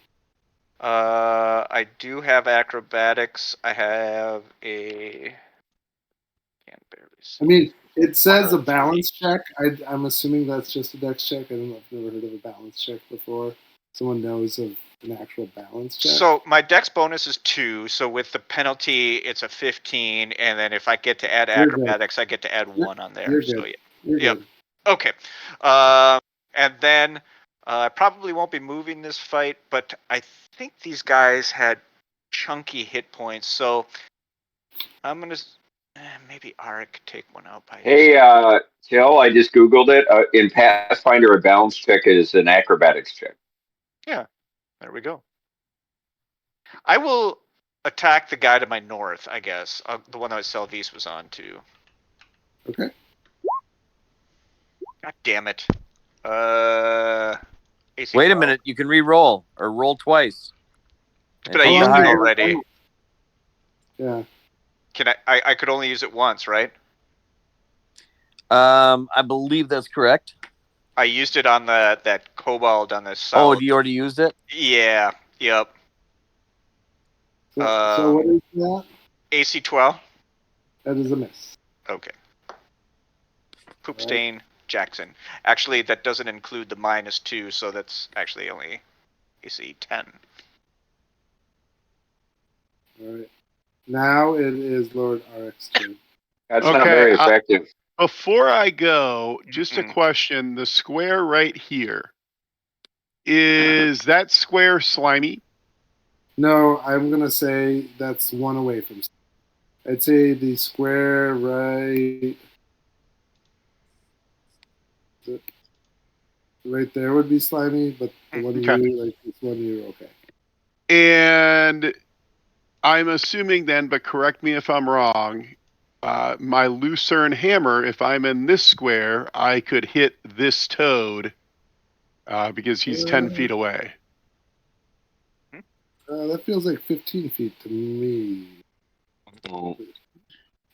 I do have acrobatics. I have a. Can't barely see. I mean, it says a balance check. I'm assuming that's just a dex check. I don't know if you've ever heard of a balance check before. Someone knows of an actual balance check. So my dex bonus is 2. So with the penalty, it's a 15, and then if I get to add acrobatics, I get to add 1 on there. You're so good. Good. Okay. And then I probably won't be moving this fight, but I think these guys had chunky hit points, so I'm gonna maybe Arik could take one out by. Hey, Till, I just Googled it. In Pathfinder, a balance check is an acrobatics check. Yeah, there we go. I will attack the guy to my north, I guess. The one that Selvis was on, too. Okay. God damn it. AC Wait 12. a minute. You can re-roll or roll twice. But I used it already. Yeah. Can I could only use it once, right? I believe that's correct. I used it on that Kobold on the south. Oh, you already used it? Yeah. Yep. So what is that? AC 12. That is a miss. Okay. Poop stain Jackson. Actually, that doesn't include the -2, so that's actually only AC 10. All right. Now it is Lord Arik's turn. That's not very effective. Before I go, just a question. The square right here, is that square slimy? No, I'm going to say that's one away from. I'd say the square right there would be slimy, but the one this one you're okay. And I'm assuming then, but correct me if I'm wrong, my Lucerne hammer, if I'm in this square, I could hit this toad because he's 10 feet away. That feels like 15 feet to me.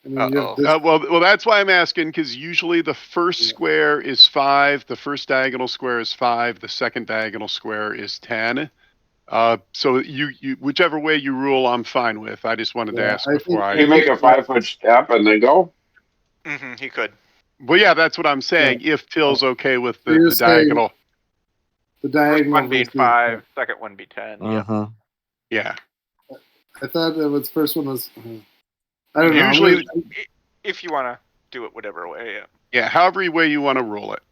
I mean, well, that's why I'm asking, because usually the first square is 5, the first diagonal square is 5, the second diagonal square is 10. So you whichever way you rule, I'm fine with. I just wanted to ask before you make a 5-foot step and then go. Mm-hmm, he could. Well, yeah, that's what I'm saying. Yeah. If Till's okay with the diagonal. The diagonal. First one being 5, second one be 10. Uh-huh. Yeah. I thought it was first one was. I don't know. Usually, if you want to do it whatever way, yeah. Yeah, however way you want to rule it.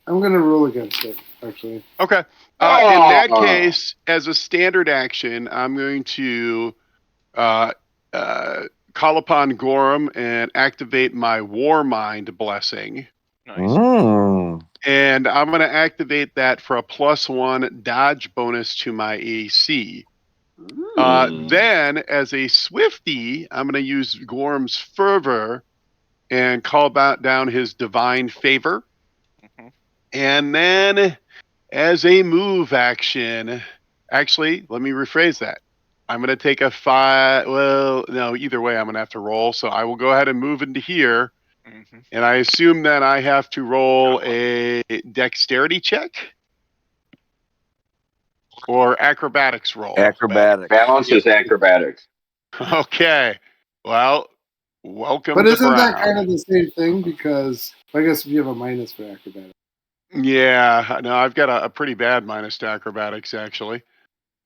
I'm going to rule against it, actually. Okay. In that case, as a standard action, I'm going to call upon Gorham and activate my War Mind blessing. Nice. And I'm going to activate that for a +1 dodge bonus to my AC. Then, as a Swifty, I'm going to use Gorham's Fervor and call down his Divine Favor. And then, as a move action, actually, let me rephrase that. I'm going to take a 5. Well, no, either way, I'm going to have to roll. So I will go ahead and move into here. And I assume that I have to roll a dexterity check or acrobatics roll. Acrobatics. Balance is acrobatics. Okay. Well, welcome but to isn't Brown. that kind of the same thing? Because I guess if you have a minus for acrobatics. Yeah, no, I've got a pretty bad minus to acrobatics, actually.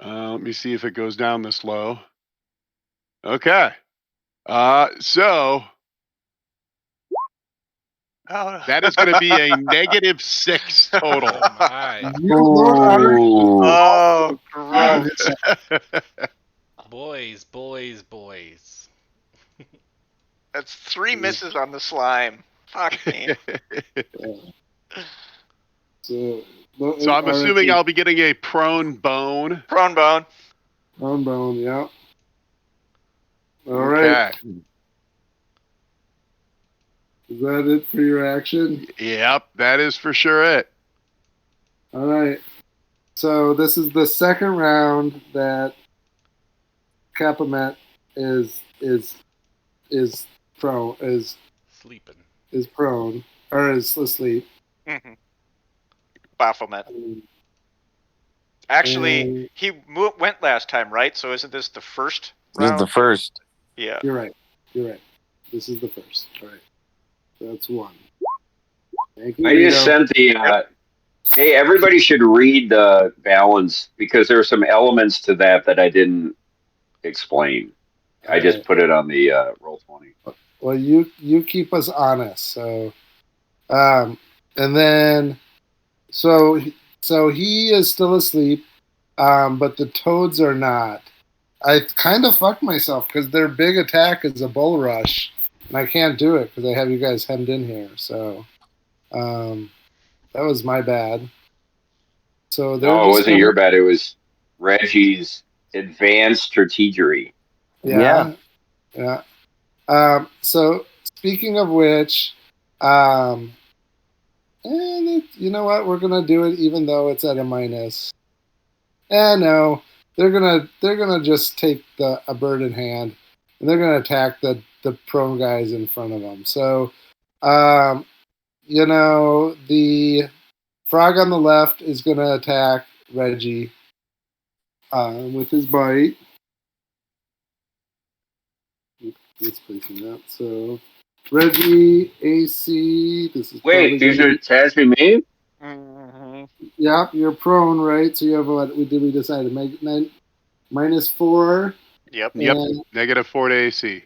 Let me see if it goes down this low. Okay. So that is going to be a -6 total. Oh my. Oh, gross. Boys. That's 3 misses on the slime. Fuck me. So I'm assuming I'll be getting a prone bone. Prone bone. Prone bone, yeah. All right. Is that it for your action? Yep, that is for sure it. All right. So this is the second round that Capamet is prone sleeping. Is prone or is asleep. Mm-hmm. Baphomet. Actually, he went last time, right? So isn't this the first round? This is the first. Yeah. You're right. This is the first. All right. That's one. Thank you, I just sent the. Hey, everybody should read the balance because there are some elements to that I didn't explain. I just put it on the Roll20. Well, you keep us honest. So, and then so he is still asleep, but the toads are not. I kind of fucked myself because their big attack is a bull rush, and I can't do it because I have you guys hemmed in here. So, that was my bad. So No, it wasn't your bad. It was Reggie's advanced strategery. Yeah. So speaking of which, and you know what? We're gonna do it even though it's at a minus. No, they're gonna just take a bird in hand, and they're gonna attack the prone guys in front of them. So, the frog on the left is gonna attack Reggie with his bite. Let's placing that. So Reggie AC. This is wait. These are has been made. Mm-hmm. Yeah, you're prone, right? So you have what? We decided -4. Yep. -4 to AC.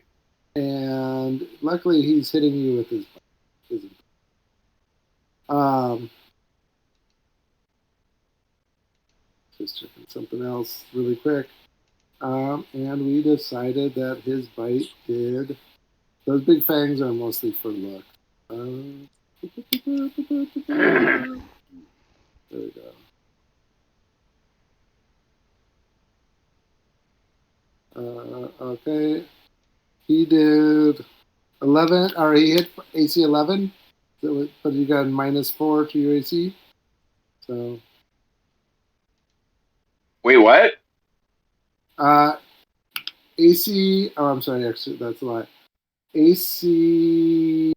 And luckily, he's hitting you with his. Just checking something else really quick. And we decided that his bite did. Those big fangs are mostly for luck. There we go. Okay. He did 11, or he hit AC 11, but you got -4 to your AC. So. Wait, what? AC. Oh, I'm sorry. Actually, that's a lie. AC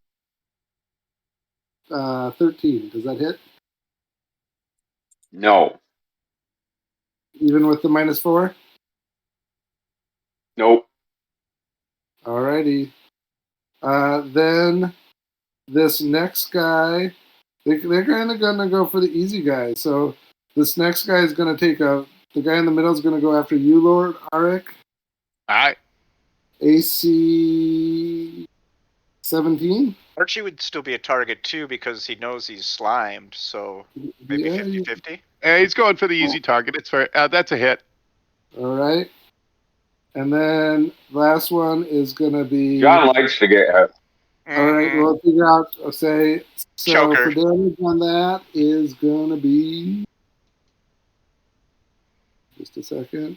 13. Does that hit? No. Even with the -4? Nope. Alrighty. Then this next guy, they're kind of gonna go for the easy guy. So this next guy is gonna take the guy in the middle is gonna go after you, Lord Arik. All right. AC 17. Archie would still be a target too because he knows he's slimed. So maybe 50-50. Yeah, he's going for the easy target. It's fair. That's a hit. All right. And then last one is gonna be. John likes to get. All right, we'll figure out. So Choker. for damage on that is gonna be. Just a second.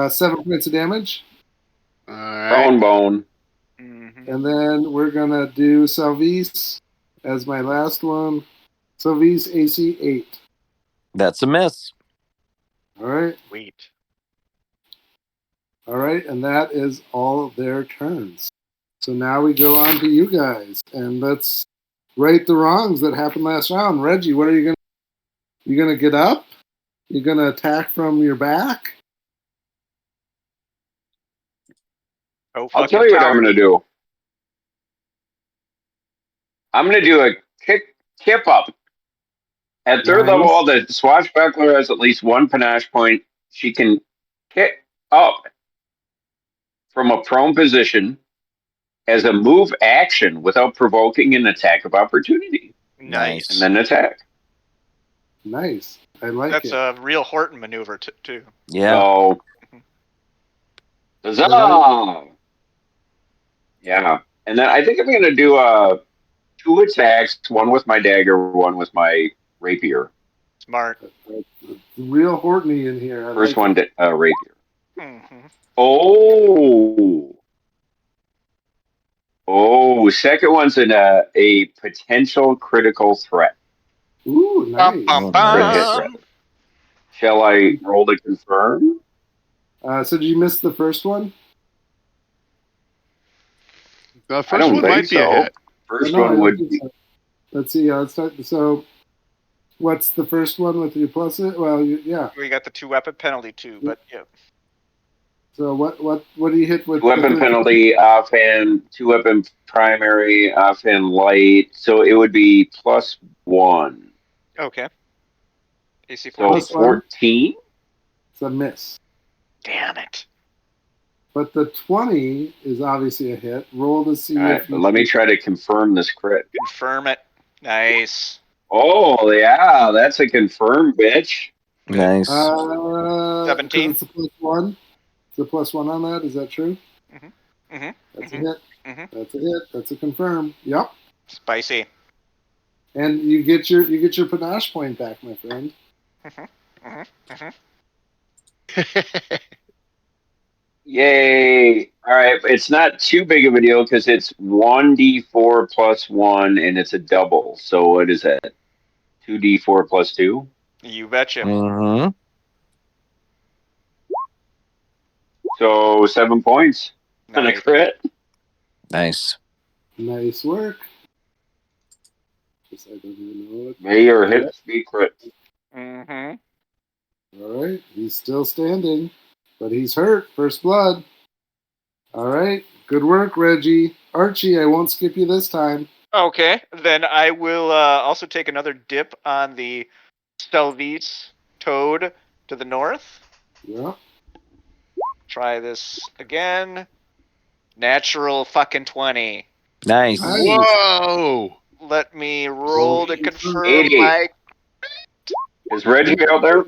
7 points of damage. All right. Prone bone. Mm-hmm. And then we're gonna do Salvis as my last one. Salvis AC 8. That's a miss. All right. Sweet. All right, and that is all their turns. So now we go on to you guys, and let's right the wrongs that happened last round. Reggie, what are you gonna? You gonna get up? You gonna attack from your back? I'll tell you what I'm gonna do. I'm gonna do a tip up. At third level, the swashbuckler has at least one panache point. She can kick up from a prone position as a move action without provoking an attack of opportunity. Nice. And then attack. Nice. I like That's it. a real Horton maneuver, too. Yeah. So, huzzah! Yeah. And then I think I'm going to do 2 attacks, one with my dagger, one with my rapier. Smart. Real Hortony in here. First one, rapier. Mm-hmm. Oh, second one's a potential critical threat. Ooh, nice. Crit hit threat. Shall I roll to confirm? So did you miss the first one? The first one might be a hit. First one would be. So. Let's see. Let's start. So, what's the first one with your plus it? Well, yeah. We got the 2 weapon penalty too, but yeah. So what do you hit with? 2 weapon penalty, offhand, 2 weapon primary, offhand light. So it would be +1. Okay. AC 14. So 14? It's a miss. Damn it. But the 20 is obviously a hit. Roll to see if you... Let me try to confirm this crit. Confirm it. Nice. Oh, yeah. That's a confirm, bitch. Nice. 17. It's a +1. It's a +1 on that. Is that true? Mm-hmm. Mm-hmm. That's a hit. Mm-hmm. That's a hit. That's a confirm. Yep. Spicy. And you get your panache point back, my friend. Yay. All right. It's not too big of a deal because it's 1d4 +1 and it's a double. So what is that? 2d4 +2? You betcha. Mm-hmm. So 7 points on a crit. Nice. Nice work. I don't even know what. May your hits be crit. Mm-hmm. All right. He's still standing, but he's hurt. First blood. All right. Good work, Reggie. Archie, I won't skip you this time. Okay. Then I will also take another dip on the Stelvis toad to the north. Yeah. Try this again. Natural fucking 20. Nice. Whoa! Let me roll to confirm 80. my... Is Reggie out there?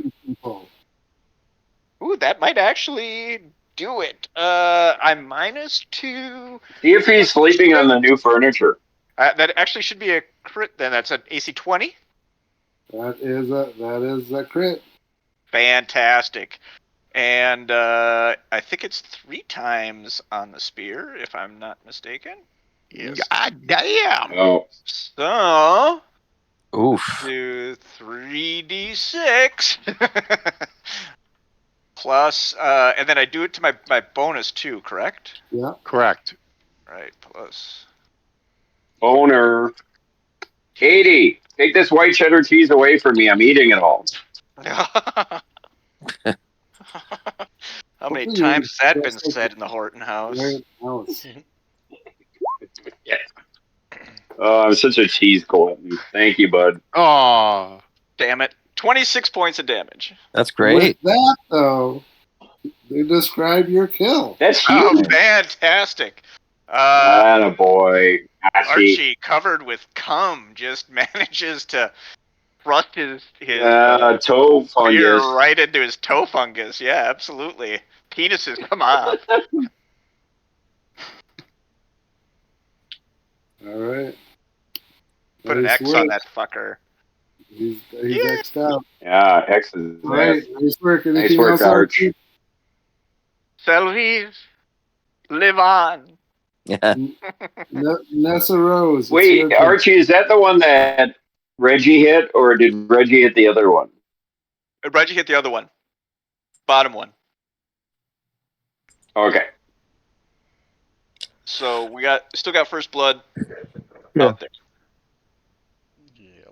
Ooh, that might actually do it. I'm -2. See if he's sleeping on the new furniture. That actually should be a crit then. That's an AC 20. That is a crit. Fantastic. And I think it's 3 times on the spear, if I'm not mistaken. Yes. God damn. Oh. So, oof. Do 3d6 plus, and then I do it to my bonus too, correct? Yeah. Correct. Right, plus. Boner. Katie, take this white cheddar cheese away from me. I'm eating it all. How many times has that been said in the Horton house? Yeah. Oh, I'm such a cheese glutton. Thank you, bud. Oh, damn it! 26 points of damage. That's great. With that, though, they describe your kill. That's huge. huge. Oh, fantastic! Boy, Archie, covered with cum, just manages to thrust his toe fungus right into his toe fungus. Yeah, absolutely. Penises come off. All right. Put an X on that fucker. He's X'd out. Yeah, X is all right. Nice work. Anything nice work, else, Arch. Selvies, live on. Nessa Rose. Wait, Archie, is that the one that Reggie hit, or did Reggie hit the other one? Reggie hit the other one. Bottom one. Okay. So we still got first blood out there. Yeah.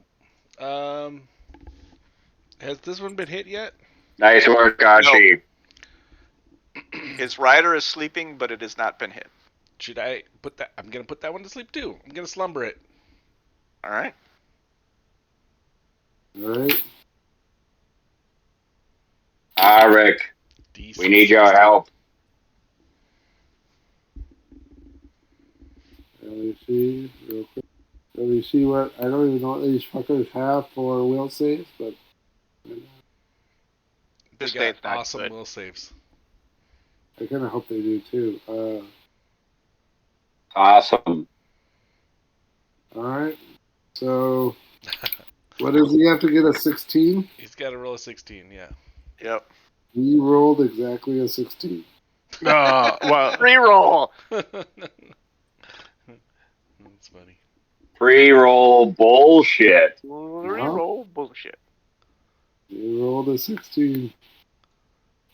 Has this one been hit yet? Nice work, Archie. No. His rider is sleeping, but it has not been hit. Should I put that? I'm gonna put that one to sleep too. I'm gonna slumber it. All right. All right. Rick, we need your help. Let me see real quick. Let me see what I don't even know what these fuckers have for will saves, but They got awesome will saves. I kind of hope they do too. Awesome. All right. So, what does he have to get? A 16? He's got to roll a 16. Yeah. Yep. He rolled exactly a 16. Well, Reroll. That's funny. Pre-roll bullshit. Reroll bullshit. He rolled a 16.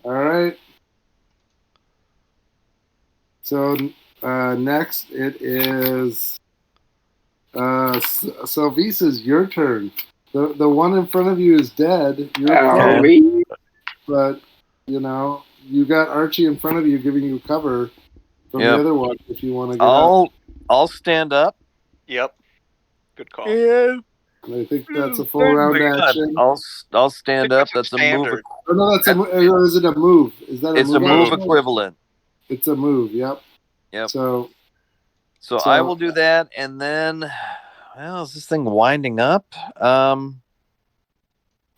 All right. So next it is Salvisa's your turn. The one in front of you is dead. You're prone, but you know you got Archie in front of you giving you cover from the other one. If you want to get up, I'll stand up. Yep. Good call. Yeah. I think that's a full round action. I'll stand up. That's a move. Oh no, or is it a move? Is that a move? It's a move equivalent. It's a move. Yep. Yep. So I will do that, and then, well, is this thing winding up?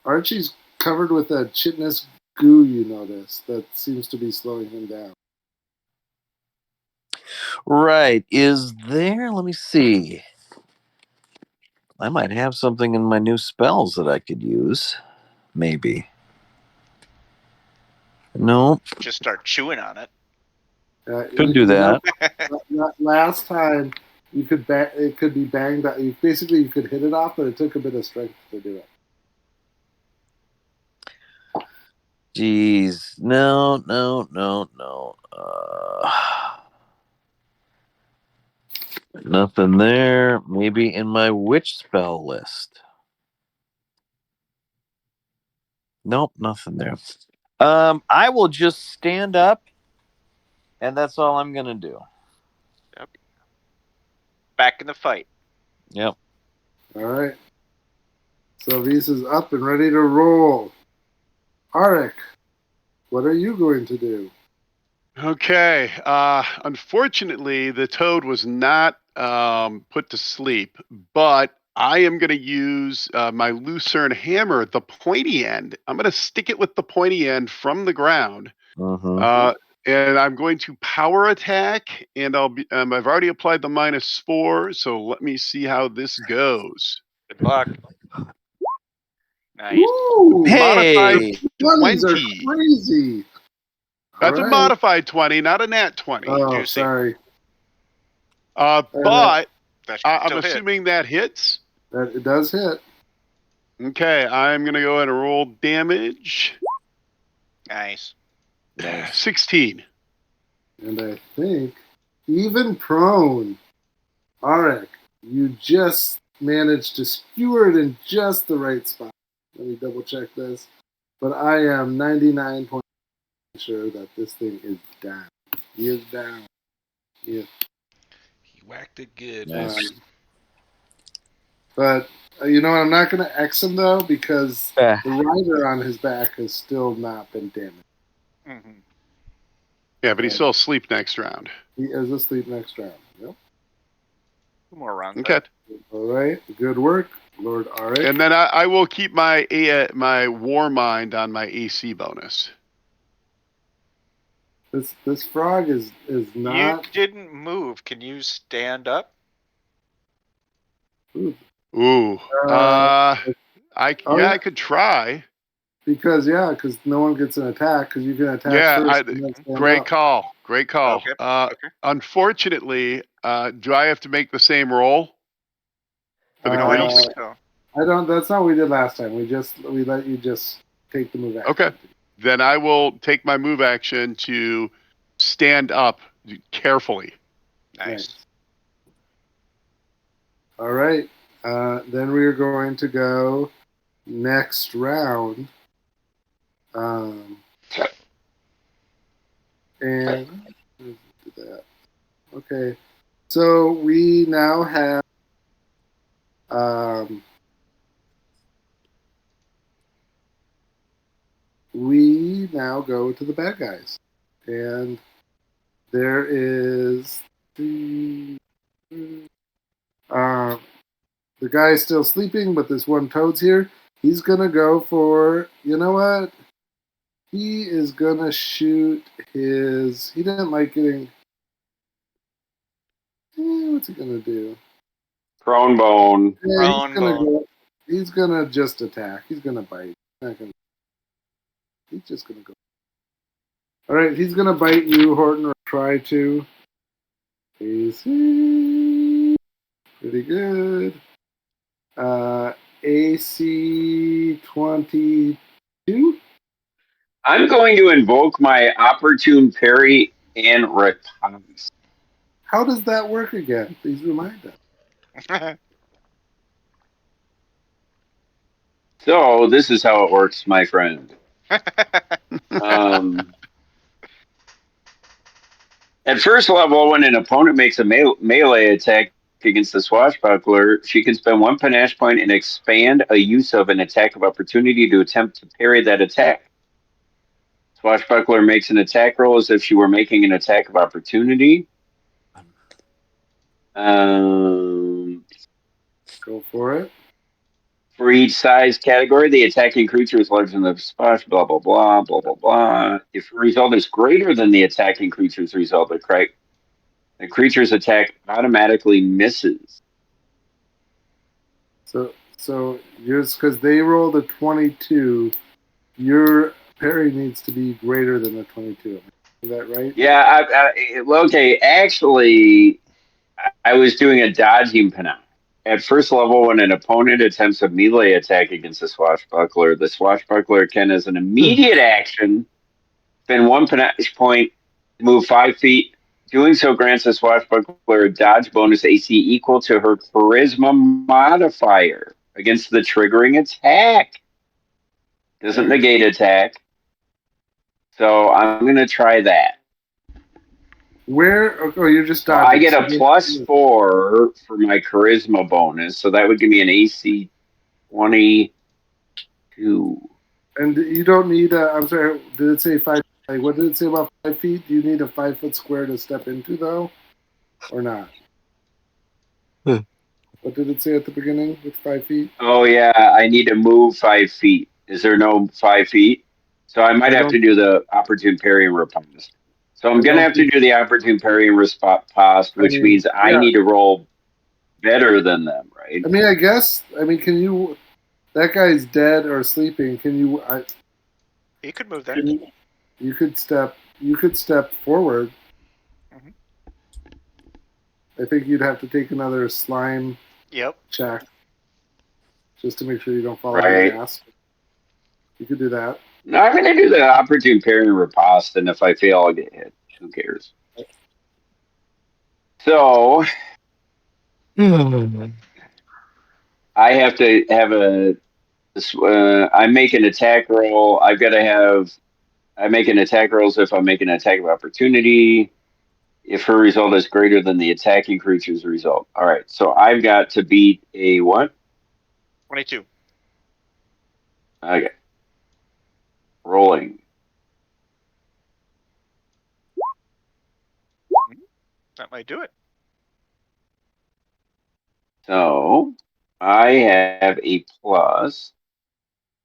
Archie's covered with a chitinous goo. You notice that seems to be slowing him down. Right. Is there? Let me see. I might have something in my new spells that I could use. Maybe. No. Just start chewing on it. Could do that. Last time you could it could be banged out. Basically, you could hit it off, but it took a bit of strength to do it. Jeez. No. Nothing there. Maybe in my witch spell list. Nope, nothing there. I will just stand up, and that's all I'm gonna do. Yep. Back in the fight. Yep. All right. So Visa's up and ready to roll. Arik, what are you going to do? Okay. Unfortunately, the toad was not put to sleep, but I am going to use my lucerne hammer, the pointy end. I'm going to stick it with the pointy end from the ground. And I'm going to power attack, and I've already applied the -4, so let me see how this goes. Good luck. Nice. Ooh, hey, 20s are crazy. That's a modified 20, not a nat 20. Oh, Juicy. sorry. But I'm assuming that hits. That it does hit. Okay, I'm going to go ahead and roll damage. Nice. 16. And I think, even prone, Arik, you just managed to skewer it in just the right spot. Let me double check this. But I am 99% sure that this thing is down. He is down. He whacked it good. Nice. But you know what? I'm not going to X him though because the rider on his back has still not been damaged. Mm-hmm. Yeah, but he's still asleep next round. He is asleep next round. Yep. 2 more rounds. Okay. All right. Good work, Lord Arik. And then I will keep my my War Mind on my AC bonus. This frog is not. You didn't move. Can you stand up? Ooh. I could try. Because no one gets an attack because you can attack first. Great call. Okay. Unfortunately, do I have to make the same roll for the grease? I don't. That's not what we did last time. We let you just take the move action. Okay. Then I will take my move action to stand up carefully. Nice. All right. Then we are going to go next round. And do that. Okay. So we now have we now go to the bad guys. And there is 3, 4, the guy's still sleeping, but this one toad's here. He's gonna go for, you know what? He is gonna shoot his. He didn't like getting. What's he gonna do? Prone bone. Yeah, he's gonna just attack. He's gonna bite. He's just gonna go. All right, he's gonna bite you, Horton, or try to. AC, pretty good. AC 22. I'm going to invoke my opportune parry and riposte. How does that work again? Please remind us. So this is how it works, my friend. At first level, when an opponent makes a melee attack against the swashbuckler, she can spend 1 panache point and expand a use of an attack of opportunity to attempt to parry that attack. Swashbuckler makes an attack roll as if she were making an attack of opportunity. Go for it. For each size category, the attacking creature is larger than the splash, blah, blah, blah, blah, blah, blah. If the result is greater than the attacking creature's result, the creature's attack automatically misses. So yours, because they rolled a 22, your parry needs to be greater than a 22. Is that right? Yeah, okay, actually, I was doing a dodging panache. At first level, when an opponent attempts a melee attack against the swashbuckler can, as an immediate action, spend 1 panache point, move 5 feet. Doing so grants the swashbuckler a dodge bonus AC equal to her charisma modifier against the triggering attack. Doesn't negate attack. So I'm going to try that. Where? Oh, you're just dodging. I get a +4 for my charisma bonus, so that would give me an AC 22. And you don't need a. I'm sorry. Did it say 5? Like, what did it say about 5 feet? Do you need a 5 foot square to step into, though, or not? What did it say at the beginning with 5 feet? Oh yeah, I need to move 5 feet. Is there no 5 feet? So I might have to do the opportune parry and riposte. So I'm gonna have to do the opportune parry and riposte, which means I need to roll better than them, right? I mean, I guess. I mean, can you? That guy's dead or sleeping. Can you? He could move there. You could step. You could step forward. Mm-hmm. I think you'd have to take another slime check just to make sure you don't fall on your ass. You could do that. No, I'm going to do the opportune parry and riposte, and if I fail, I'll get hit. Who cares? So, I have to have I make an attack roll. I make an attack roll if I make an attack of opportunity. If her result is greater than the attacking creature's result. All right, so I've got to beat a what? 22. Okay. Rolling. That might do it. So I have a plus.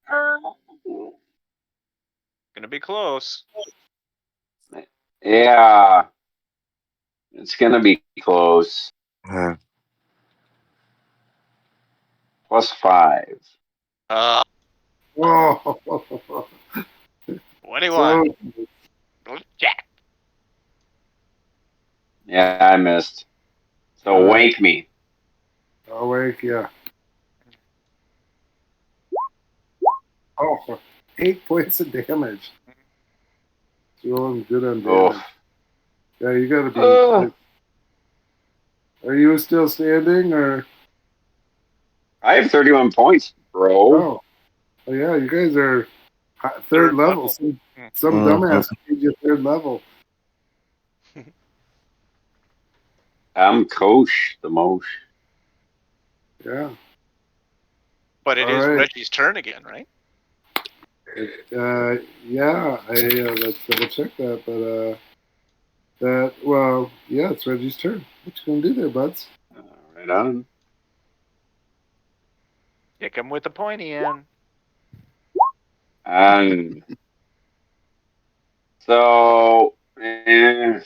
Gonna be close. Yeah. It's gonna be close. +5. Whoa. 21. Jack. Yeah, I missed. So wake me. I'll wake you. Oh, 8 points of damage. Rolling good on damage. Yeah, you gotta be. Are you still standing, or? I have 31 points, bro. Oh yeah, you guys are third level. Some dumbass made you third level. I'm Coach the most. Yeah. But it is Reggie's turn again, right? Yeah. Let's double check that. But yeah, it's Reggie's turn. What you gonna do there, buds? Right on. Kick him with the pointy end. So, The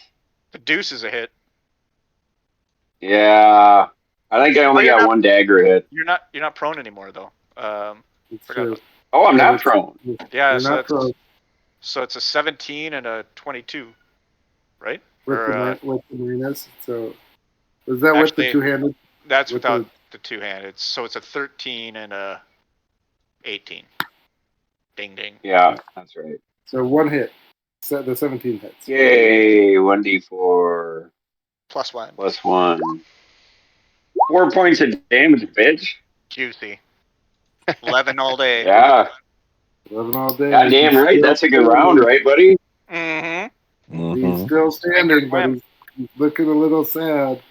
deuce is a hit. yeah, I think I only got one dagger hit. You're not prone anymore though. Oh, I'm not prone. Yeah, You're not prone. So it's a 17 and a 22, right? With the minus. So is that actually, with the two-handed? That's without the two-handed. So it's a 13 and a 18. Ding ding. Yeah, that's right. So one hit. So the 17 hits. Yay! 1d4 plus 1. Plus 1. 4 points of damage, bitch. Juicy. 11 all day. Yeah. 11 all day. Goddamn right. That's a good round, right, buddy? Mm-hmm. He's still standing, but he's looking a little sad.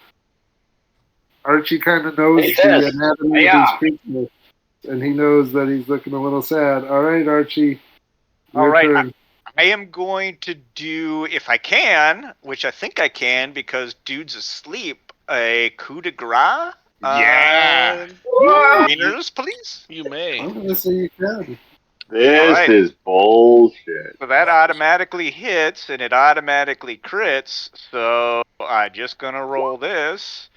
Archie kind of knows the anatomy of his creature, and he knows that he's looking a little sad. All right, Archie. All right. Turn. I am going to do, if I can, which I think I can because dude's asleep, a coup de grace. Yeah. Wieners, please? You may. I'm going to say you can. This is bullshit. So that automatically hits, and it automatically crits, so I'm just going to roll this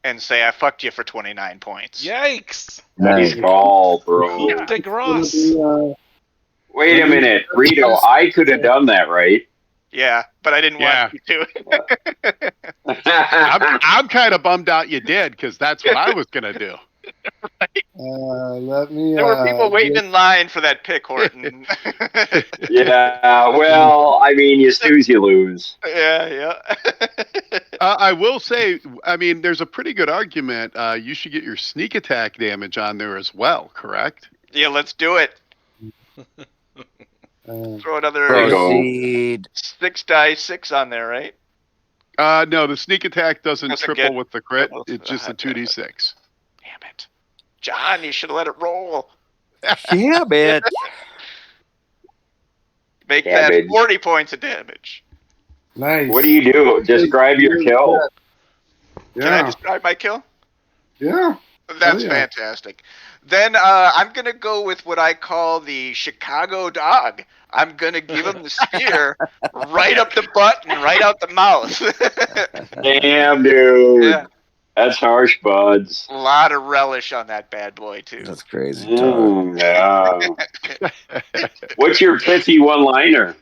and say I fucked you for 29 points. Yikes! Nice call, bro. Coup de grace. Wait a minute, Rito, I could have done that, right? Yeah, but I didn't want you to. I'm kind of bummed out you did, because that's what I was going to do. Let me. There were people waiting in line for that pick, Horton. Yeah, well, I mean, you snooze, you lose. Yeah. I will say, I mean, there's a pretty good argument. You should get your sneak attack damage on there as well, correct? Yeah, let's do it. Throw another proceed. 6 dice 6 on there, right? No, the sneak attack doesn't triple with the crit. It's just a 2d6. Damn it. John, you should have let it roll. Damn it. Make that 40 points of damage. Nice. What do you do? Describe your kill. Can I describe my kill? Yeah. That's fantastic. Then I'm going to go with what I call the Chicago dog. I'm going to give him the spear right up the butt and right out the mouth. Damn, dude. Yeah. That's harsh, buds. A lot of relish on that bad boy, too. That's crazy. Yeah. What's your pithy one-liner?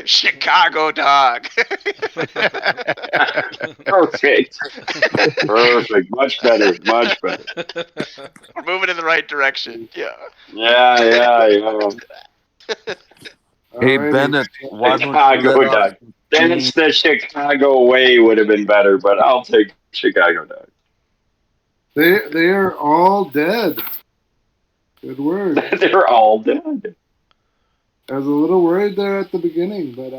Chicago dog. Perfect. Perfect. Much better. Much better. We're moving in the right direction. Yeah. Yeah. Hey, Bennett. Chicago dog. That's the Chicago way would have been better, but I'll take Chicago dog. They are all dead. Good word. They're all dead. I was a little worried there at the beginning, but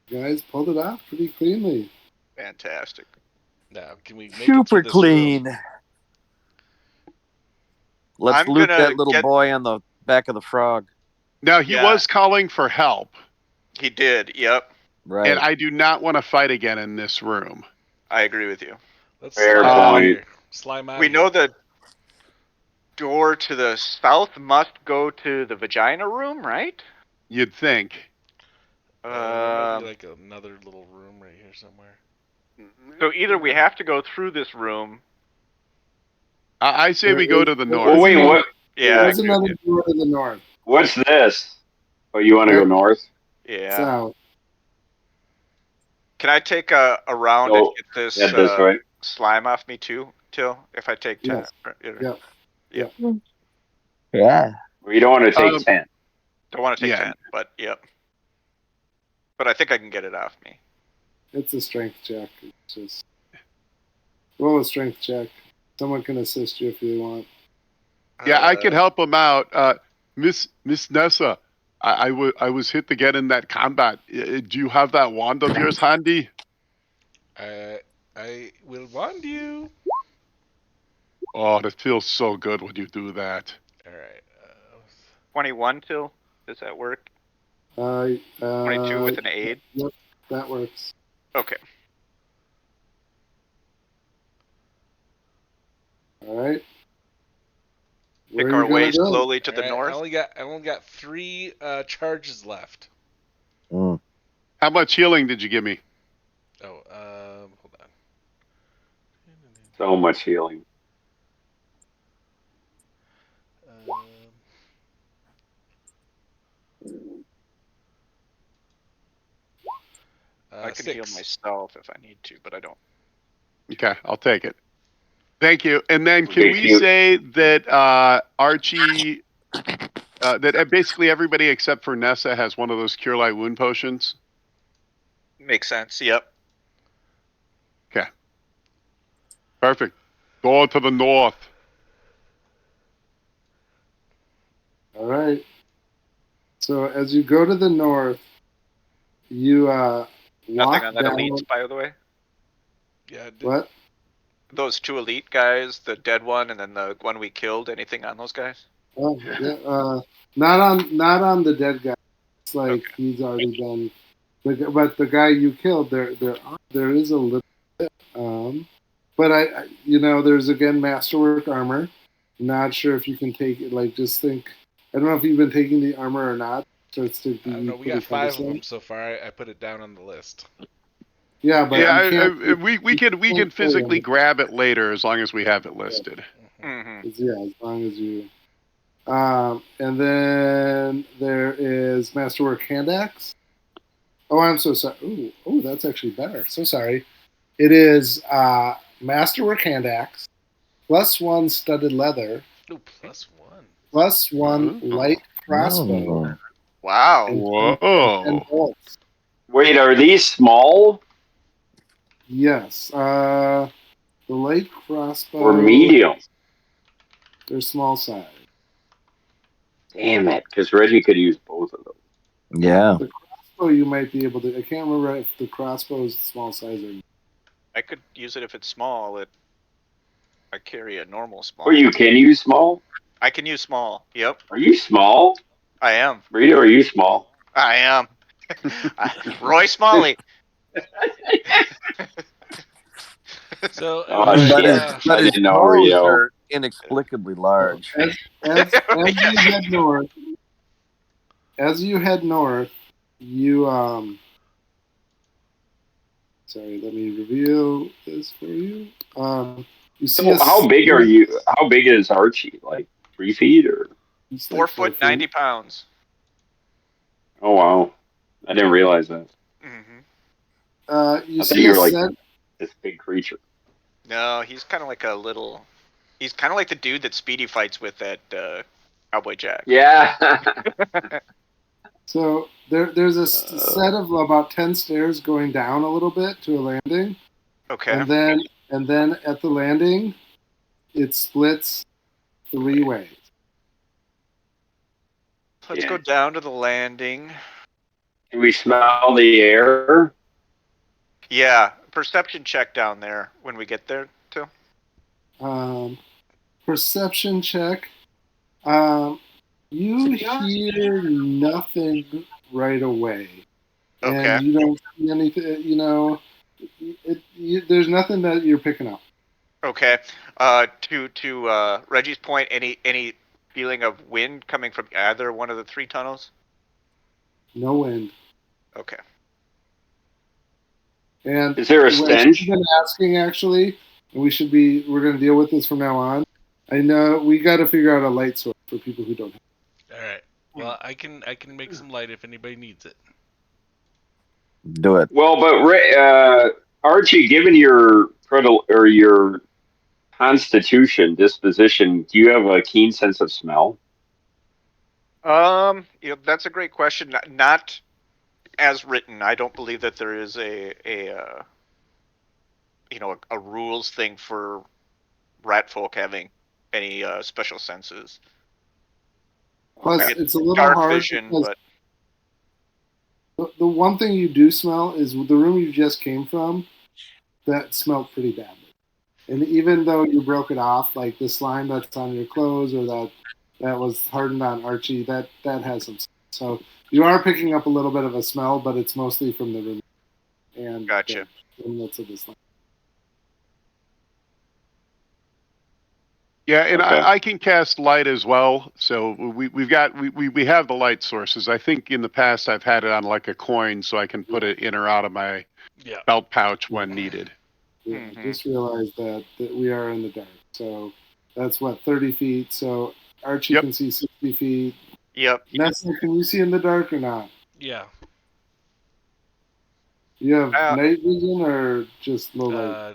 you guys pulled it off pretty cleanly. Fantastic. Now, can we make super it to clean? Room? Let's loot that little boy on the back of the frog. Now, he was calling for help. He did, yep. Right. And I do not want to fight again in this room. I agree with you. Let's Fair point. Slime out. We know the door to the south must go to the vagina room, right? You'd think. There might be like another little room right here somewhere. So either we have to go through this room. I say we go to the north. Oh, wait, what? Yeah. There's another door to the north. What's this? Oh, you want to go north? Yeah. South. Can I take a round and get this right. slime off me too, Till? If I take 10? Yes. Yep. Yeah. Well, you don't want to take 10. Don't want to take 10, but yep. But I think I can get it off me. It's a strength check. It's just roll a strength check. Someone can assist you if you want. Yeah, I can help him out. Miss Nessa, I was hit again in that combat. Do you have that wand of yours handy? I will wand you. Oh, that feels so good when you do that. All right. 21, Till? Does that work? 22 with an aid? Yep, that works. Okay. All right. pick our way slowly to the north. I only got 3 charges left. Mm. How much healing did you give me? Oh, hold on. So much healing. I can 6. heal myself if I need to, but I don't. Okay, I'll take it. Thank you. And then can we say that Archie, that basically everybody except for Nessa has one of those Cure Light Wound potions? Makes sense. Yep. Okay. Perfect. Go to the north. All right. So as you go to the north, you Nothing on that down. elites, by the way. Yeah. What? Those 2 elite guys, the dead one and then the one we killed. Anything on those guys? Oh, yeah. Not on the dead guy. It's like he's already been. But the guy you killed, there is a little bit. But I there's again masterwork armor. Not sure if you can take it. Like, just think. I don't know if you've been taking the armor or not. So it's to be. No, we got 5 of them so far. I put it down on the list. Yeah, but we can physically grab it later as long as we have it listed. Mm-hmm. Yeah, as long as you. And then there is Masterwork Hand Axe. Oh, I'm so sorry. Oh, that's actually better. So sorry. It is Masterwork Hand Axe, +1 studded leather. Ooh, +1. +1 light crossbow. Wow. And bolts. Wait, are these small? Yes. The light crossbow. Or medium? They're small size. Damn it, because Reggie could use both of them. Yeah. The crossbow you might be able to. I can't remember if the crossbow is small size or not. I could use it if it's small. I carry a normal small. Oh, you can use small? I can use small. Yep. Are you small? I am. Rito, are you small? I am. Roy Smalley. So, but his paws are inexplicably large. As you head north, you sorry, let me reveal this for you. You see how big are you? How big is Archie? Like 3 feet or? 4 foot 90 pounds. Oh wow, I didn't realize that. You I see thought you were like this big creature. No, he's kind of like a little. He's kind of like the dude that Speedy fights with at Cowboy Jack. Yeah. So there's a set of about 10 stairs going down a little bit to a landing. Okay. And then at the landing, it splits 3 ways. Let's go down to the landing. Can we smell the air? Yeah, perception check down there when we get there too. Perception check. You hear nothing right away. Okay. And you don't see anything, there's nothing that you're picking up. Okay. To Reggie's point, any feeling of wind coming from either one of the 3 tunnels? No wind. Okay. And is there a stench? I've been asking actually, and we're going to deal with this from now on. I know we got to figure out a light source for people who don't have it. All right. Well, I can make some light if anybody needs it. Do it. Well, but Archie, given your constitution disposition, do you have a keen sense of smell? That's a great question. Not as written. I don't believe that there is a rules thing for rat folk having any special senses. Plus, it's a little hard vision, but the one thing you do smell is the room you just came from. That smelled pretty badly. And even though you broke it off, like the slime that's on your clothes or that was hardened on Archie, that has some. So you are picking up a little bit of a smell, but it's mostly from the room and gotcha. The inlets of the slime. Yeah, and Okay. I can cast light as well. So we have the light sources. I think in the past I've had it on like a coin, so I can put it in or out of my belt pouch when needed. Yeah, I just realized that we are in the dark. So that's what, 30 feet. So Archie can see 60 feet. Yep. Nessa, can you see in the dark or not? Yeah. You have night vision or just low light?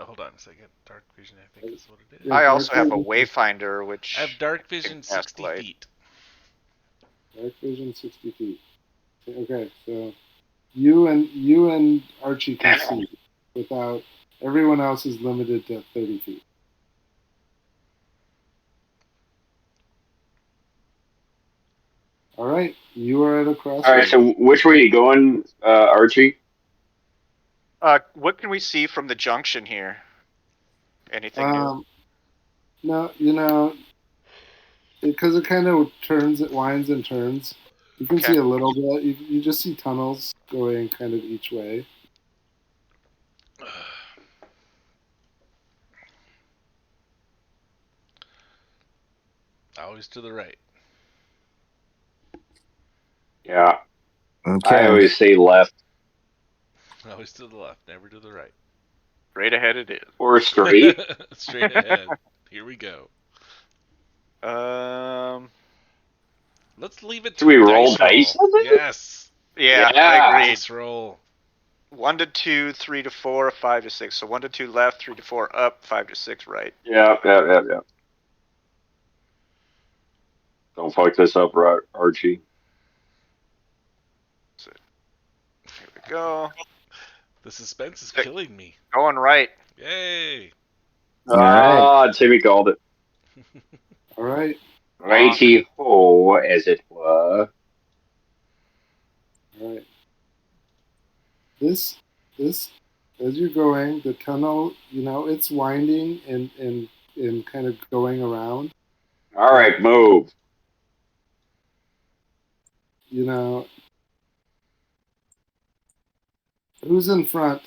Hold on a second. Dark vision, I think is what it is. I also have a wayfinder, which I have dark vision 60 feet. Dark vision 60 feet. Okay, so you and Archie can see without. Everyone else is limited to 30 feet. All right, you are at a crossroads. All right, so which way are you going, Archie? What can we see from the junction here? Anything new? No, because it kind of turns, it winds and turns. You can see a little bit. You just see tunnels going kind of each way. Always to the right. Yeah. Okay. I always say left. Always to the left, never to the right. Straight ahead it is. Or straight. Straight ahead. Here we go. Let's leave it to we roll dice? Yes. Yeah, I agree. Dice roll. 1 to 2, 3 to 4, 5 to 6. So 1 to 2 left, 3 to 4 up, 5 to 6 right. Yeah. Don't fuck this up, Archie. So, here we go. The suspense is killing me. Going right. Yay. Timmy called it. All right. Righty-ho, as it were. All right. This, as you're going, the tunnel, it's winding and kind of going around. All right, move. Who's in front?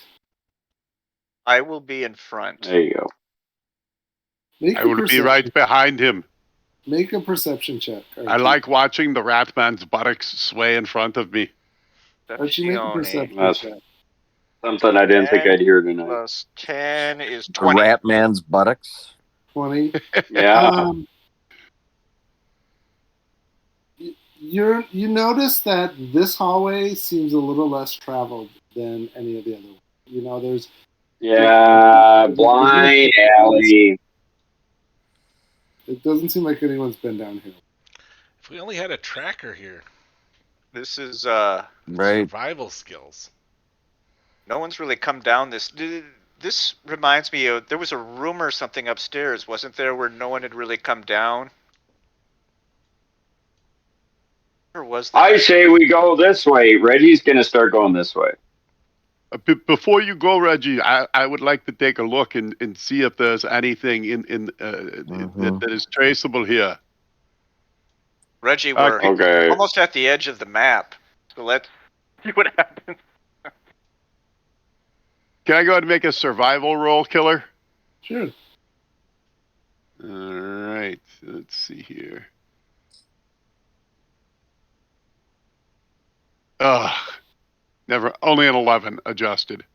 I will be in front. There you go. I will be right behind him. Make a perception check. Archie. I like watching the Ratman's buttocks sway in front of me. Archie, make a perception check. Something I didn't think I'd hear tonight. Plus 10 is 20. Ratman's buttocks. 20. Yeah. You notice that this hallway seems a little less traveled than any of the other ones. There's blind alley. It doesn't seem like anyone's been down here. If we only had a tracker here. This is survival skills. No one's really come down this. This reminds me of, there was a room or something upstairs, wasn't there, where no one had really come down? Or was there? I say we go this way. Reggie's gonna start going this way. Before you go, Reggie, I would like to take a look and see if there's anything that is traceable here. Reggie, we're almost at the edge of the map. So let's see what happens. Can I go ahead and make a survival roll, Killer? Sure. All right. Let's see here. Never. Only an 11 adjusted.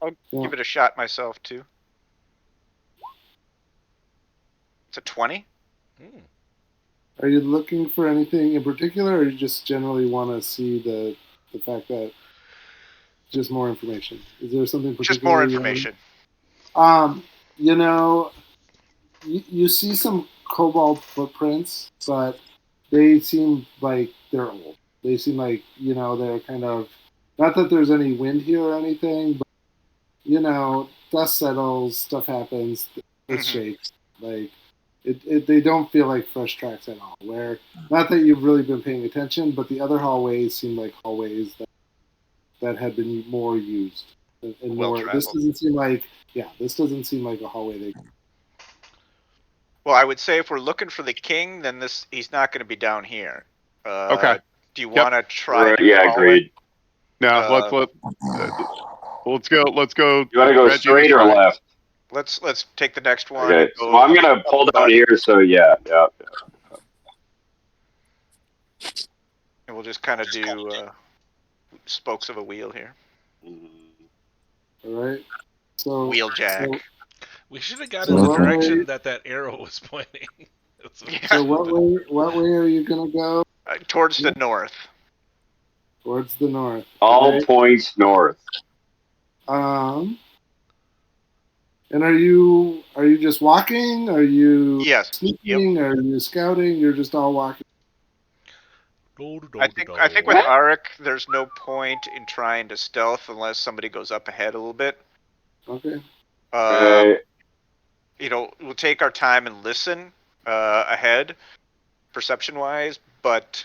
I'll give it a shot myself, too. It's a 20. Are you looking for anything in particular, or you just generally want to see the fact that just more information? Is there something particular? Just more information. You see some kobold footprints, but they seem like they're old. They seem like, they're kind of, not that there's any wind here or anything, but, dust settles, stuff happens, it shakes. Like, they don't feel like fresh tracks at all. Where, not that you've really been paying attention, but the other hallways seem like hallways that had been more used. And more. This doesn't seem like a hallway Well, I would say if we're looking for the king, then he's not going to be down here. Okay. Do you want to try? Agreed. No, let's go. You want to go straight or left? let's take the next one. Okay, so I'm gonna pull down here. So yeah. And we'll just kind of do spokes of a wheel here. All right. So Wheeljack. So, we should have got in the direction that arrow was pointing. So what way are you gonna go? Towards the north. Towards the north. All points north. And are you just walking? Are you sneaking? Are you scouting? You're just all walking. I think with Arik, there's no point in trying to stealth unless somebody goes up ahead a little bit. Okay. We'll take our time and listen ahead, perception-wise, but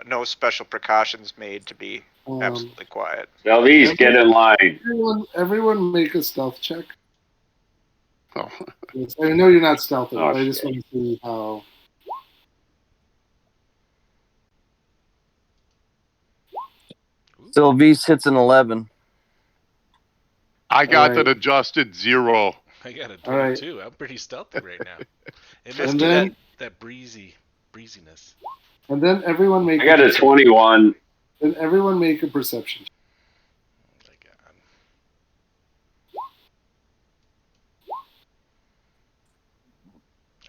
no special precautions made to be absolutely quiet. Delvise, get in line. Everyone make a stealth check. Oh. I know you're not stealthing, but I just want to see how. Sylvie hits an 11. I got an adjusted 0. I got a 22. I'm pretty stealthy right now. It must be that breeziness. And then everyone make. I got a 21. And everyone make a perception. Oh my god.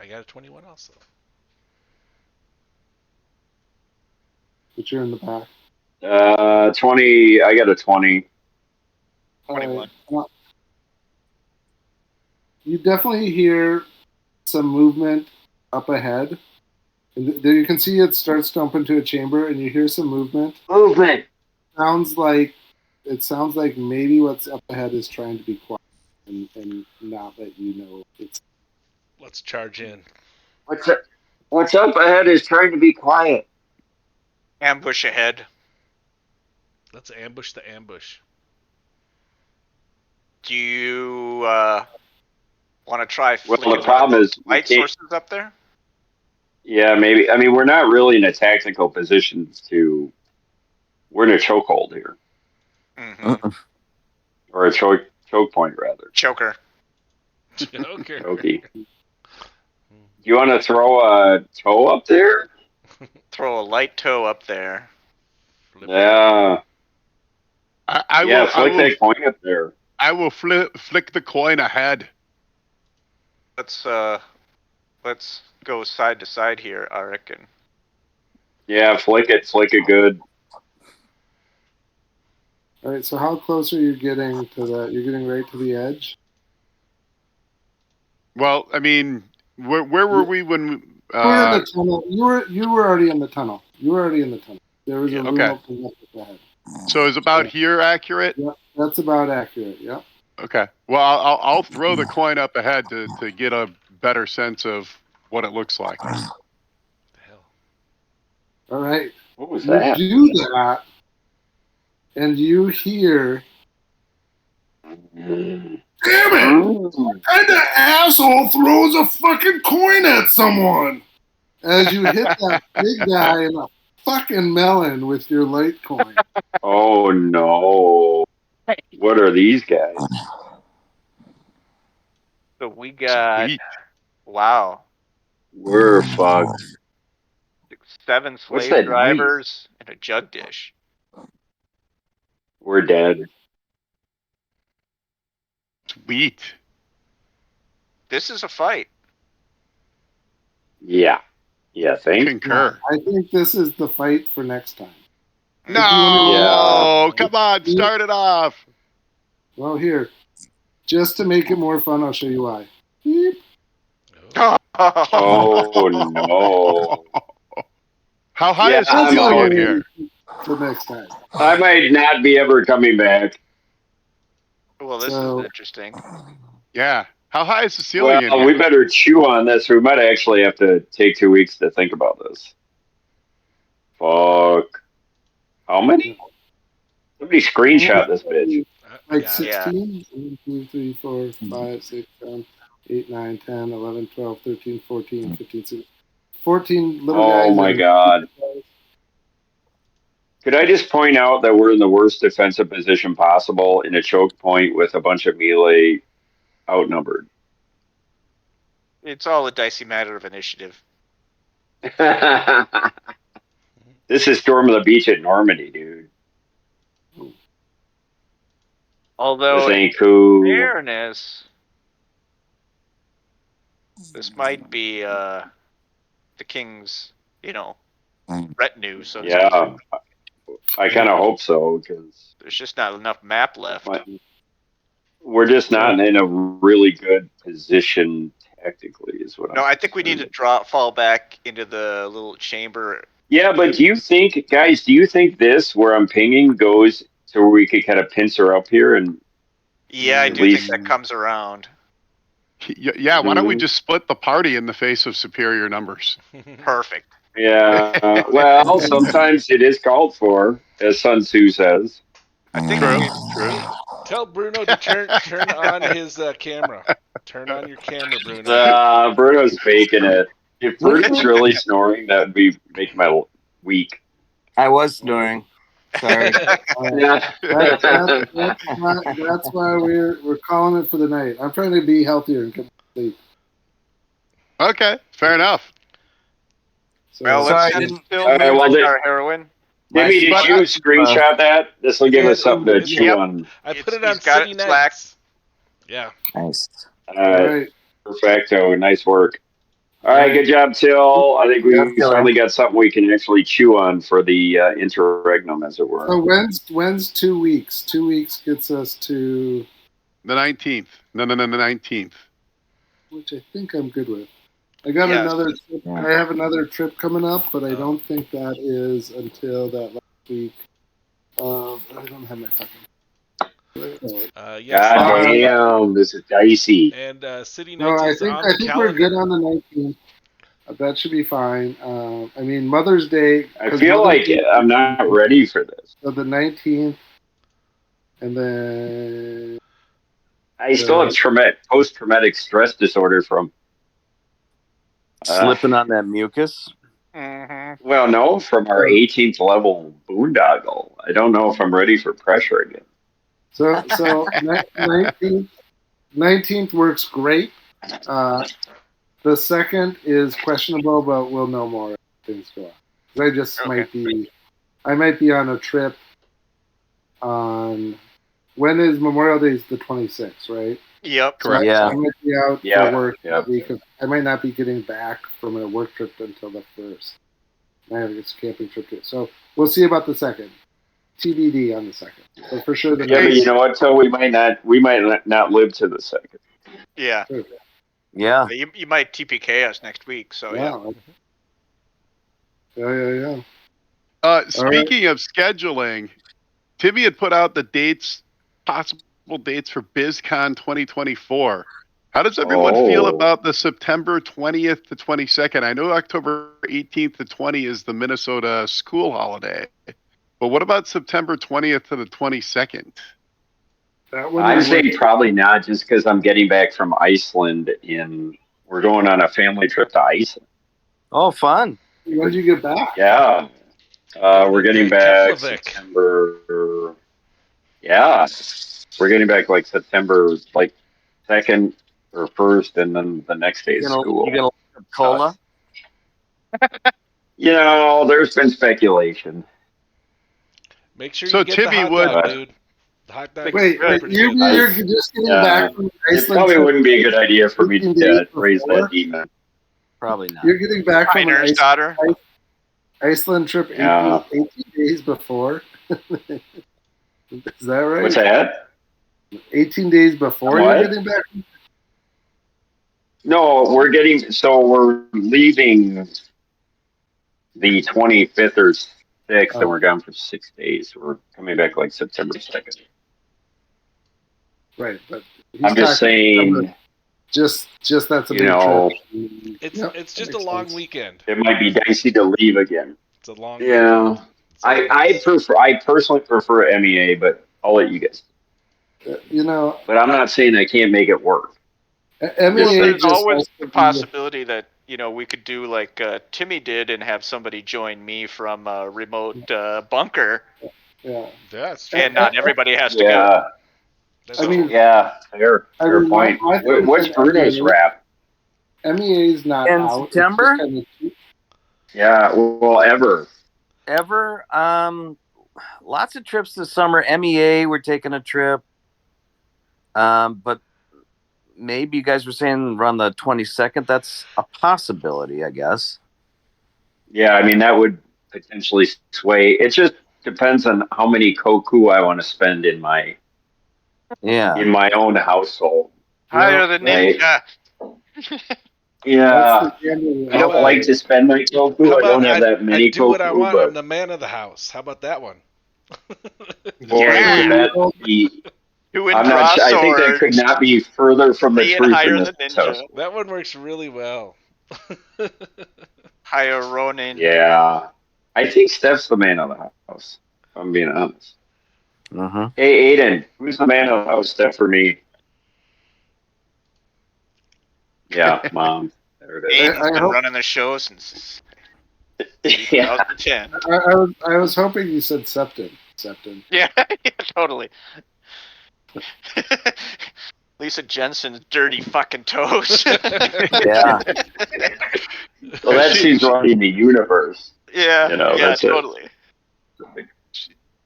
I got a 21 also. But you're in the back. 20. I got a 20. 21. You definitely hear some movement up ahead. And there you can see it starts to open to a chamber, and you hear some movement. Movement. It sounds like maybe what's up ahead is trying to be quiet and not let you know it's. Let's charge in. What's up ahead is trying to be quiet. Ambush ahead. Let's ambush the ambush. Do you want to try flicking the problem is light sources up there? Yeah, maybe. I mean, we're not really in a tactical position to. We're in a chokehold here. Mm-hmm. Or a choke point, rather. Choker. Chokey. Do you want to throw a toe up there? Throw a light toe up there. Yeah. I will flick that coin up there. I will flick the coin ahead. Let's go side to side here, I reckon. Yeah, flick it good. All right, so how close are you getting to that? You're getting right to the edge? Well, I mean, where were we when you were in the tunnel. You were already in the tunnel. There was a room opening up ahead. So is about here accurate? Yeah, that's about accurate. Yeah. Okay. Well, I'll throw the coin up ahead to get a better sense of what it looks like. What the hell? All right. What was that? You do that, and you hear. Damn it! What kind of asshole throws a fucking coin at someone? As you hit that big guy in the fucking melon with your light coin. Oh no. What are these guys? So we got wow. We're fucked. 7 slave drivers and a jug dish. We're dead. Sweet. This is a fight. Yeah. Yeah, thanks. Concur. I think this is the fight for next time. No, come on, start it off. Well, here, just to make it more fun, I'll show you why. Beep. Oh no! How high is the ceiling in here? The next time. I might not be ever coming back. Well, this is interesting. Yeah. How high is the ceiling in here? We better chew on this. We might actually have to take 2 weeks to think about this. Fuck. How many? Somebody screenshot this bitch. Like 16? 1, 2, 3, 4, 5, 6, 7, 8, 9, 10, 11, 12, 13, 14, 15, 16. 14 little guys. Oh my god. Could I just point out that we're in the worst defensive position possible in a choke point with a bunch of melee outnumbered. It's all a dicey matter of initiative. This is Storm of the Beach at Normandy, dude. Although, this ain't in cool. fairness, this might be the king's, retinue, so to speak. Yeah, I kind of hope so, because there's just not enough map left. We're just not in a really good position tactically, is what No, I'm I think we need to fall back into the little chamber. Yeah, but do you think, guys, this, where I'm pinging, goes to where we could kind of pincer up here and... Yeah, I do think that comes around. Yeah, why don't we just split the party in the face of superior numbers? Perfect. Yeah, well, sometimes it is called for, as Sun Tzu says. I think true. Tell Bruno to turn on his camera. Turn on your camera, Bruno. Bruno's faking it. If Bruno's really snoring, that would make my week. I was snoring. Sorry. That's why we're calling it for the night. I'm trying to be healthier and come to sleep. Okay, fair enough. So, well, let's still our heroine. Timmy, did you screenshot that? This will give us something to chew on. I put it on City Nights. Yeah. Nice. Right. Perfecto. Nice work. All right, good job, Till. I think we finally got something we can actually chew on for the interregnum, as it were. So when's 2 weeks? 2 weeks gets us to the 19th. No, the 19th. Which I think I'm good with. I got another trip. I have another trip coming up, but I don't think that is until that last week. I don't have my fucking. God damn, this is dicey. And City Nights is on I think we're good on the 19th. That should be fine. I mean, Mother's Day. I feel like I'm not ready for this. So the 19th, and then I still have post-traumatic stress disorder from slipping on that mucus. Well, no, from our 18th level boondoggle. I don't know if I'm ready for pressure again. So 19th works great. The second is questionable, but we'll know more as things go on. I might be on a trip on, when is Memorial Day? Is the 26th, right? Yep. Correct. Yeah. I might be out for work that week. I might not be getting back from a work trip until the 1st. I have this camping trip too. So we'll see about the second. TBD on the second. But for sure. But you know what? So we might not live to the second. Yeah. Sure. Yeah. You might TPK us next week. So Yeah. Speaking of scheduling, Timmy had put out the possible dates for BizCon 2024. How does everyone feel about the September 20th to 22nd? I know October 18th to 20th is the Minnesota school holiday, but what about September 20th to the 22nd? I'm saying probably not, just because I'm getting back from Iceland. We're going on a family trip to Iceland. Oh, fun! When did you get back? Yeah, we're getting back September. Yeah, we're getting back like September 2nd or 1st, and then the next day is school. You gonna look up cola? There's been speculation. Make sure you get the hot dog, dude. The hot dog. Wait, you're just getting back from Iceland. It probably wouldn't be a good idea for me to raise that demon. Probably not. You're getting back from an Iceland trip 18 days before. Is that right? What's that? 18 days before you're getting back? No, we're leaving the 25th or 6th, and we're gone for 6 days. We're coming back like September 2nd. Right, but I'm just saying. Just that's a big trip. It's just a long weekend. It might be dicey to leave again. It's a long. Yeah, I personally prefer MEA, but I'll let you guys. But I'm not saying I can't make it work. There's always the possibility that we could do like Timmy did and have somebody join me from a remote bunker. Yeah, that's true. And not everybody has to go. yeah, fair point. What's Bruno's wrap? MEA is not in out. September. Yeah, well, ever. Lots of trips this summer. MEA, we're taking a trip. But maybe you guys were saying around the 22nd. That's a possibility, I guess. Yeah, I mean, that would potentially sway. It just depends on how many koku I want to spend in my own household. Higher than Ninja. Yeah, I don't like to spend my koku. I don't have that many I do what I koku, want. but I'm the man of the house. How about that one? that'd be. I'm not sure. I think that could not be further from the truth in this house. That one works really well. Higher Ronin. Yeah, I think Steph's the man of the house. If I'm being honest. Uh-huh. Hey, Aiden, who's the man of the house? Steph for me. Yeah, Mom. There it is. Aiden's been running the show since 2010. I was hoping you said Septon. Yeah, totally. Lisa Jensen's dirty fucking toes. Yeah. Well, that she's running the universe. Yeah, that's totally.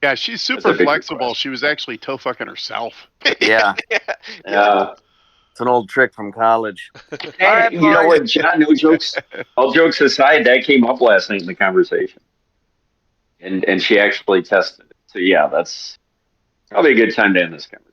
Yeah, she's super flexible. She was actually toe fucking herself. Yeah. Yeah. It's an old trick from college. Hey, you know what, John? No jokes. All jokes aside, that came up last night in the conversation, and she actually tested it. So yeah, that's probably a good time to end this conversation.